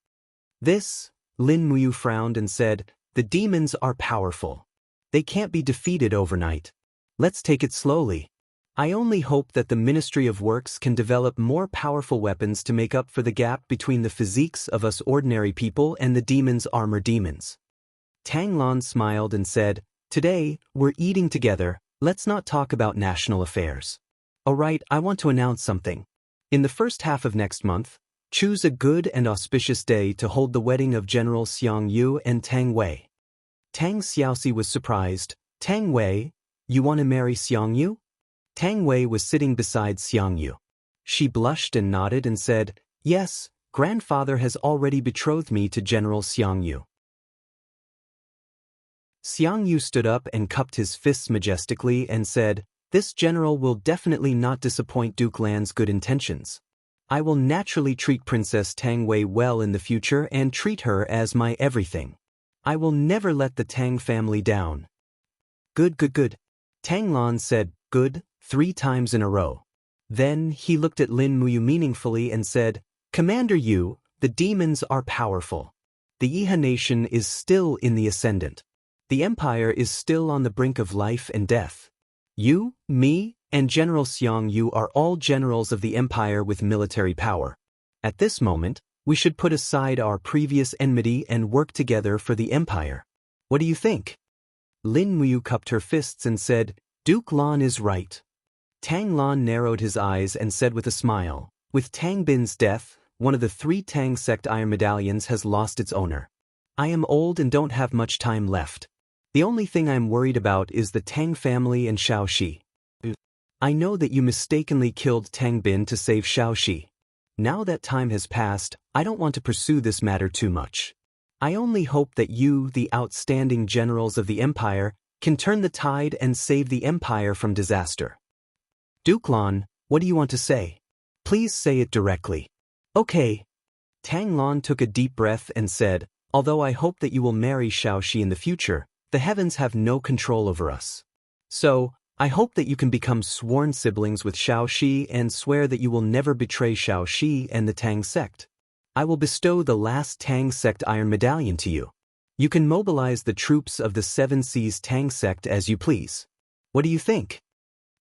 This, Lin Muyu frowned and said, "The demons are powerful. They can't be defeated overnight. Let's take it slowly. I only hope that the Ministry of Works can develop more powerful weapons to make up for the gap between the physiques of us ordinary people and the demons' armor demons. Tang Lan smiled and said, "Today, we're eating together, let's not talk about national affairs. Alright, I want to announce something. In the first half of next month, choose a good and auspicious day to hold the wedding of General Xiang Yu and Tang Wei." Tang Xiaoxi was surprised. "Tang Wei, you want to marry Xiang Yu?" Tang Wei was sitting beside Xiang Yu. She blushed and nodded and said, "Yes, grandfather has already betrothed me to General Xiang Yu." Xiang Yu stood up and cupped his fists majestically and said, "This general will definitely not disappoint Duke Lan's good intentions. I will naturally treat Princess Tang Wei well in the future and treat her as my everything. I will never let the Tang family down." "Good, good, good." Tang Lan said, "Good," 3 times in a row. Then he looked at Lin Muyu meaningfully and said, "Commander Yu, the demons are powerful. The Yiha nation is still in the ascendant. The empire is still on the brink of life and death. You, me, and General Xiang Yu are all generals of the empire with military power. At this moment, we should put aside our previous enmity and work together for the empire. What do you think?" Lin Muyu cupped her fists and said, "Duke Lan is right." Tang Lan narrowed his eyes and said with a smile, "With Tang Bin's death, one of the 3 Tang sect iron medallions has lost its owner. I am old and don't have much time left. The only thing I am worried about is the Tang family and Shao Shi. I know that you mistakenly killed Tang Bin to save Shao Shi. Now that time has passed, I don't want to pursue this matter too much. I only hope that you, the outstanding generals of the empire, can turn the tide and save the empire from disaster. Duke Lan, what do you want to say? Please say it directly." "Okay." Tang Lan took a deep breath and said, "Although I hope that you will marry Shao Shi in the future, the heavens have no control over us. So, I hope that you can become sworn siblings with Shao Shi and swear that you will never betray Shao Shi and the Tang sect. I will bestow the last Tang sect iron medallion to you. You can mobilize the troops of the 7 Seas Tang sect as you please. What do you think?"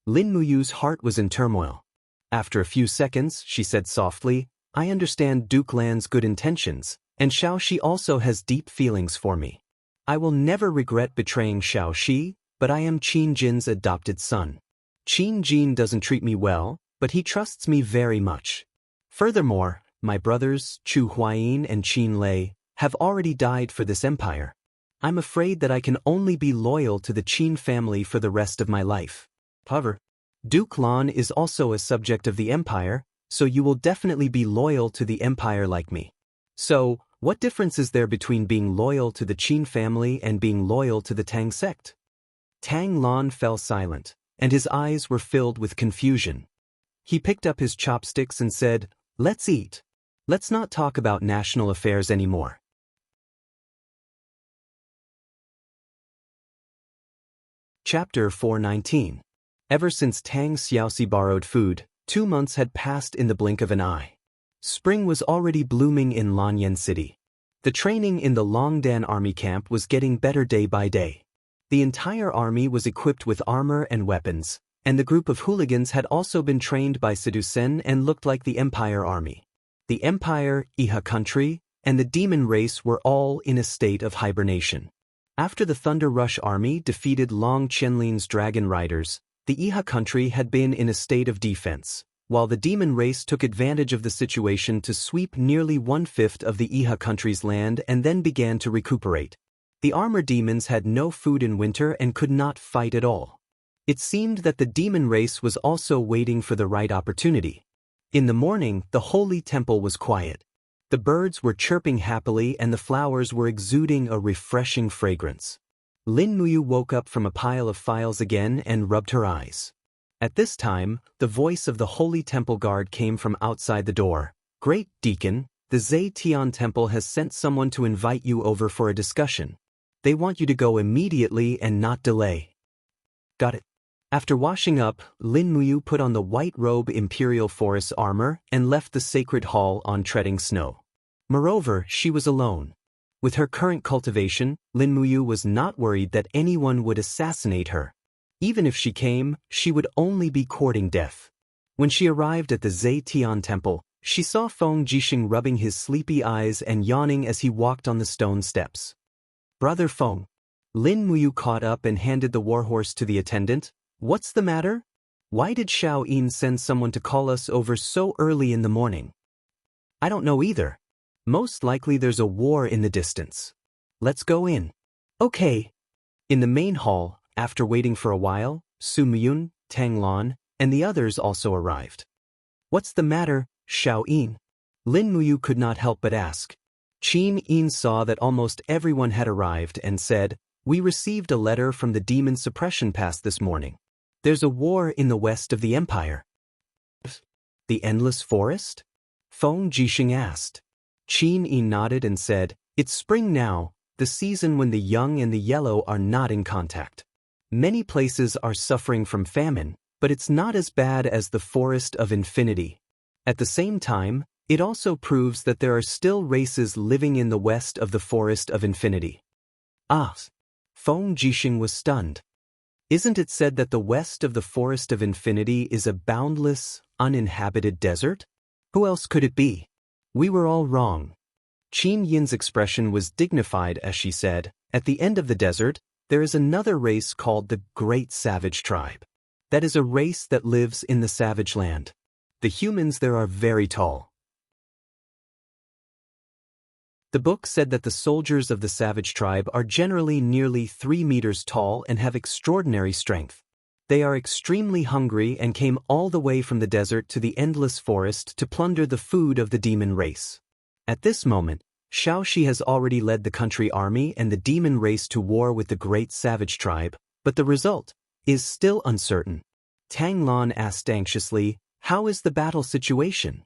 Lin Muyu's heart was in turmoil. After a few seconds, she said softly, "I understand Duke Lan's good intentions, and Shao Shi also has deep feelings for me. I will never regret betraying Shao Shi, but I am Qin Jin's adopted son. Qin Jin doesn't treat me well, but he trusts me very much. Furthermore, my brothers, Chu Huayin and Qin Lei, have already died for this empire. I'm afraid that I can only be loyal to the Qin family for the rest of my life. However, Duke Lan is also a subject of the empire, so you will definitely be loyal to the empire like me. So, what difference is there between being loyal to the Qin family and being loyal to the Tang sect?" Tang Lan fell silent, and his eyes were filled with confusion. He picked up his chopsticks and said, "Let's eat. Let's not talk about national affairs anymore." Chapter 419. Ever since Tang Xiaoxi borrowed food, 2 months had passed in the blink of an eye. Spring was already blooming in Lanyan City. The training in the Longdan army camp was getting better day by day. The entire army was equipped with armor and weapons, and the group of hooligans had also been trained by Seducen and looked like the Empire army. The Empire, Iha country, and the demon race were all in a state of hibernation. After the Thunder Rush army defeated Long Qianlin's dragon riders, the Iha country had been in a state of defense, while the demon race took advantage of the situation to sweep nearly 1/5 of the Iha country's land and then began to recuperate. The armor demons had no food in winter and could not fight at all. It seemed that the demon race was also waiting for the right opportunity. In the morning, the holy temple was quiet. The birds were chirping happily and the flowers were exuding a refreshing fragrance. Lin Muyu woke up from a pile of files again and rubbed her eyes. At this time, the voice of the holy temple guard came from outside the door. "Great Deacon, the Zetian temple has sent someone to invite you over for a discussion. They want you to go immediately and not delay." "Got it." After washing up, Lin Muyu put on the white robe Imperial Forest armor and left the sacred hall on treading snow. Moreover, she was alone. With her current cultivation, Lin Muyu was not worried that anyone would assassinate her. Even if she came, she would only be courting death. When she arrived at the Zetian temple, she saw Feng Jixing rubbing his sleepy eyes and yawning as he walked on the stone steps. "Brother Feng." Lin Muyu caught up and handed the warhorse to the attendant. "What's the matter? Why did Xiao Yin send someone to call us over so early in the morning?" "I don't know either. Most likely there's a war in the distance. Let's go in." "Okay." In the main hall, after waiting for a while, Su Miyun, Tang Lan, and the others also arrived. "What's the matter, Xiao Yin?" Lin Muyu could not help but ask. Qin Yin saw that almost everyone had arrived and said, "We received a letter from the Demon Suppression Pass this morning. There's a war in the west of the empire." "The Endless Forest?" Feng Jixing asked. Qin Yin nodded and said, "It's spring now, the season when the young and the yellow are not in contact. Many places are suffering from famine, but it's not as bad as the Forest of Infinity. At the same time, it also proves that there are still races living in the west of the Forest of Infinity." "Ah!" Feng Jixing was stunned. "Isn't it said that the west of the Forest of Infinity is a boundless, uninhabited desert? Who else could it be? We were all wrong." Qin Yin's expression was dignified as she said, "At the end of the desert, there is another race called the Great Savage Tribe. That is a race that lives in the savage land. The humans there are very tall." The book said that the soldiers of the savage tribe are generally nearly 3 meters tall and have extraordinary strength. They are extremely hungry and came all the way from the desert to the endless forest to plunder the food of the demon race. At this moment, Shaoxi has already led the country army and the demon race to war with the great savage tribe, but the result is still uncertain. Tang Lan asked anxiously, "How is the battle situation?"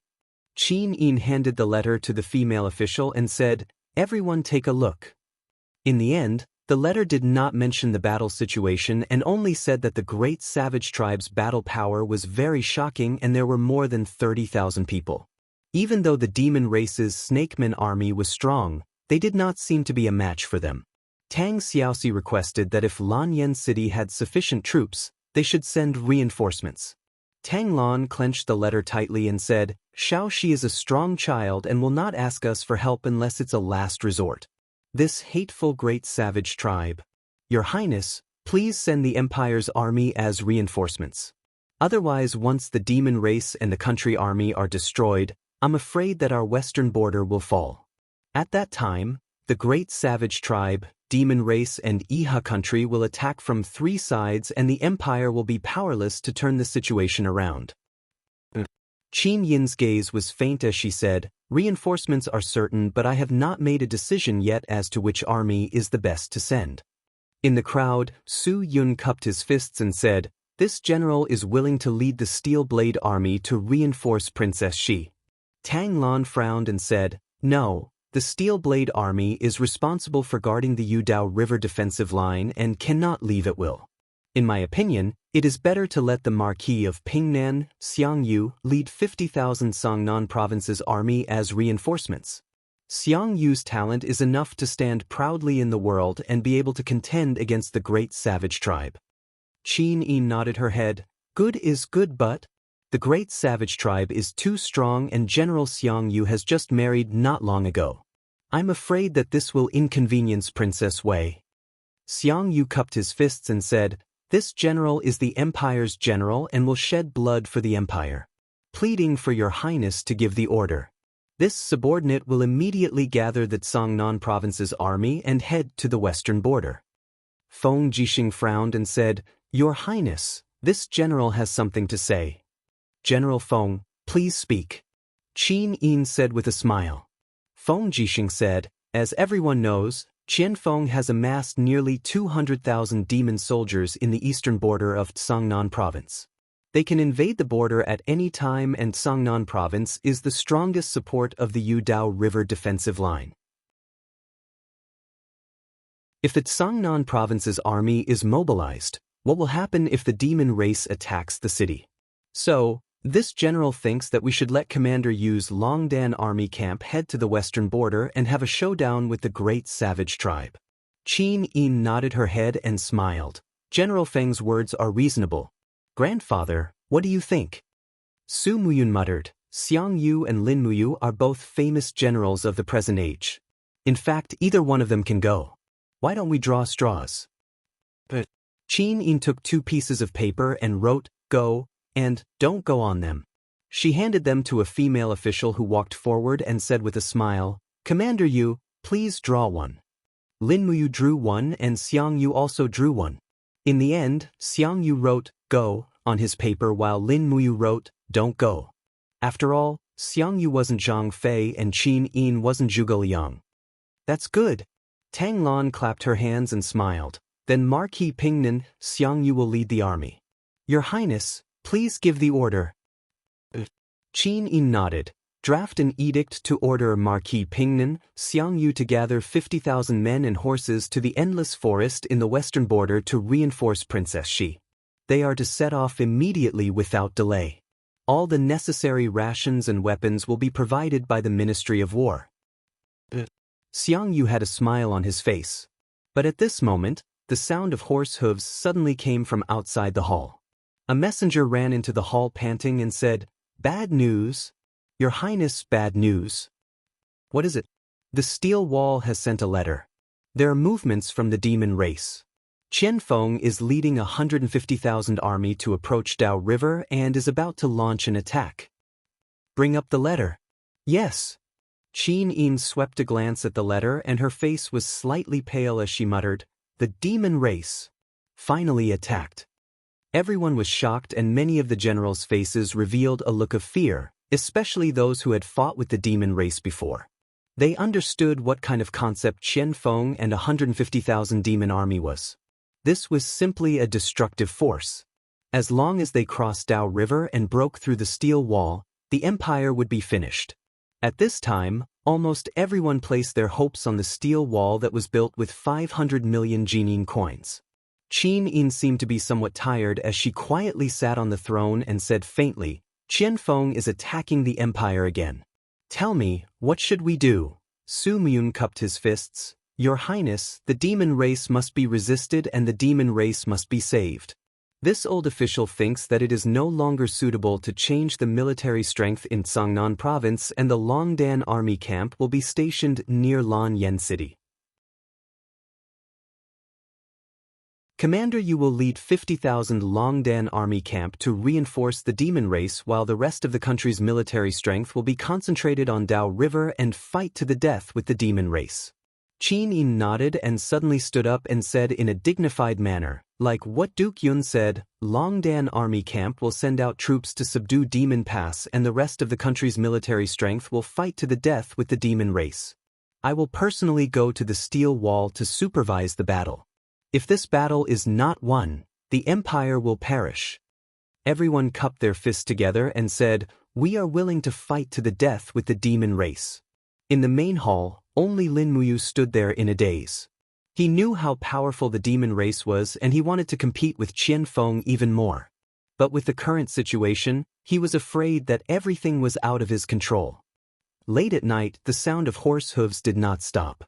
Qin Yin handed the letter to the female official and said, "Everyone take a look." In the end, the letter did not mention the battle situation and only said that the great savage tribe's battle power was very shocking and there were more than 30,000 people. Even though the demon race's snakeman army was strong, they did not seem to be a match for them. Tang Xiaoxi requested that if Lanyan City had sufficient troops, they should send reinforcements. Tang Lan clenched the letter tightly and said, "Shaoxi is a strong child and will not ask us for help unless it's a last resort. This hateful great savage tribe. Your Highness, please send the Empire's army as reinforcements. Otherwise, once the demon race and the country army are destroyed, I'm afraid that our western border will fall. At that time, the great savage tribe, demon race and Iha country will attack from 3 sides and the Empire will be powerless to turn the situation around." Qin Yin's gaze was faint as she said, "Reinforcements are certain, but I have not made a decision yet as to which army is the best to send." In the crowd, Su Yun cupped his fists and said, "This general is willing to lead the Steel Blade army to reinforce Princess Shi." Tang Lan frowned and said, "No, the Steel Blade army is responsible for guarding the Yudao River defensive line and cannot leave at will. In my opinion, it is better to let the Marquis of Pingnan, Xiangyu, lead 50,000 Songnan province's army as reinforcements. Xiangyu's talent is enough to stand proudly in the world and be able to contend against the great savage tribe." Qin Yin nodded her head. "Good is good, but the great savage tribe is too strong and General Xiangyu has just married not long ago. I'm afraid that this will inconvenience Princess Wei." Xiangyu cupped his fists and said, "This general is the Empire's general and will shed blood for the Empire. Pleading for your Highness to give the order. This subordinate will immediately gather the Songnan province's army and head to the western border." Feng Jixing frowned and said, "Your Highness, this general has something to say." "General Feng, please speak." Qin Yin said with a smile. Feng Jixing said, "As everyone knows, Qianfeng has amassed nearly 200,000 demon soldiers in the eastern border of Songnan province. They can invade the border at any time and Songnan province is the strongest support of the Yudao River defensive line. If the Songnan province's army is mobilized, what will happen if the demon race attacks the city? So, this general thinks that we should let Commander Yu's Longdan army camp head to the western border and have a showdown with the great savage tribe." Qin Yin nodded her head and smiled. General Feng's words are reasonable. Grandfather, what do you think? Su Muyun muttered. Xiang Yu and Lin Muyu are both famous generals of the present age. In fact, either one of them can go. Why don't we draw straws? But Qin Yin took 2 pieces of paper and wrote, "Go," and "Don't go" on them. She handed them to a female official who walked forward and said with a smile, "Commander Yu, please draw one." Lin Muyu drew one and Xiang Yu also drew one. In the end, Xiang Yu wrote, "Go," on his paper while Lin Muyu wrote, "Don't go." After all, Xiang Yu wasn't Zhang Fei and Qin Yin wasn't Zhuge Liang. That's good. Tang Lan clapped her hands and smiled. Then Marquis Pingnan, Xiang Yu will lead the army. Your Highness, please give the order. Qin Yin nodded. Draft an edict to order Marquis Pingnan, Xiang Yu to gather 50,000 men and horses to the endless forest in the western border to reinforce Princess Shi. They are to set off immediately without delay. All the necessary rations and weapons will be provided by the Ministry of War. Xiang Yu had a smile on his face. But at this moment, the sound of horse hooves suddenly came from outside the hall. A messenger ran into the hall panting and said, "Bad news. Your Highness, bad news." What is it? The steel wall has sent a letter. There are movements from the demon race. Qianfeng is leading a 150,000 army to approach Dao River and is about to launch an attack. Bring up the letter. Yes. Qin Yin swept a glance at the letter and her face was slightly pale as she muttered, "The demon race. Finally attacked." Everyone was shocked and many of the generals' faces revealed a look of fear, especially those who had fought with the demon race before. They understood what kind of concept Qianfeng and 150,000 demon army was. This was simply a destructive force. As long as they crossed Dao River and broke through the steel wall, the empire would be finished. At this time, almost everyone placed their hopes on the steel wall that was built with 500 million Jining coins. Qin Yin seemed to be somewhat tired as she quietly sat on the throne and said faintly, "Qianfeng is attacking the empire again. Tell me, what should we do?" Su Muyun cupped his fists. "Your Highness, the demon race must be resisted and the demon race must be saved." This old official thinks that it is no longer suitable to change the military strength in Cangnan province and the Longdan army camp will be stationed near Lanyan city. Commander, you will lead 50,000 Longdan army camp to reinforce the demon race while the rest of the country's military strength will be concentrated on Dao River and fight to the death with the demon race. Qin Yin nodded and suddenly stood up and said in a dignified manner, like what Duke Yun said, Longdan army camp will send out troops to subdue Demon Pass and the rest of the country's military strength will fight to the death with the demon race. I will personally go to the steel wall to supervise the battle. If this battle is not won, the empire will perish. Everyone cupped their fists together and said, "We are willing to fight to the death with the demon race." In the main hall, only Lin Muyu stood there in a daze. He knew how powerful the demon race was and he wanted to compete with Qianfeng even more. But with the current situation, he was afraid that everything was out of his control. Late at night, the sound of horse hooves did not stop.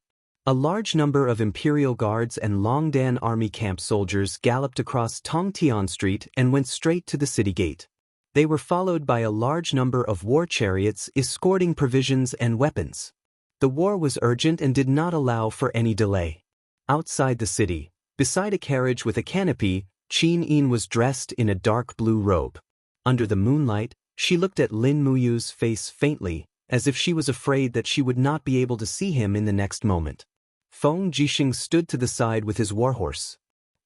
A large number of Imperial Guards and Longdan Army camp soldiers galloped across Tongtian Street and went straight to the city gate. They were followed by a large number of war chariots escorting provisions and weapons. The war was urgent and did not allow for any delay. Outside the city, beside a carriage with a canopy, Qin Yin was dressed in a dark blue robe. Under the moonlight, she looked at Lin Muyu's face faintly, as if she was afraid that she would not be able to see him in the next moment. Feng Jixing stood to the side with his warhorse.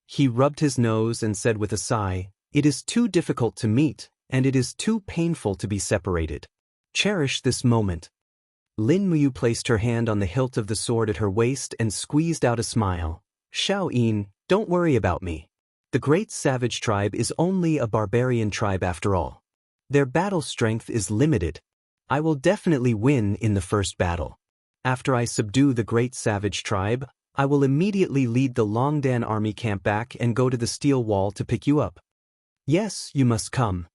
He rubbed his nose and said with a sigh, "It is too difficult to meet, and it is too painful to be separated. Cherish this moment." Lin Muyu placed her hand on the hilt of the sword at her waist and squeezed out a smile. "Xiao Yin, don't worry about me. The great savage tribe is only a barbarian tribe after all. Their battle strength is limited. I will definitely win in the first battle. After I subdue the great savage tribe, I will immediately lead the Longdan army camp back and go to the steel wall to pick you up." "Yes, you must come."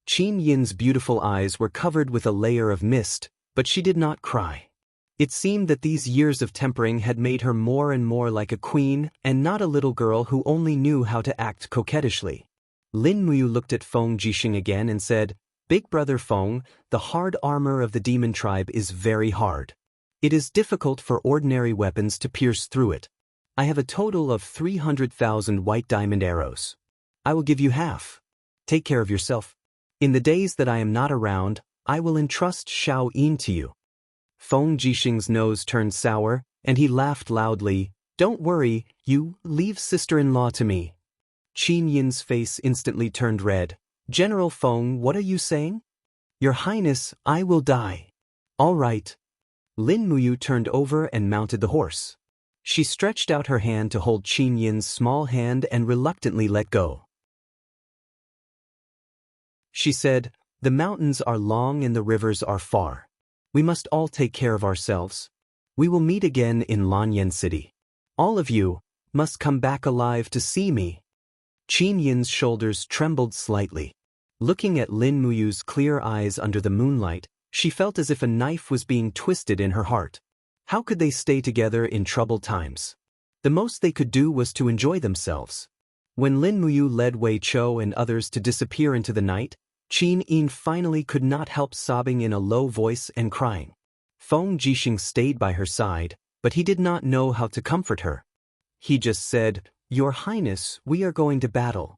Qin Yin's beautiful eyes were covered with a layer of mist, but she did not cry. It seemed that these years of tempering had made her more and more like a queen and not a little girl who only knew how to act coquettishly. Lin Muyu looked at Feng Jixing again and said, "Big brother Feng, the hard armor of the demon tribe is very hard. It is difficult for ordinary weapons to pierce through it. I have a total of 300,000 white diamond arrows. I will give you half. Take care of yourself. In the days that I am not around, I will entrust Xiao Yin to you." Feng Jixing's nose turned sour, and he laughed loudly. "Don't worry, you leave sister-in-law to me." Qin Yin's face instantly turned red. "General Feng, what are you saying?" "Your Highness, I will die." "All right." Lin Muyu turned over and mounted the horse. She stretched out her hand to hold Qin Yin's small hand and reluctantly let go. She said, "The mountains are long and the rivers are far. We must all take care of ourselves. We will meet again in Lanyan City. All of you must come back alive to see me." Qin Yin's shoulders trembled slightly. Looking at Lin Muyu's clear eyes under the moonlight, she felt as if a knife was being twisted in her heart. How could they stay together in troubled times? The most they could do was to enjoy themselves. When Lin Muyu led Wei Chou and others to disappear into the night, Qin Yin finally could not help sobbing in a low voice and crying. Feng Jixing stayed by her side, but he did not know how to comfort her. He just said, "Your Highness, we are going to battle."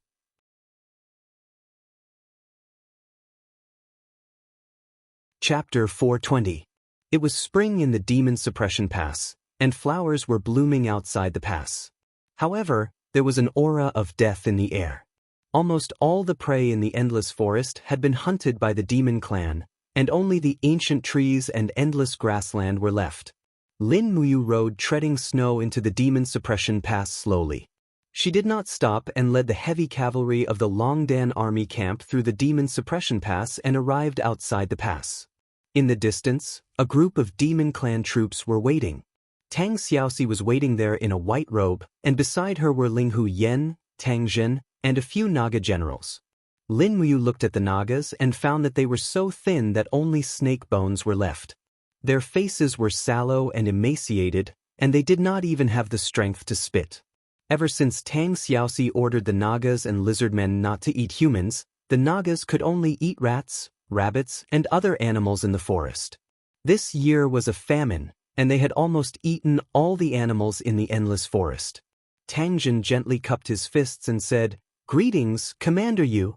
Chapter 420. It was spring in the Demon Suppression Pass, and flowers were blooming outside the pass. However, there was an aura of death in the air. Almost all the prey in the Endless Forest had been hunted by the demon clan, and only the ancient trees and endless grassland were left. Lin Muyu rode treading snow into the Demon Suppression Pass slowly. She did not stop and led the heavy cavalry of the Longdan army camp through the Demon Suppression Pass and arrived outside the pass. In the distance, a group of demon clan troops were waiting. Tang Xiaoxi was waiting there in a white robe, and beside her were Linghu Yen, Tang Zhen, and a few Naga generals. Lin Muyu looked at the Nagas and found that they were so thin that only snake bones were left. Their faces were sallow and emaciated, and they did not even have the strength to spit. Ever since Tang Xiaoxi ordered the Nagas and lizardmen not to eat humans, the Nagas could only eat rats, rabbits, and other animals in the forest. This year was a famine, and they had almost eaten all the animals in the endless forest. Tang Zhen gently cupped his fists and said, "Greetings, Commander Yu."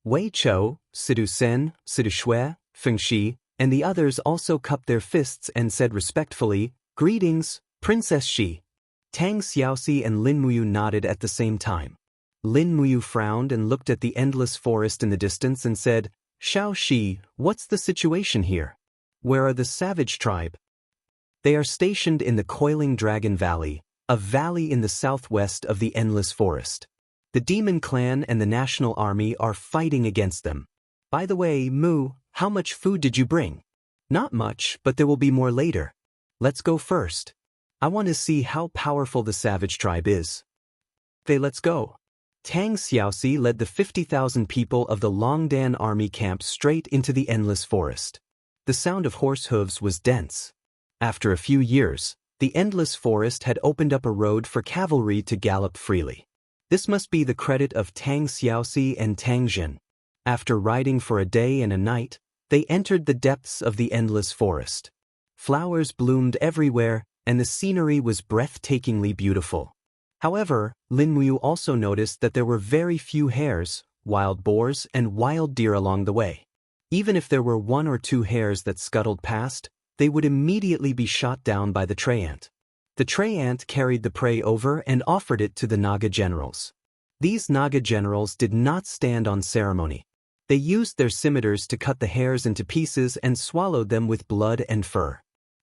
Wei Chou, Sidu Sen, Sidu Shui, Feng Shi, and the others also cupped their fists and said respectfully, "Greetings, Princess Shi." Tang Xiaoxi and Lin Muyu nodded at the same time. Lin Muyu frowned and looked at the endless forest in the distance and said, "Xiao Shi, what's the situation here? Where are the savage tribe?" "They are stationed in the Coiling Dragon Valley, a valley in the southwest of the endless forest. The demon clan and the national army are fighting against them. By the way, Mu, how much food did you bring?" "Not much, but there will be more later. Let's go first. I want to see how powerful the savage tribe is." "Okay, let's go." Tang Xiaoxi led the 50,000 people of the Longdan army camp straight into the endless forest. The sound of horse hooves was dense. After a few years, the endless forest had opened up a road for cavalry to gallop freely. This must be the credit of Tang Xiaoxi and Tang Zhen. After riding for a day and a night, they entered the depths of the endless forest. Flowers bloomed everywhere, and the scenery was breathtakingly beautiful. However, Lin Muyu also noticed that there were very few hares, wild boars, and wild deer along the way. Even if there were one or two hares that scuttled past, they would immediately be shot down by the tray ant. The tray ant carried the prey over and offered it to the Naga generals. These Naga generals did not stand on ceremony. They used their scimitars to cut the hares into pieces and swallowed them with blood and fur.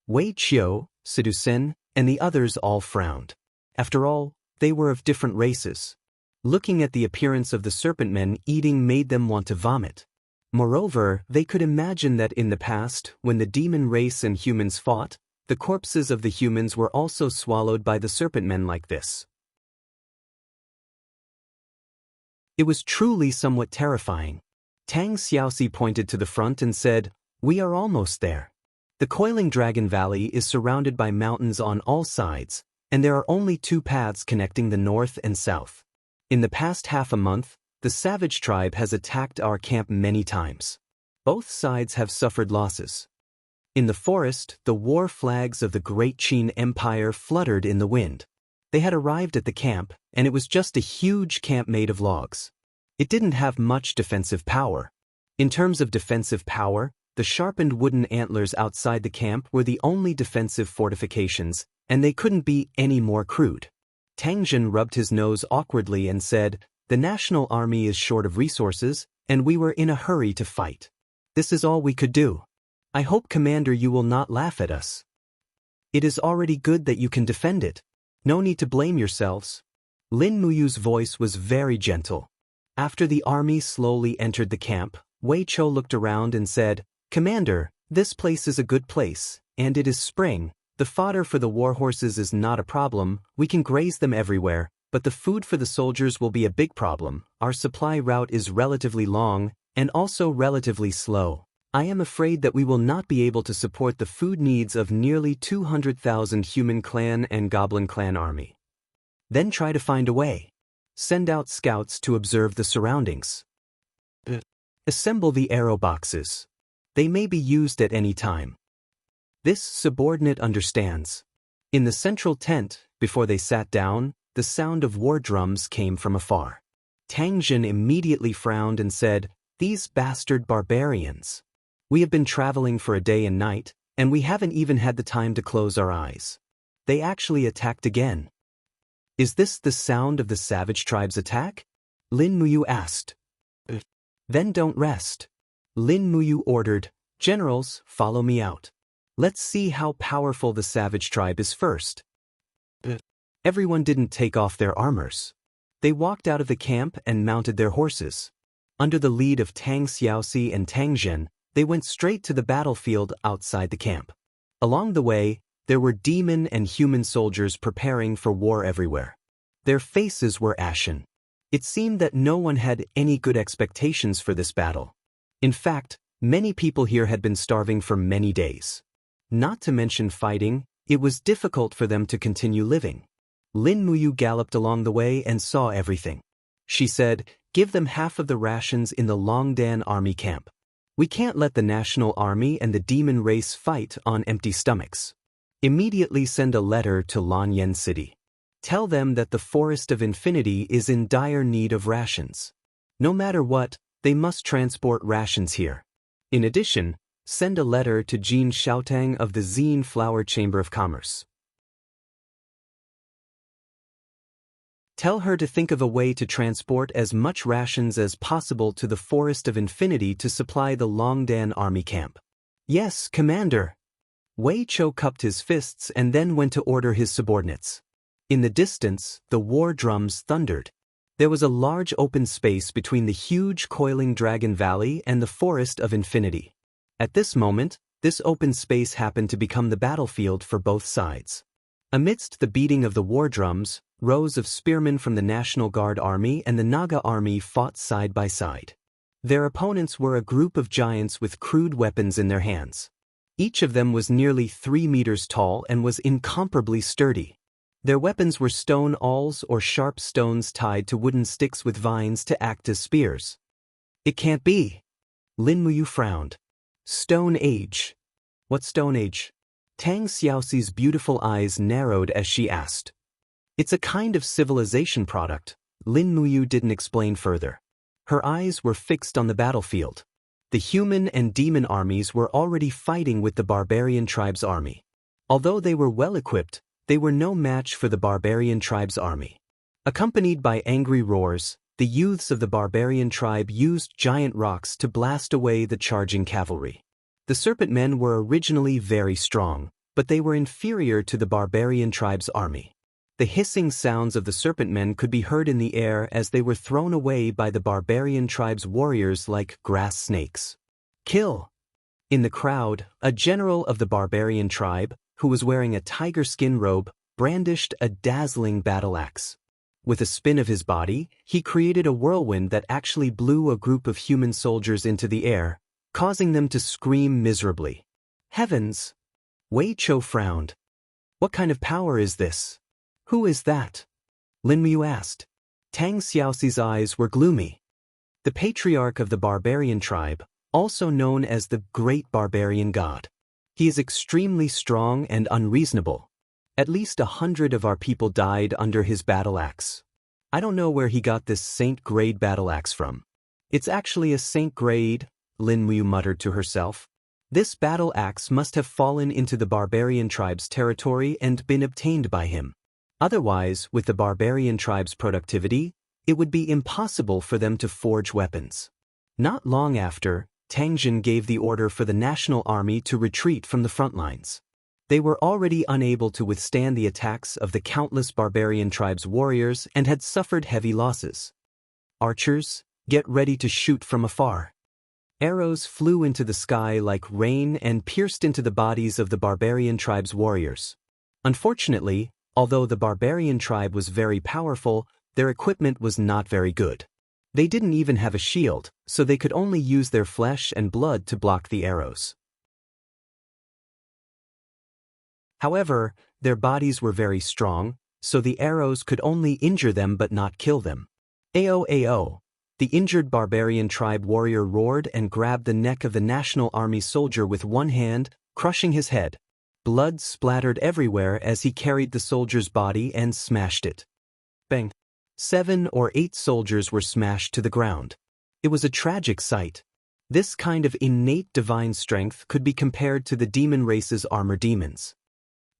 Wei Qiu, Sidu Sen, and the others all frowned. After all, they were of different races. Looking at the appearance of the serpent men eating made them want to vomit. Moreover, they could imagine that in the past, when the demon race and humans fought, the corpses of the humans were also swallowed by the serpent men like this. It was truly somewhat terrifying. Tang Xiaoxi pointed to the front and said, "We are almost there." The Coiling Dragon Valley is surrounded by mountains on all sides, and there are only two paths connecting the north and south. In the past half a month, the savage tribe has attacked our camp many times. Both sides have suffered losses. In the forest, the war flags of the Great Qin Empire fluttered in the wind. They had arrived at the camp, and it was just a huge camp made of logs. It didn't have much defensive power. In terms of defensive power, the sharpened wooden antlers outside the camp were the only defensive fortifications, and they couldn't be any more crude. Tang Jin rubbed his nose awkwardly and said, "The National Army is short of resources, and we were in a hurry to fight. This is all we could do. I hope, Commander, you will not laugh at us. It is already good that you can defend it. No need to blame yourselves." Lin Muyu's voice was very gentle. After the army slowly entered the camp, Wei Chou looked around and said, "Commander, this place is a good place, and it is spring. The fodder for the war horses is not a problem, we can graze them everywhere, but the food for the soldiers will be a big problem. Our supply route is relatively long, and also relatively slow. I am afraid that we will not be able to support the food needs of nearly 200,000 human clan and goblin clan army. Then try to find a way. Send out scouts to observe the surroundings. Assemble the arrow boxes. They may be used at any time." This subordinate understands. In the central tent, before they sat down, the sound of war drums came from afar. Tang Jin immediately frowned and said, "These bastard barbarians. We have been traveling for a day and night, and we haven't even had the time to close our eyes. They actually attacked again." "Is this the sound of the savage tribe's attack?" Lin Muyu asked. "Then don't rest." Lin Muyu ordered, "Generals, follow me out. Let's see how powerful the savage tribe is first." Everyone didn't take off their armors. They walked out of the camp and mounted their horses. Under the lead of Tang Xiaoxi and Tang Zhen, they went straight to the battlefield outside the camp. Along the way, there were demon and human soldiers preparing for war everywhere. Their faces were ashen. It seemed that no one had any good expectations for this battle. In fact, many people here had been starving for many days. Not to mention fighting, it was difficult for them to continue living. Lin Muyu galloped along the way and saw everything. She said, "Give them half of the rations in the Longdan army camp. We can't let the National Army and the demon race fight on empty stomachs. Immediately send a letter to Lanyan City. Tell them that the Forest of Infinity is in dire need of rations. No matter what, they must transport rations here. In addition, send a letter to Jean Xiaotang of the Zine Flower Chamber of Commerce. Tell her to think of a way to transport as much rations as possible to the Forest of Infinity to supply the Longdan army camp." "Yes, Commander." Wei Chou cupped his fists and then went to order his subordinates. In the distance, the war drums thundered. There was a large open space between the huge Coiling Dragon Valley and the Forest of Infinity. At this moment, this open space happened to become the battlefield for both sides. Amidst the beating of the war drums, rows of spearmen from the National Guard Army and the Naga Army fought side by side. Their opponents were a group of giants with crude weapons in their hands. Each of them was nearly 3 meters tall and was incomparably sturdy. Their weapons were stone awls or sharp stones tied to wooden sticks with vines to act as spears. "It can't be." Lin Muyu frowned. "Stone Age." "What Stone Age?" Tang Xiaoxi's beautiful eyes narrowed as she asked. "It's a kind of civilization product." Lin Muyu didn't explain further. Her eyes were fixed on the battlefield. The human and demon armies were already fighting with the barbarian tribe's army. Although they were well equipped, they were no match for the barbarian tribe's army. Accompanied by angry roars, the youths of the barbarian tribe used giant rocks to blast away the charging cavalry. The serpent men were originally very strong, but they were inferior to the barbarian tribe's army. The hissing sounds of the serpent men could be heard in the air as they were thrown away by the barbarian tribe's warriors like grass snakes. "Kill!" In the crowd, a general of the barbarian tribe, who was wearing a tiger skin robe, brandished a dazzling battle axe. With a spin of his body, he created a whirlwind that actually blew a group of human soldiers into the air, causing them to scream miserably. Heavens! Wei Chou frowned. What kind of power is this? Who is that? Lin Muyu asked. Tang Xiaoxi's eyes were gloomy. The patriarch of the barbarian tribe, also known as the Great Barbarian God. He is extremely strong and unreasonable. At least 100 of our people died under his battle axe. I don't know where he got this saint-grade battle axe from. It's actually a saint-grade, Lin Muyu muttered to herself. This battle axe must have fallen into the barbarian tribe's territory and been obtained by him. Otherwise, with the barbarian tribe's productivity, it would be impossible for them to forge weapons. Not long after, Tang Jin gave the order for the national army to retreat from the front lines. They were already unable to withstand the attacks of the countless barbarian tribe's warriors and had suffered heavy losses. Archers, get ready to shoot from afar. Arrows flew into the sky like rain and pierced into the bodies of the barbarian tribe's warriors. Unfortunately, although the barbarian tribe was very powerful, their equipment was not very good. They didn't even have a shield, so they could only use their flesh and blood to block the arrows. However, their bodies were very strong, so the arrows could only injure them but not kill them. Ao ao! The injured barbarian tribe warrior roared and grabbed the neck of the national army soldier with one hand, crushing his head. Blood splattered everywhere as he carried the soldier's body and smashed it. Bang! 7 or 8 soldiers were smashed to the ground. It was a tragic sight. This kind of innate divine strength could be compared to the demon race's armor demons.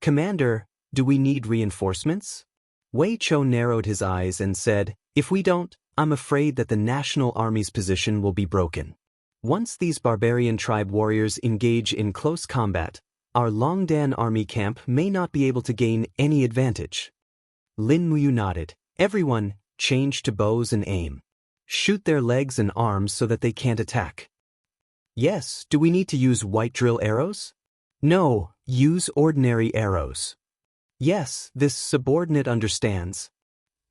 Commander, do we need reinforcements? Wei Chou narrowed his eyes and said, if we don't, I'm afraid that the national army's position will be broken. Once these barbarian tribe warriors engage in close combat, our Longdan army camp may not be able to gain any advantage. Lin Muyu nodded. Everyone, change to bows and aim. Shoot their legs and arms so that they can't attack. Yes, do we need to use white drill arrows? No, use ordinary arrows. Yes, this subordinate understands.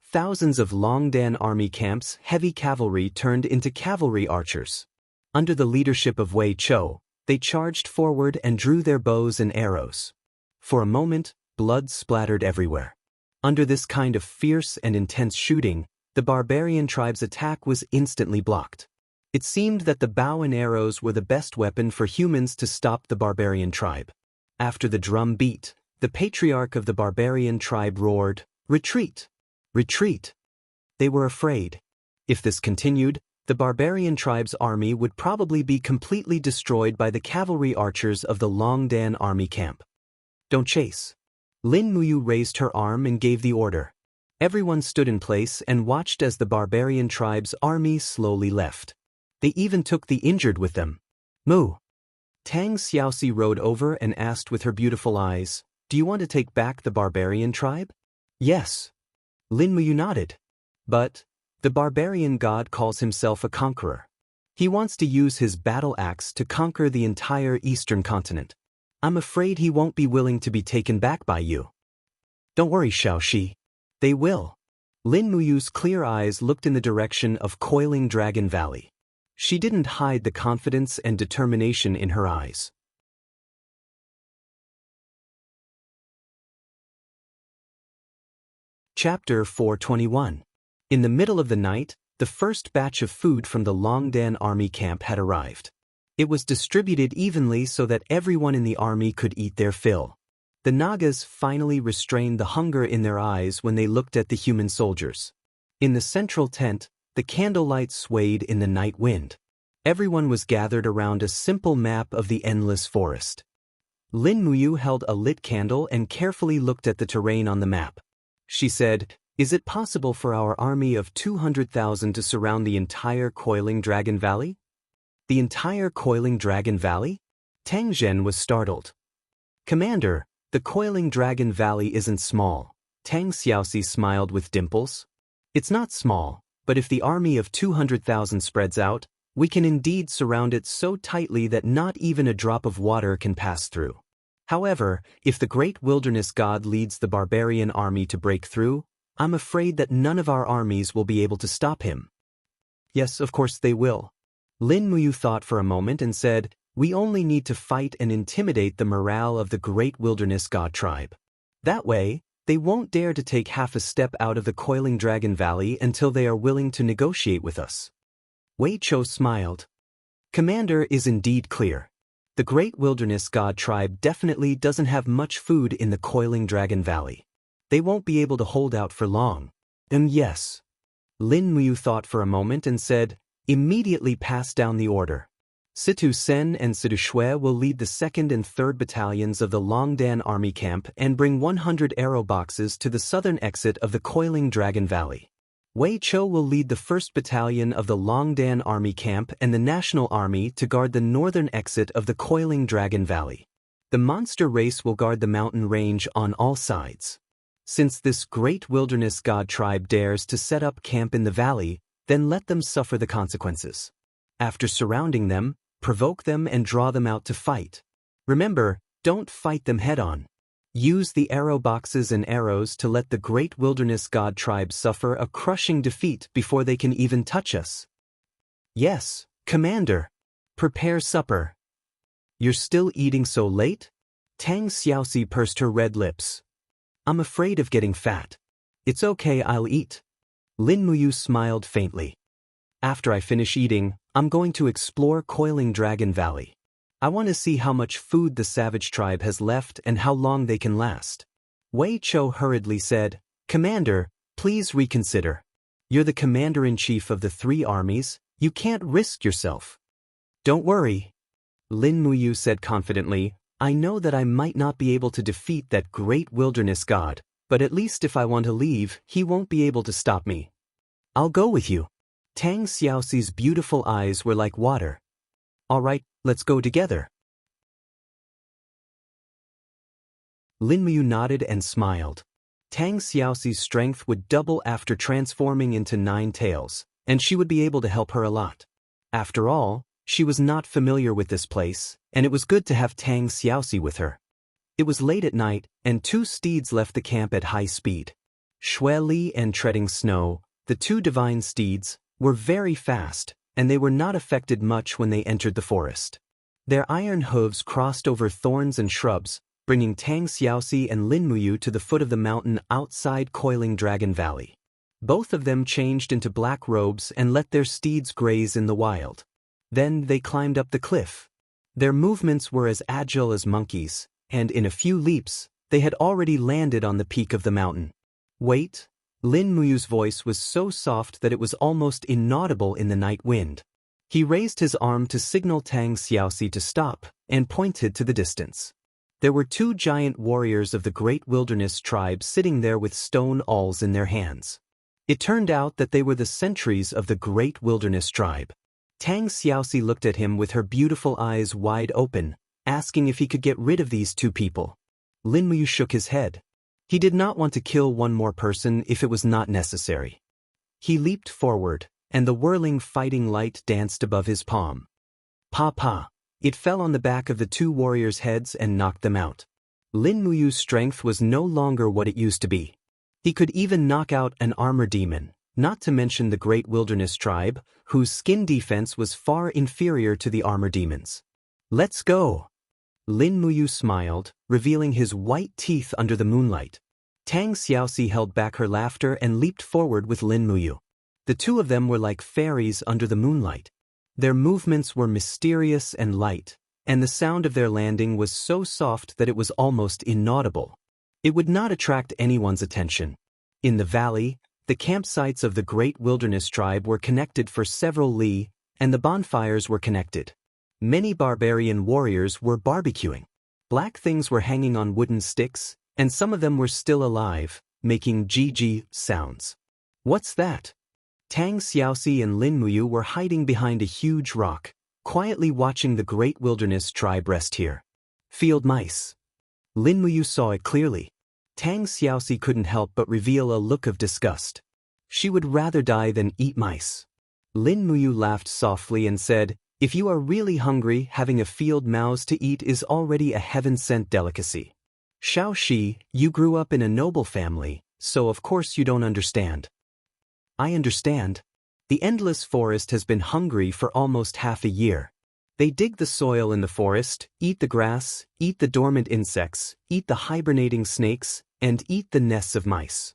Thousands of Longdan army camps' heavy cavalry turned into cavalry archers. Under the leadership of Wei Chou, they charged forward and drew their bows and arrows. For a moment, blood splattered everywhere. Under this kind of fierce and intense shooting, the barbarian tribe's attack was instantly blocked. It seemed that the bow and arrows were the best weapon for humans to stop the barbarian tribe. After the drum beat, the patriarch of the barbarian tribe roared, "Retreat! Retreat!" They were afraid. If this continued, the barbarian tribe's army would probably be completely destroyed by the cavalry archers of the Longdan army camp. Don't chase. Lin Muyu raised her arm and gave the order. Everyone stood in place and watched as the barbarian tribe's army slowly left. They even took the injured with them. Mu. Tang Xiaoxi rode over and asked with her beautiful eyes, "Do you want to take back the barbarian tribe?" Yes. Lin Muyu nodded. But the barbarian god calls himself a conqueror. He wants to use his battle axe to conquer the entire eastern continent. I'm afraid he won't be willing to be taken back by you. Don't worry, Xiaoxi. They will. Lin Muyu's clear eyes looked in the direction of Coiling Dragon Valley. She didn't hide the confidence and determination in her eyes. Chapter 421. In the middle of the night, the first batch of food from the Longdan army camp had arrived. It was distributed evenly so that everyone in the army could eat their fill. The Nagas finally restrained the hunger in their eyes when they looked at the human soldiers. In the central tent, the candlelight swayed in the night wind. Everyone was gathered around a simple map of the endless forest. Lin Muyu held a lit candle and carefully looked at the terrain on the map. She said, "Is it possible for our army of 200,000 to surround the entire Coiling Dragon Valley?" The entire Coiling Dragon Valley? Tang Zhen was startled. Commander, the Coiling Dragon Valley isn't small. Tang Xiaoxi smiled with dimples. It's not small, but if the army of 200,000 spreads out, we can indeed surround it so tightly that not even a drop of water can pass through. However, if the great wilderness god leads the barbarian army to break through, I'm afraid that none of our armies will be able to stop him. Yes, of course they will. Lin Muyu thought for a moment and said, We only need to fight and intimidate the morale of the great wilderness god tribe. That way, they won't dare to take half a step out of the coiling dragon valley until they are willing to negotiate with us. Wei Chou smiled. Commander is indeed clear. The great wilderness god tribe definitely doesn't have much food in the coiling dragon valley. They won't be able to hold out for long. Yes. Lin Muyu thought for a moment and said, immediately pass down the order. Situ Sen and Situ Shui will lead the 2nd and 3rd battalions of the Longdan army camp and bring 100 arrow boxes to the southern exit of the coiling dragon valley. Wei Chou will lead the 1st battalion of the Longdan army camp and the national army to guard the northern exit of the coiling dragon valley. The monster race will guard the mountain range on all sides. Since this great wilderness god tribe dares to set up camp in the valley, then let them suffer the consequences. After surrounding them, provoke them and draw them out to fight. Remember, don't fight them head-on. Use the arrow boxes and arrows to let the great wilderness god tribe suffer a crushing defeat before they can even touch us. Yes, Commander. Prepare supper. You're still eating so late? Tang Xiaoxi pursed her red lips. I'm afraid of getting fat. It's okay, I'll eat. Lin Muyu smiled faintly. After I finish eating, I'm going to explore Coiling Dragon Valley. I want to see how much food the savage tribe has left and how long they can last. Wei Chou hurriedly said, Commander, please reconsider. You're the commander-in-chief of the 3 armies, you can't risk yourself. Don't worry. Lin Muyu said confidently, I know that I might not be able to defeat that great wilderness god, but at least if I want to leave, he won't be able to stop me. I'll go with you. Tang Xiaoxi's beautiful eyes were like water. All right, let's go together. Lin Muyu nodded and smiled. Tang Xiaoxi's strength would double after transforming into 9 tails, and she would be able to help her a lot. After all, she was not familiar with this place, and it was good to have Tang Xiaoxi with her. It was late at night, and 2 steeds left the camp at high speed. Shui Li and Treading Snow, the 2 divine steeds, were very fast, and they were not affected much when they entered the forest. Their iron hooves crossed over thorns and shrubs, bringing Tang Xiaoxi and Lin Muyu to the foot of the mountain outside Coiling Dragon Valley. Both of them changed into black robes and let their steeds graze in the wild. Then they climbed up the cliff. Their movements were as agile as monkeys, and in a few leaps, they had already landed on the peak of the mountain. Wait! Lin Muyu's voice was so soft that it was almost inaudible in the night wind. He raised his arm to signal Tang Xiaoxi to stop, and pointed to the distance. There were 2 giant warriors of the great wilderness tribe sitting there with stone awls in their hands. It turned out that they were the sentries of the great wilderness tribe. Tang Xiaoxi looked at him with her beautiful eyes wide open, asking if he could get rid of these 2 people. Lin Muyu shook his head. He did not want to kill one more person if it was not necessary. He leaped forward, and the whirling fighting light danced above his palm. Pa! It fell on the back of the 2 warriors' heads and knocked them out. Lin Muyu's strength was no longer what it used to be. He could even knock out an armor demon, not to mention the great wilderness tribe, whose skin defense was far inferior to the armor demons. Let's go! Lin Muyu smiled, revealing his white teeth under the moonlight. Tang Xiaoxi held back her laughter and leaped forward with Lin Muyu. The 2 of them were like fairies under the moonlight. Their movements were mysterious and light, and the sound of their landing was so soft that it was almost inaudible. It would not attract anyone's attention. In the valley, the campsites of the great wilderness tribe were connected for several li, and the bonfires were connected. Many barbarian warriors were barbecuing. Black things were hanging on wooden sticks, and some of them were still alive, making GG sounds. What's that? Tang Xiaoxi and Lin Muyu were hiding behind a huge rock, quietly watching the great wilderness tribe rest here. Field mice. Lin Muyu saw it clearly. Tang Xiaoxi couldn't help but reveal a look of disgust. She would rather die than eat mice. Lin Muyu laughed softly and said, If you are really hungry, having a field mouse to eat is already a heaven-sent delicacy. Shao Shi, you grew up in a noble family, so of course you don't understand. I understand. The endless forest has been hungry for almost half a year. They dig the soil in the forest, eat the grass, eat the dormant insects, eat the hibernating snakes, and eat the nests of mice.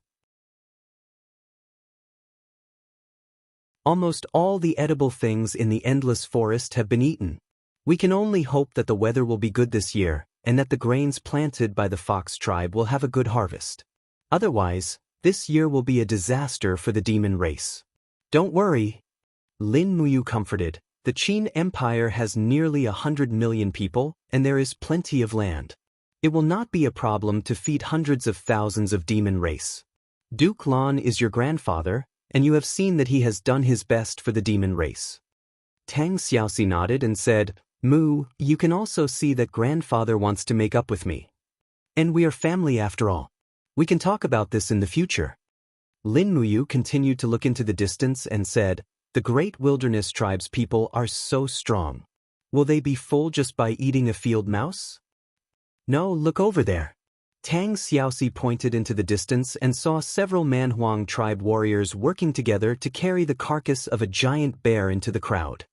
Almost all the edible things in the endless forest have been eaten. We can only hope that the weather will be good this year, and that the grains planted by the fox tribe will have a good harvest. Otherwise, this year will be a disaster for the demon race. Don't worry, Lin Muyu comforted. The Qin Empire has nearly 100 million people, and there is plenty of land. It will not be a problem to feed hundreds of thousands of demon race. Duke Lan is your grandfather, and you have seen that he has done his best for the demon race. Tang Xiaoxi nodded and said, Mu, you can also see that grandfather wants to make up with me. And we are family after all. We can talk about this in the future. Lin Muyu continued to look into the distance and said, the great wilderness tribe's people are so strong. Will they be full just by eating a field mouse? No, look over there. Tang Xiaoxi pointed into the distance and saw several Manhuang tribe warriors working together to carry the carcass of a giant bear into the crowd.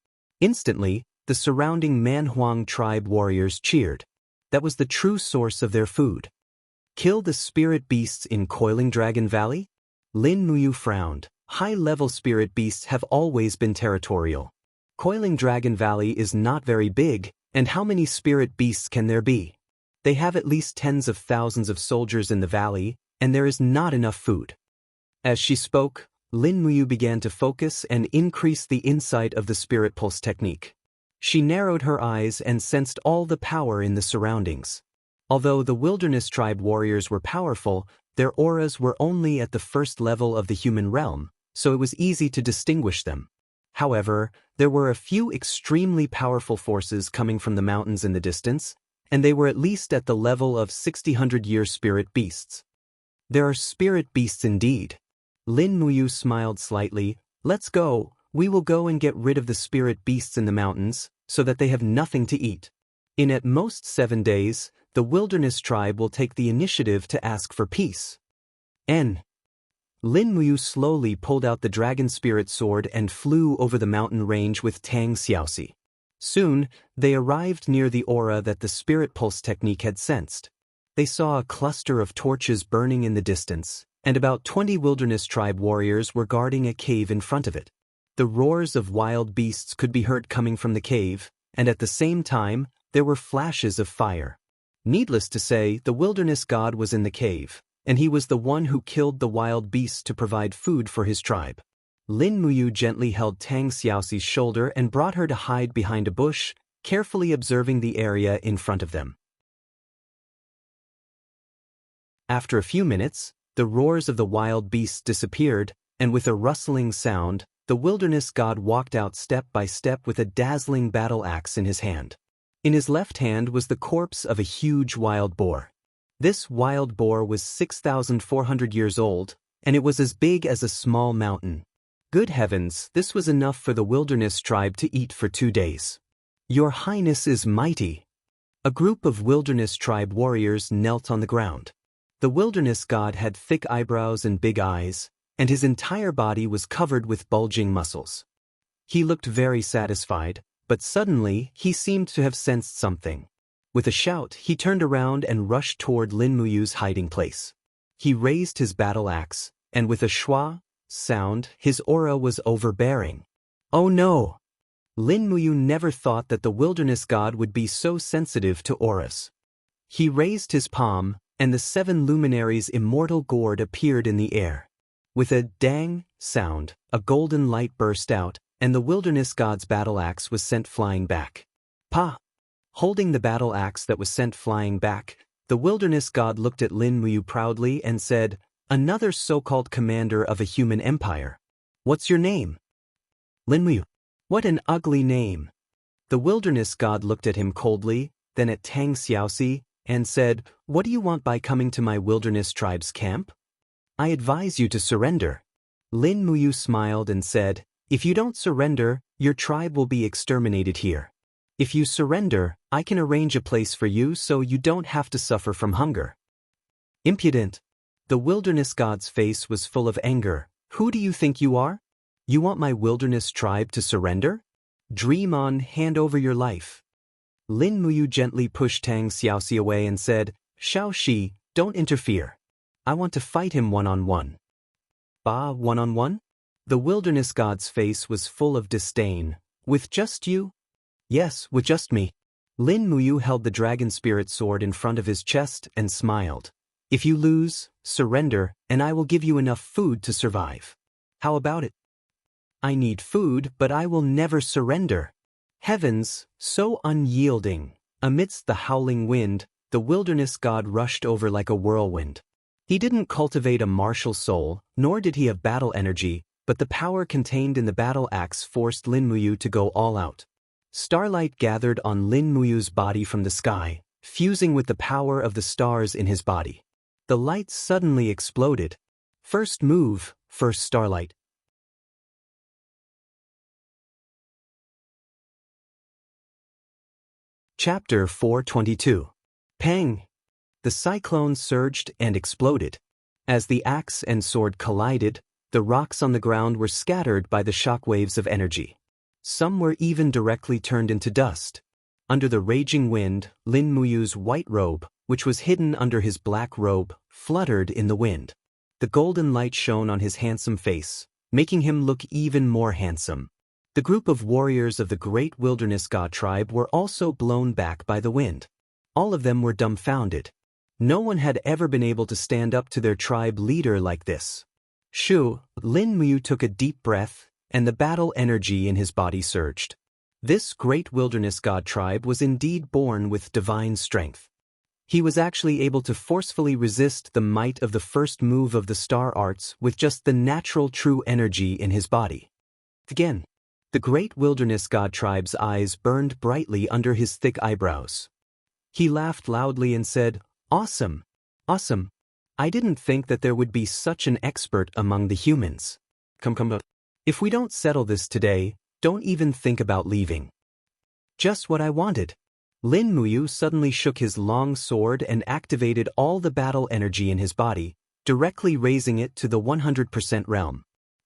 Instantly, the surrounding Manhuang tribe warriors cheered. That was the true source of their food. Kill the spirit beasts in Coiling Dragon Valley? Lin Muyu frowned. High-level spirit beasts have always been territorial. Coiling Dragon Valley is not very big, and how many spirit beasts can there be? They have at least tens of thousands of soldiers in the valley, and there is not enough food. As she spoke, Lin Muyu began to focus and increase the insight of the spirit pulse technique. She narrowed her eyes and sensed all the power in the surroundings. Although the wilderness tribe warriors were powerful, their auras were only at the first level of the human realm, so it was easy to distinguish them. However, there were a few extremely powerful forces coming from the mountains in the distance, and they were at least at the level of 600-year spirit beasts. There are spirit beasts indeed. Lin Muyu smiled slightly. Let's go. We will go and get rid of the spirit beasts in the mountains, so that they have nothing to eat. In at most 7 days, the wilderness tribe will take the initiative to ask for peace. Lin Muyu slowly pulled out the dragon spirit sword and flew over the mountain range with Tang Xiaoxi. Soon, they arrived near the aura that the spirit pulse technique had sensed. They saw a cluster of torches burning in the distance, and about 20 wilderness tribe warriors were guarding a cave in front of it. The roars of wild beasts could be heard coming from the cave, and at the same time, there were flashes of fire. Needless to say, the wilderness god was in the cave, and he was the one who killed the wild beasts to provide food for his tribe. Lin Muyu gently held Tang Xiaoxi's shoulder and brought her to hide behind a bush, carefully observing the area in front of them. After a few minutes, the roars of the wild beasts disappeared, and with a rustling sound, the wilderness god walked out step by step with a dazzling battle axe in his hand. In his left hand was the corpse of a huge wild boar. This wild boar was 6,400 years old, and it was as big as a small mountain. Good heavens, this was enough for the wilderness tribe to eat for 2 days. Your Highness is mighty. A group of wilderness tribe warriors knelt on the ground. The wilderness god had thick eyebrows and big eyes, and his entire body was covered with bulging muscles. He looked very satisfied, but suddenly he seemed to have sensed something. With a shout, he turned around and rushed toward Lin Muyu's hiding place. He raised his battle axe, and with a schwa sound, his aura was overbearing. Oh no! Lin Muyu never thought that the wilderness god would be so sensitive to auras. He raised his palm, and the 7 luminaries' immortal gourd appeared in the air. With a dang sound, a golden light burst out, and the wilderness god's battle axe was sent flying back. Pa! Holding the battle axe that was sent flying back, the wilderness god looked at Lin Muyu proudly and said, another so-called commander of a human empire. What's your name? Lin Muyu. What an ugly name. The wilderness god looked at him coldly, then at Tang Xiaoxi, and said, what do you want by coming to my wilderness tribe's camp? I advise you to surrender. Lin Muyu smiled and said, if you don't surrender, your tribe will be exterminated here. If you surrender, I can arrange a place for you so you don't have to suffer from hunger. Impudent. The wilderness god's face was full of anger. Who do you think you are? You want my wilderness tribe to surrender? Dream on, hand over your life. Lin Muyu gently pushed Tang Xiaoxi away and said, Xiaoxi, don't interfere. I want to fight him one-on-one. Bah, one-on-one? The wilderness god's face was full of disdain. With just you? Yes, with just me. Lin Muyu held the dragon spirit sword in front of his chest and smiled. If you lose, surrender, and I will give you enough food to survive. How about it? I need food, but I will never surrender. Heavens, so unyielding. Amidst the howling wind, the wilderness god rushed over like a whirlwind. He didn't cultivate a martial soul, nor did he have battle energy, but the power contained in the battle axe forced Lin Muyu to go all out. Starlight gathered on Lin Muyu's body from the sky, fusing with the power of the stars in his body. The light suddenly exploded. First move, first starlight. Chapter 422. Pang! The cyclone surged and exploded. As the axe and sword collided, the rocks on the ground were scattered by the shockwaves of energy. Some were even directly turned into dust. Under the raging wind, Lin Muyu's white robe, which was hidden under his black robe, fluttered in the wind. The golden light shone on his handsome face, making him look even more handsome. The group of warriors of the great wilderness god tribe were also blown back by the wind. All of them were dumbfounded. No one had ever been able to stand up to their tribe leader like this. Shoo, Lin Muyu took a deep breath, and the battle energy in his body surged. This great wilderness god tribe was indeed born with divine strength. He was actually able to forcefully resist the might of the first move of the star arts with just the natural true energy in his body. Again, the great wilderness god tribe's eyes burned brightly under his thick eyebrows. He laughed loudly and said, Awesome! Awesome! I didn't think that there would be such an expert among the humans. Come. If we don't settle this today, don't even think about leaving. Just what I wanted. Lin Muyu suddenly shook his long sword and activated all the battle energy in his body, directly raising it to the 100% realm.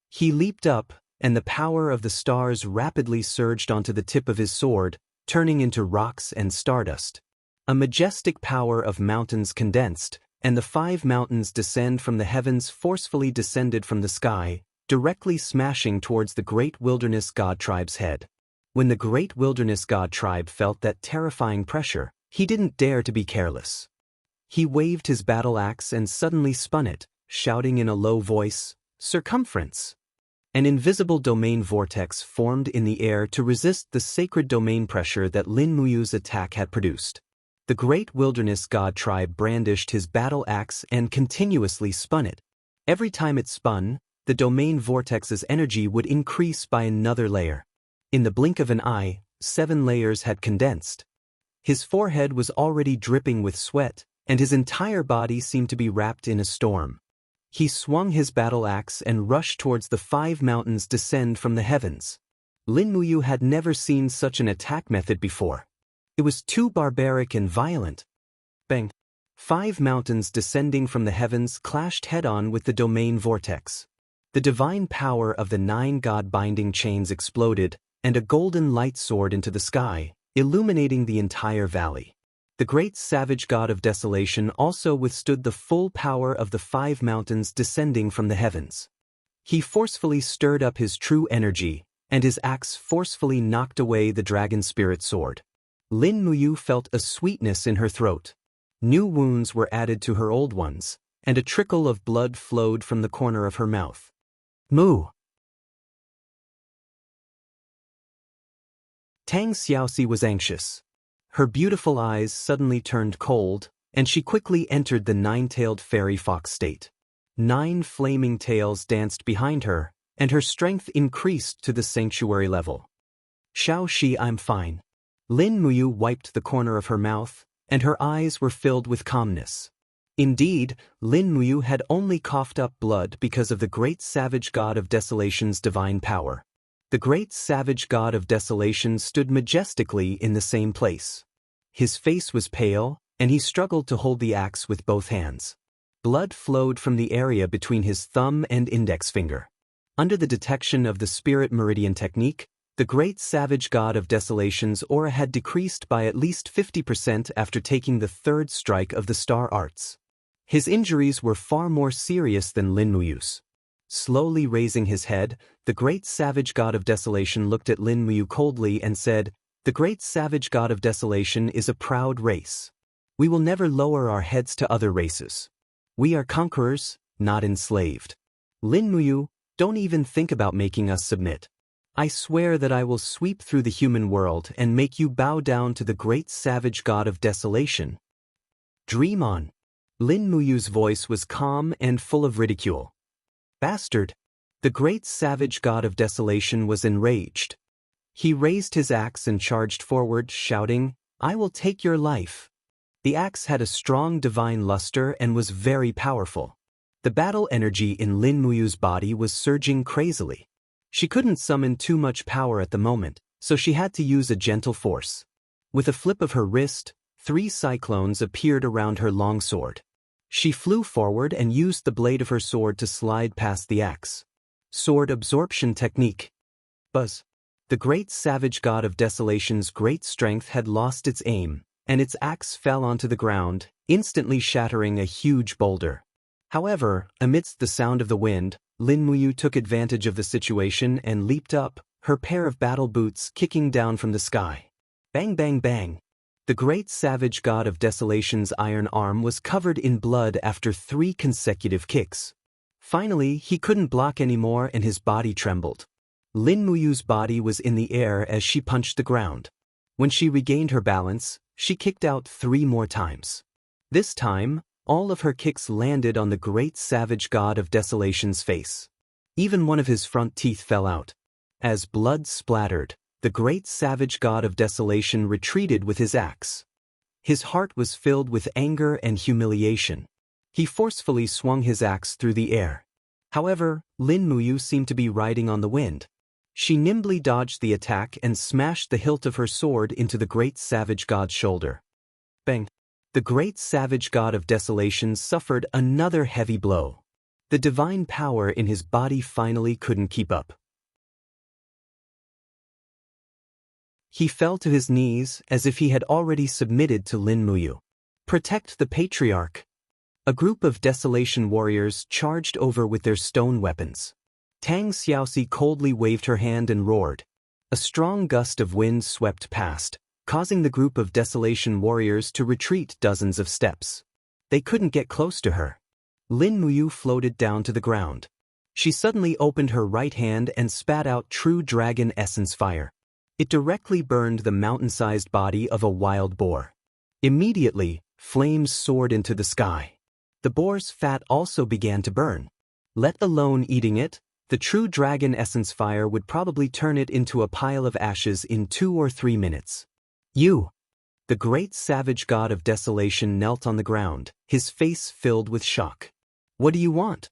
He leaped up, and the power of the stars rapidly surged onto the tip of his sword, turning into rocks and stardust. A majestic power of mountains condensed, and the 5 mountains descend from the heavens forcefully descended from the sky, directly smashing towards the great wilderness god tribe's head. When the great wilderness god tribe felt that terrifying pressure, he didn't dare to be careless. He waved his battle axe and suddenly spun it, shouting in a low voice, Circumference! An invisible domain vortex formed in the air to resist the sacred domain pressure that Lin Muyu's attack had produced. The great wilderness god tribe brandished his battle axe and continuously spun it. Every time it spun, the domain vortex's energy would increase by another layer. In the blink of an eye, 7 layers had condensed. His forehead was already dripping with sweat, and his entire body seemed to be wrapped in a storm. He swung his battle axe and rushed towards the 5 mountains descend from the heavens. Lin Muyu had never seen such an attack method before. It was too barbaric and violent. Bang! 5 mountains descending from the heavens clashed head-on with the domain vortex. The divine power of the 9 god-binding chains exploded, and a golden light soared into the sky, illuminating the entire valley. The great savage god of desolation also withstood the full power of the 5 mountains descending from the heavens. He forcefully stirred up his true energy, and his axe forcefully knocked away the dragon spirit sword. Lin Muyu felt a sweetness in her throat. New wounds were added to her old ones, and a trickle of blood flowed from the corner of her mouth. Moo! Tang Xiaoxi was anxious. Her beautiful eyes suddenly turned cold, and she quickly entered the 9-tailed fairy fox state. 9 flaming tails danced behind her, and her strength increased to the sanctuary level. Xiaoxi, I'm fine. Lin Muyu wiped the corner of her mouth, and her eyes were filled with calmness. Indeed, Lin Muyu had only coughed up blood because of the great savage god of desolation's divine power. The great savage god of desolation stood majestically in the same place. His face was pale, and he struggled to hold the axe with both hands. Blood flowed from the area between his thumb and index finger. Under the detection of the spirit meridian technique, The great savage god of desolation's aura had decreased by at least 50% after taking the third strike of the star arts. His injuries were far more serious than Lin Muyu's. Slowly raising his head, the great savage god of desolation looked at Lin Muyu coldly and said, "The great savage god of desolation is a proud race. We will never lower our heads to other races. We are conquerors, not enslaved. Lin Muyu, don't even think about making us submit. I swear that I will sweep through the human world and make you bow down to the great savage god of desolation." Dream on. Lin Muyu's voice was calm and full of ridicule. Bastard. The great savage god of desolation was enraged. He raised his axe and charged forward, shouting, "I will take your life." The axe had a strong divine luster and was very powerful. The battle energy in Lin Muyu's body was surging crazily. She couldn't summon too much power at the moment, so she had to use a gentle force. With a flip of her wrist, 3 cyclones appeared around her long sword. She flew forward and used the blade of her sword to slide past the axe. Sword absorption technique. Buzz. The great savage god of desolation's great strength had lost its aim, and its axe fell onto the ground, instantly shattering a huge boulder. However, amidst the sound of the wind, Lin Muyu took advantage of the situation and leaped up, her pair of battle boots kicking down from the sky. Bang bang bang. The great savage god of desolation's iron arm was covered in blood after 3 consecutive kicks. Finally, he couldn't block anymore and his body trembled. Lin Muyu's body was in the air as she punched the ground. When she regained her balance, she kicked out 3 more times. This time, all of her kicks landed on the great savage god of desolation's face. Even one of his front teeth fell out. As blood splattered, the great savage god of desolation retreated with his axe. His heart was filled with anger and humiliation. He forcefully swung his axe through the air. However, Lin Muyu seemed to be riding on the wind. She nimbly dodged the attack and smashed the hilt of her sword into the great savage god's shoulder. Bang! The great savage god of desolation suffered another heavy blow. The divine power in his body finally couldn't keep up. He fell to his knees as if he had already submitted to Lin Muyu. Protect the patriarch. A group of desolation warriors charged over with their stone weapons. Tang Xiaoxi coldly waved her hand and roared. A strong gust of wind swept past, causing the group of desolation warriors to retreat dozens of steps. They couldn't get close to her. Lin Muyu floated down to the ground. She suddenly opened her right hand and spat out true dragon essence fire. It directly burned the mountain-sized body of a wild boar. Immediately, flames soared into the sky. The boar's fat also began to burn. Let alone eating it, the true dragon essence fire would probably turn it into a pile of ashes in 2 or 3 minutes. You! The great savage god of desolation knelt on the ground, his face filled with shock. What do you want?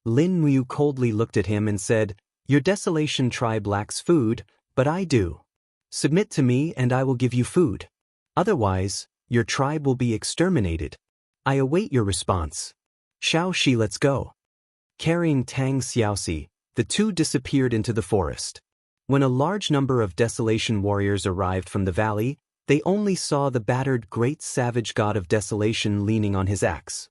Lin Muyu coldly looked at him and said, Your desolation tribe lacks food, but I do. Submit to me and I will give you food. Otherwise, your tribe will be exterminated. I await your response. Xiaoxi, let's go. Carrying Tang Xiaoxi, the two disappeared into the forest. When a large number of desolation warriors arrived from the valley, they only saw the battered great savage god of desolation leaning on his axe.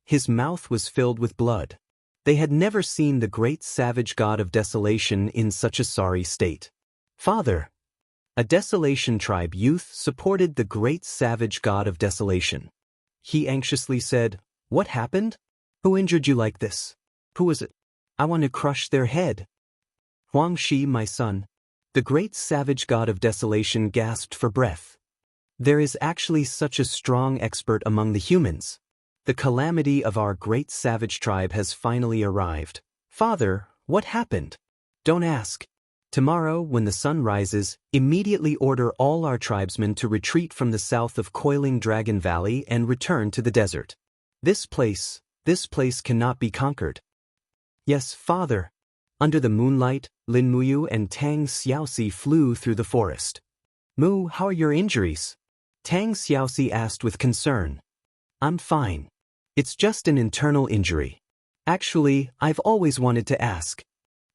His mouth was filled with blood. They had never seen the great savage god of desolation in such a sorry state. Father! A desolation tribe youth supported the great savage god of desolation. He anxiously said, What happened? Who injured you like this? Who was it? I want to crush their head. Huangxi, my son. The great savage god of desolation gasped for breath. There is actually such a strong expert among the humans. The calamity of our great savage tribe has finally arrived. Father, what happened? Don't ask. Tomorrow, when the sun rises, immediately order all our tribesmen to retreat from the south of Coiling Dragon Valley and return to the desert. This place cannot be conquered. Yes, father. Under the moonlight, Lin Muyu and Tang Xiaoxi flew through the forest. Mu, how are your injuries? Tang Xiaoxi asked with concern. I'm fine. It's just an internal injury. Actually, I've always wanted to ask.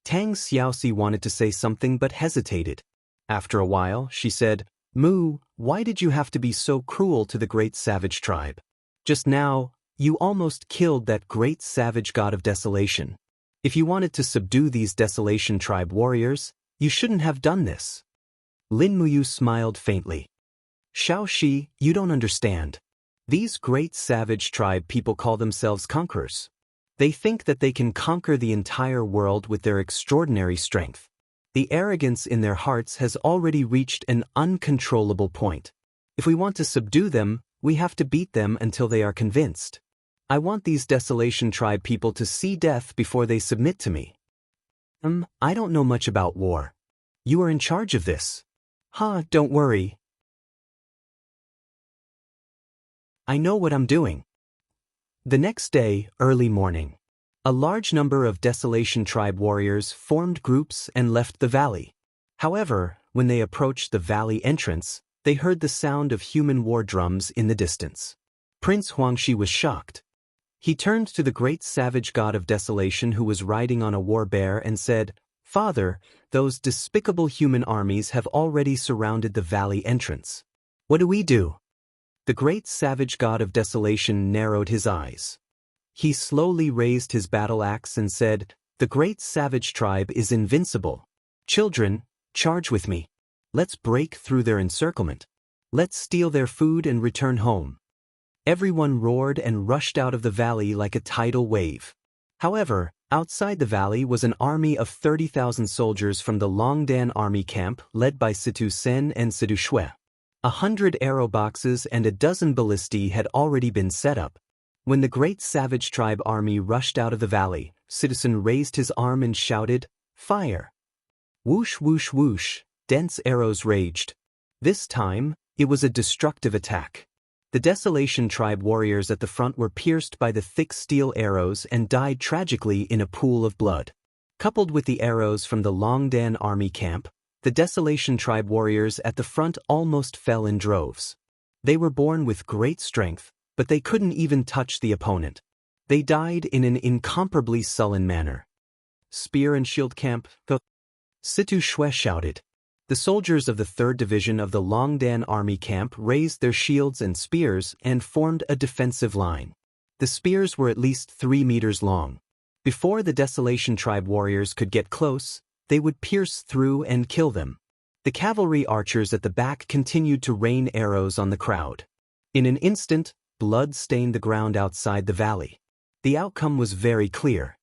Tang Xiaoxi wanted to say something but hesitated. After a while, she said, Mu, why did you have to be so cruel to the great savage tribe? Just now, you almost killed that great savage god of desolation. If you wanted to subdue these desolation tribe warriors, you shouldn't have done this. Lin Muyu smiled faintly. Xiaoxi, you don't understand. These great savage tribe people call themselves conquerors. They think that they can conquer the entire world with their extraordinary strength. The arrogance in their hearts has already reached an uncontrollable point. If we want to subdue them, we have to beat them until they are convinced. I want these desolation tribe people to see death before they submit to me. I don't know much about war. You are in charge of this. Don't worry. I know what I'm doing. The next day, early morning, a large number of desolation tribe warriors formed groups and left the valley. However, when they approached the valley entrance, they heard the sound of human war drums in the distance. Prince Huangxi was shocked. He turned to the great savage god of desolation who was riding on a war bear and said, Father, those despicable human armies have already surrounded the valley entrance. What do we do? The great savage god of desolation narrowed his eyes. He slowly raised his battle axe and said, The great savage tribe is invincible. Children, charge with me. Let's break through their encirclement. Let's steal their food and return home. Everyone roared and rushed out of the valley like a tidal wave. However, outside the valley was an army of 30,000 soldiers from the Longdan army camp led by Situ Sen and Situ Shui. 100 arrow boxes and a dozen ballistae had already been set up. When the great savage tribe army rushed out of the valley, Citizen raised his arm and shouted, Fire! Whoosh whoosh whoosh, dense arrows raged. This time, it was a destructive attack. The desolation tribe warriors at the front were pierced by the thick steel arrows and died tragically in a pool of blood. Coupled with the arrows from the Longdan army camp, the desolation tribe warriors at the front almost fell in droves. They were born with great strength, but they couldn't even touch the opponent. They died in an incomparably sullen manner. Spear and shield camp, go! Situ Shui shouted. The soldiers of the 3rd Division of the Longdan army camp raised their shields and spears and formed a defensive line. The spears were at least 3 meters long. Before the desolation tribe warriors could get close, they would pierce through and kill them. The cavalry archers at the back continued to rain arrows on the crowd. In an instant, blood stained the ground outside the valley. The outcome was very clear.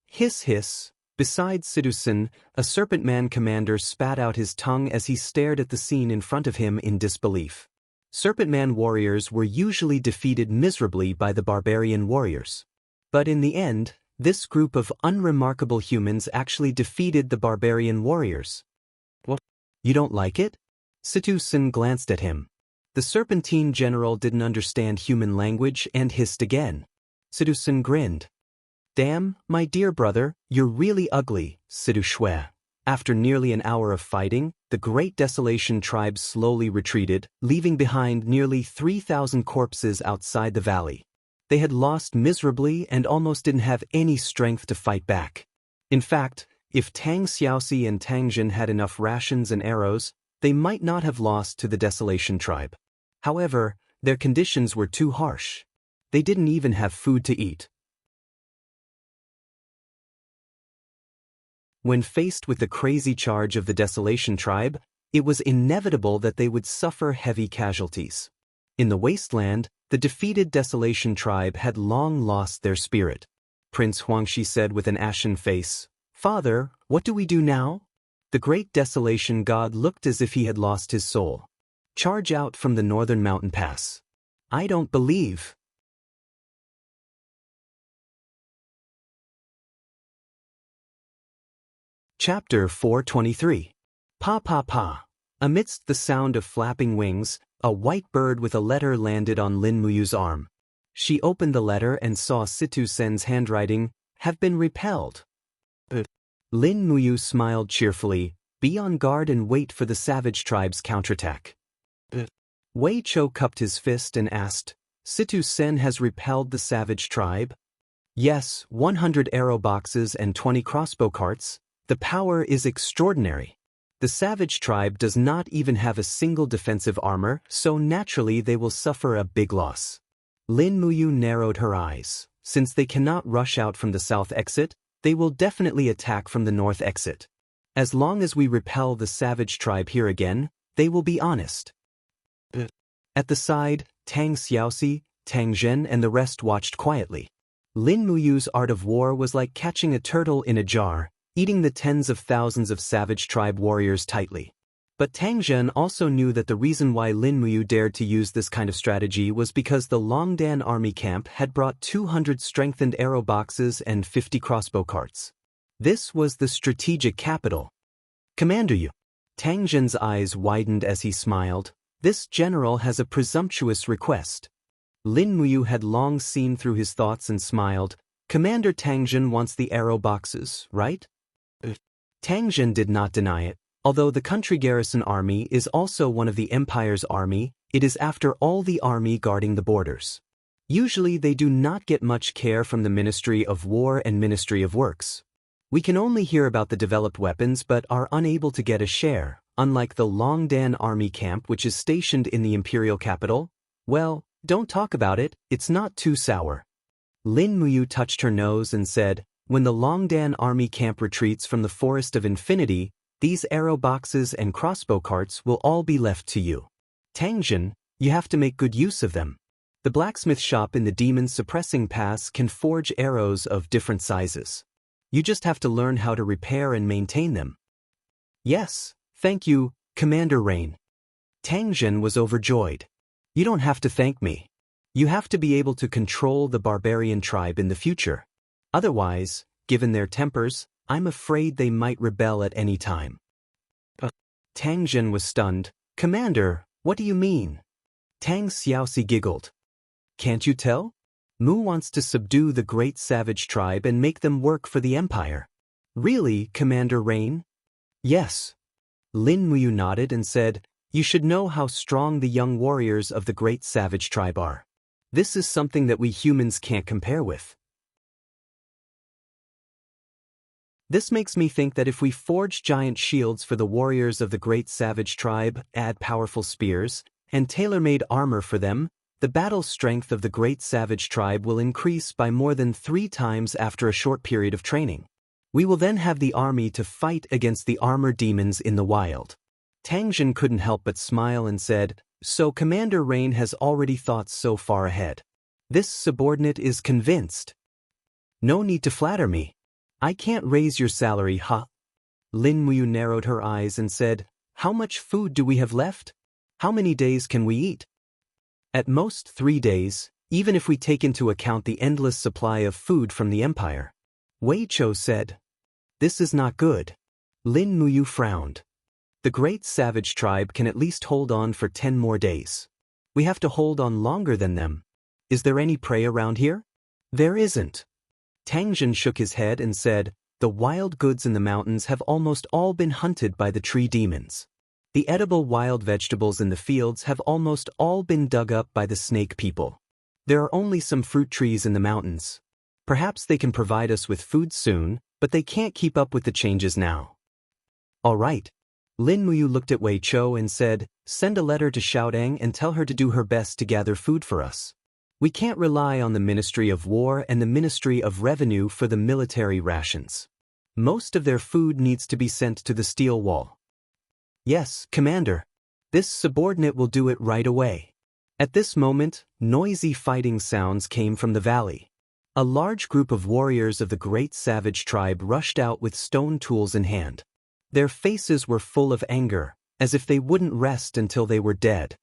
Hiss hiss. Beside Sidusen, a serpent man commander spat out his tongue as he stared at the scene in front of him in disbelief. Serpent man warriors were usually defeated miserably by the barbarian warriors. But in the end, this group of unremarkable humans actually defeated the barbarian warriors. What? You don't like it? Sidusen glanced at him. The serpentine general didn't understand human language and hissed again. Sidusen grinned. Damn, my dear brother, you're really ugly, Situ Shui. After nearly an hour of fighting, the great desolation tribe slowly retreated, leaving behind nearly 3,000 corpses outside the valley. They had lost miserably and almost didn't have any strength to fight back. In fact, if Tang Xiaoxi and Tang Jin had enough rations and arrows, they might not have lost to the desolation tribe. However, their conditions were too harsh. They didn't even have food to eat. When faced with the crazy charge of the desolation tribe, it was inevitable that they would suffer heavy casualties. In the wasteland, the defeated desolation tribe had long lost their spirit. Prince Huangxi said with an ashen face, Father, what do we do now? The great desolation god looked as if he had lost his soul. Charge out from the northern mountain pass. I don't believe. Chapter 423. Pa pa pa. Amidst the sound of flapping wings, a white bird with a letter landed on Lin Muyu's arm. She opened the letter and saw Situ Sen's handwriting, have been repelled. Lin Muyu smiled cheerfully, be on guard and wait for the savage tribe's counterattack. Wei Chou cupped his fist and asked, Situ Sen has repelled the savage tribe? Yes, 100 arrow boxes and 20 crossbow carts. The power is extraordinary. The savage tribe does not even have a single defensive armor, so naturally they will suffer a big loss. Lin Muyu narrowed her eyes. Since they cannot rush out from the south exit, they will definitely attack from the north exit. As long as we repel the savage tribe here again, they will be honest. At the side, Tang Xiaoxi, Tang Zhen and the rest watched quietly. Lin Muyu's art of war was like catching a turtle in a jar, eating the tens of thousands of savage tribe warriors tightly. But Tang Zhen also knew that the reason why Lin Muyu dared to use this kind of strategy was because the Longdan army camp had brought 200 strengthened arrow boxes and 50 crossbow carts. This was the strategic capital. Commander Yu. Tang Zhen's eyes widened as he smiled. This general has a presumptuous request. Lin Muyu had long seen through his thoughts and smiled. Commander Tang Zhen wants the arrow boxes, right? Tang Zhen did not deny it. Although the country garrison army is also one of the empire's army, it is after all the army guarding the borders. Usually they do not get much care from the Ministry of War and Ministry of Works. We can only hear about the developed weapons but are unable to get a share, unlike the Longdan army camp which is stationed in the imperial capital. Well, don't talk about it, it's not too sour. Lin Muyu touched her nose and said, when the Longdan army camp retreats from the Forest of Infinity, these arrow boxes and crossbow carts will all be left to you. Tang Zhen, you have to make good use of them. The blacksmith shop in the demon suppressing pass can forge arrows of different sizes. You just have to learn how to repair and maintain them. Yes, thank you, Commander Rain. Tang Zhen was overjoyed. You don't have to thank me. You have to be able to control the barbarian tribe in the future. Otherwise, given their tempers, I'm afraid they might rebel at any time. Tang Zhen was stunned. Commander, what do you mean? Tang Xiaoxi giggled. Can't you tell? Mu wants to subdue the great savage tribe and make them work for the empire. Really, Commander Rain? Yes. Lin Muyu nodded and said, you should know how strong the young warriors of the great savage tribe are. This is something that we humans can't compare with. This makes me think that if we forge giant shields for the warriors of the great savage tribe, add powerful spears, and tailor-made armor for them, the battle strength of the great savage tribe will increase by more than 3 times after a short period of training. We will then have the army to fight against the armor demons in the wild. Tang Zhen couldn't help but smile and said, so Commander Rain has already thought so far ahead. This subordinate is convinced. No need to flatter me. I can't raise your salary, huh? Lin Muyu narrowed her eyes and said, how much food do we have left? How many days can we eat? At most 3 days, even if we take into account the endless supply of food from the empire. Wei Chou said. This is not good. Lin Muyu frowned. The great savage tribe can at least hold on for 10 more days. We have to hold on longer than them. Is there any prey around here? There isn't. Tang Zhen shook his head and said, the wild goods in the mountains have almost all been hunted by the tree demons. The edible wild vegetables in the fields have almost all been dug up by the snake people. There are only some fruit trees in the mountains. Perhaps they can provide us with food soon, but they can't keep up with the changes now. All right. Lin Muyu looked at Wei Chou and said, send a letter to Xiaodang and tell her to do her best to gather food for us. We can't rely on the Ministry of War and the Ministry of Revenue for the military rations. Most of their food needs to be sent to the steel wall. Yes, Commander. This subordinate will do it right away. At this moment, noisy fighting sounds came from the valley. A large group of warriors of the great savage tribe rushed out with stone tools in hand. Their faces were full of anger, as if they wouldn't rest until they were dead.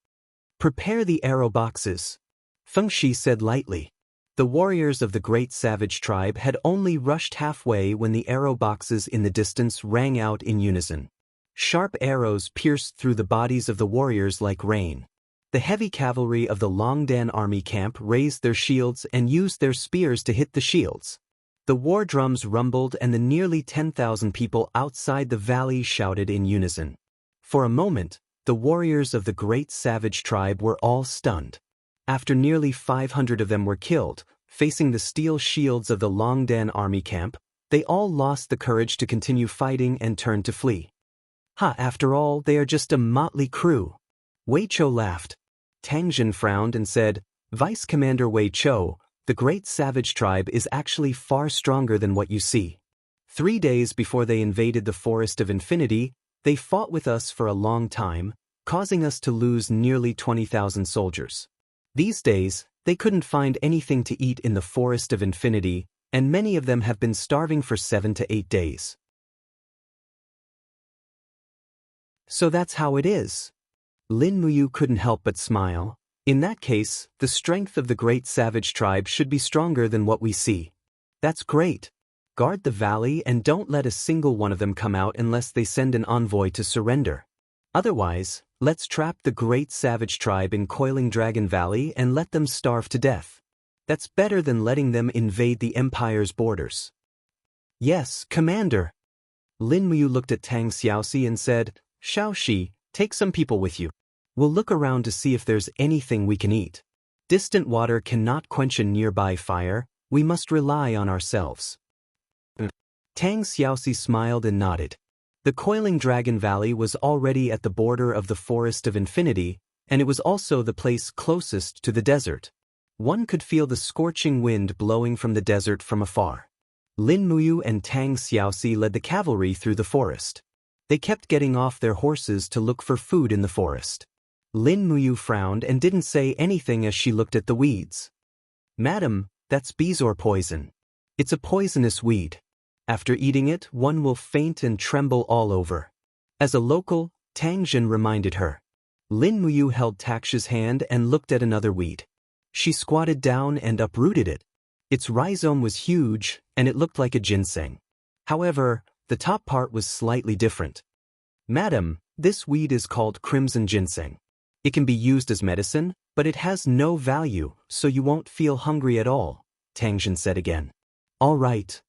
Prepare the arrow boxes, Feng Shi said lightly. The warriors of the great savage tribe had only rushed halfway when the arrow boxes in the distance rang out in unison. Sharp arrows pierced through the bodies of the warriors like rain. The heavy cavalry of the Longdan army camp raised their shields and used their spears to hit the shields. The war drums rumbled and the nearly 10,000 people outside the valley shouted in unison. For a moment, the warriors of the great savage tribe were all stunned. After nearly 500 of them were killed, facing the steel shields of the Longdan army camp, They all lost the courage to continue fighting and turned to flee. After all, they are just a motley crew. Wei Chou laughed. Tang Jin frowned and said, Vice Commander Wei Chou, the great savage tribe is actually far stronger than what you see. 3 days before they invaded the Forest of Infinity, they fought with us for a long time, causing us to lose nearly 20,000 soldiers. These days, they couldn't find anything to eat in the Forest of Infinity, and many of them have been starving for 7 to 8 days. So that's how it is. Lin Muyu couldn't help but smile. In that case, the strength of the great savage tribe should be stronger than what we see. That's great. Guard the valley and don't let a single one of them come out unless they send an envoy to surrender. Otherwise, let's trap the great savage tribe in Coiling Dragon Valley and let them starve to death. That's better than letting them invade the Empire's borders. Yes, Commander. Lin Muyu looked at Tang Xiaoxi and said, Xiaoxi, take some people with you. We'll look around to see if there's anything we can eat. Distant water cannot quench a nearby fire, we must rely on ourselves. Tang Xiaoxi smiled and nodded. The Coiling Dragon Valley was already at the border of the Forest of Infinity, and it was also the place closest to the desert. One could feel the scorching wind blowing from the desert from afar. Lin Muyu and Tang Xiaoxi led the cavalry through the forest. They kept getting off their horses to look for food in the forest. Lin Muyu frowned and didn't say anything as she looked at the weeds. Madam, that's bezoar poison. It's a poisonous weed. After eating it, one will faint and tremble all over. As a local, Tang Jin reminded her. Lin Muyu held Taksha's hand and looked at another weed. She squatted down and uprooted it. Its rhizome was huge, and it looked like a ginseng. However, the top part was slightly different. Madam, this weed is called crimson ginseng. It can be used as medicine, but it has no value, so you won't feel hungry at all, Tang Jin said again. All right.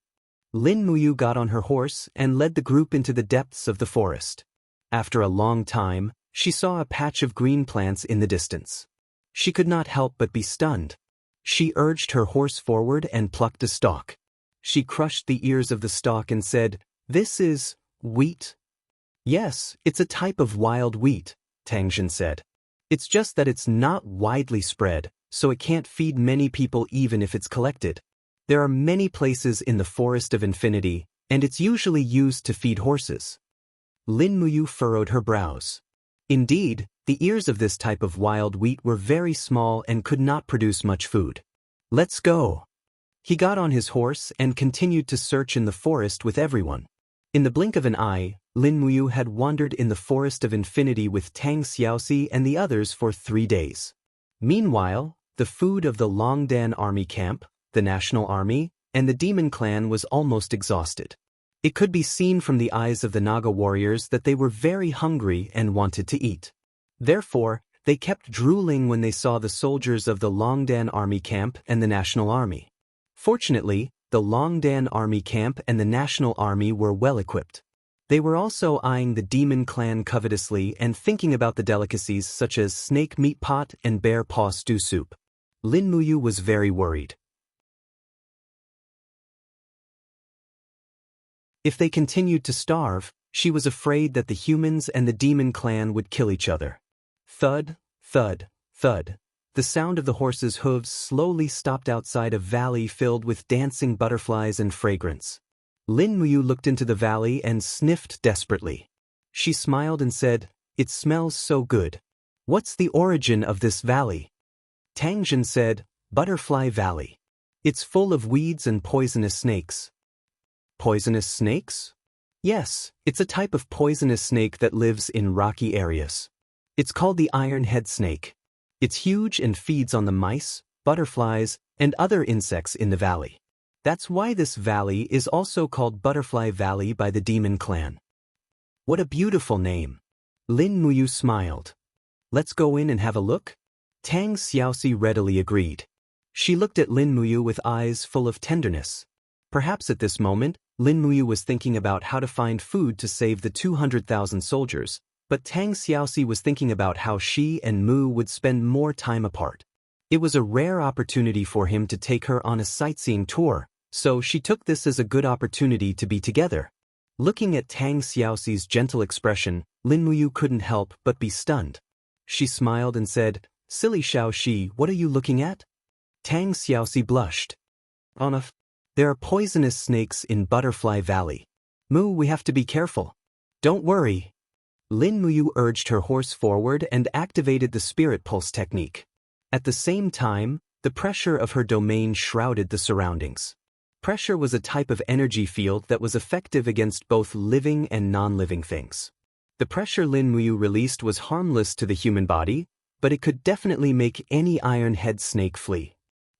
Lin Muyu got on her horse and led the group into the depths of the forest. After a long time, she saw a patch of green plants in the distance. She could not help but be stunned. She urged her horse forward and plucked a stalk. She crushed the ears of the stalk and said, This is wheat? Yes, it's a type of wild wheat, Tang Jin said. It's just that it's not widely spread, so it can't feed many people even if it's collected. There are many places in the Forest of Infinity, and it's usually used to feed horses. Lin Muyu furrowed her brows. Indeed, the ears of this type of wild wheat were very small and could not produce much food. Let's go. He got on his horse and continued to search in the forest with everyone. In the blink of an eye, Lin Muyu had wandered in the Forest of Infinity with Tang Xiaoxi and the others for 3 days. Meanwhile, the food of the Longdan army camp, the National Army, and the Demon Clan was almost exhausted. It could be seen from the eyes of the Naga warriors that they were very hungry and wanted to eat. Therefore, they kept drooling when they saw the soldiers of the Longdan army camp and the National Army. Fortunately, the Longdan army camp and the National Army were well equipped. They were also eyeing the Demon Clan covetously and thinking about the delicacies such as snake meat pot and bear paw stew soup. Lin Muyu was very worried. If they continued to starve, she was afraid that the humans and the Demon Clan would kill each other. Thud, thud, thud. The sound of the horses' hooves slowly stopped outside a valley filled with dancing butterflies and fragrance. Lin Muyu looked into the valley and sniffed desperately. She smiled and said, It smells so good. What's the origin of this valley? Tang Jin said, Butterfly Valley. It's full of weeds and poisonous snakes. Poisonous snakes? Yes, it's a type of poisonous snake that lives in rocky areas. It's called the iron-head snake. It's huge and feeds on the mice, butterflies, and other insects in the valley. That's why this valley is also called Butterfly Valley by the Demon Clan. What a beautiful name. Lin Muyu smiled. Let's go in and have a look? Tang Xiaoxi readily agreed. She looked at Lin Muyu with eyes full of tenderness. Perhaps at this moment, Lin Muyu was thinking about how to find food to save the 200,000 soldiers, but Tang Xiaoxi was thinking about how she and Mu would spend more time apart. It was a rare opportunity for him to take her on a sightseeing tour, So she took this as a good opportunity to be together. Looking at Tang Xiaoxi's gentle expression, Lin Muyu couldn't help but be stunned. She smiled and said, "Silly Xiaoxi, what are you looking at?" Tang Xiaoxi blushed. There are poisonous snakes in Butterfly Valley. Mu, we have to be careful. Don't worry. Lin Muyu urged her horse forward and activated the spirit pulse technique. At the same time, the pressure of her domain shrouded the surroundings. Pressure was a type of energy field that was effective against both living and non-living things. The pressure Lin Muyu released was harmless to the human body, but it could definitely make any iron-head snake flee.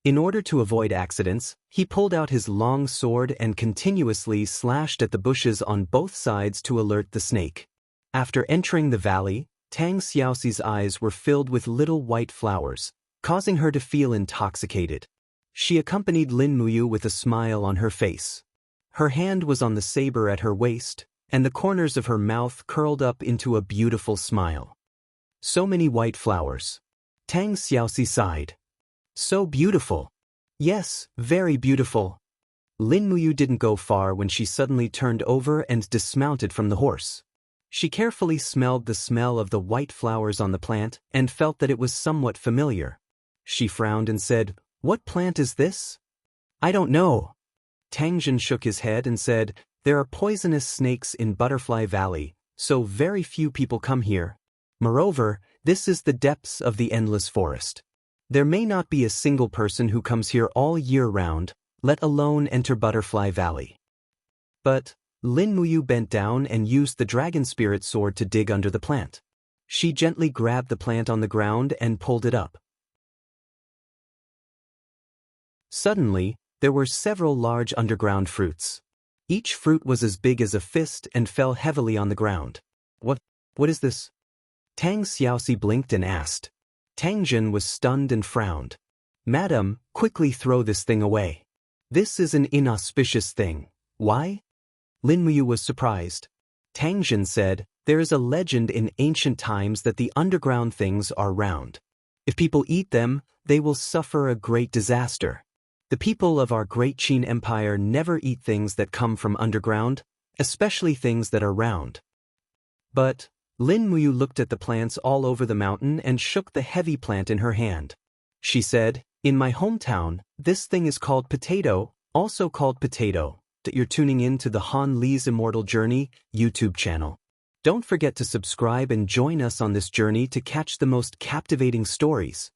In order to avoid accidents, he pulled out his long sword and continuously slashed at the bushes on both sides to alert the snake. After entering the valley, Tang Xiaoxi's eyes were filled with little white flowers, causing her to feel intoxicated. She accompanied Lin Muyu with a smile on her face. Her hand was on the saber at her waist, and the corners of her mouth curled up into a beautiful smile. So many white flowers. Tang Xiaoxi sighed. So beautiful. Yes, very beautiful. Lin Muyu didn't go far when she suddenly turned over and dismounted from the horse. She carefully smelled the smell of the white flowers on the plant and felt that it was somewhat familiar. She frowned and said, "What plant is this?" "I don't know." Tangjin shook his head and said, "There are poisonous snakes in Butterfly Valley, so very few people come here. Moreover, this is the depths of the endless forest. There may not be a single person who comes here all year round, let alone enter Butterfly Valley." But Lin Muyu bent down and used the dragon spirit sword to dig under the plant. She gently grabbed the plant on the ground and pulled it up. Suddenly, there were several large underground fruits. Each fruit was as big as a fist and fell heavily on the ground. What is this?" Tang Xiaoxi blinked and asked. Tangjin was stunned and frowned. "Madam, quickly throw this thing away. This is an inauspicious thing." "Why?" Lin Muyu was surprised. Tangjin said, "There is a legend in ancient times that the underground things are round. If people eat them, they will suffer a great disaster. The people of our great Qin Empire never eat things that come from underground, especially things that are round." But Lin Muyu looked at the plants all over the mountain and shook the heavy plant in her hand. She said, "In my hometown, this thing is called potato, also called potato." You're tuning in to the Han Li's Immortal Journey YouTube channel. Don't forget to subscribe and join us on this journey to catch the most captivating stories.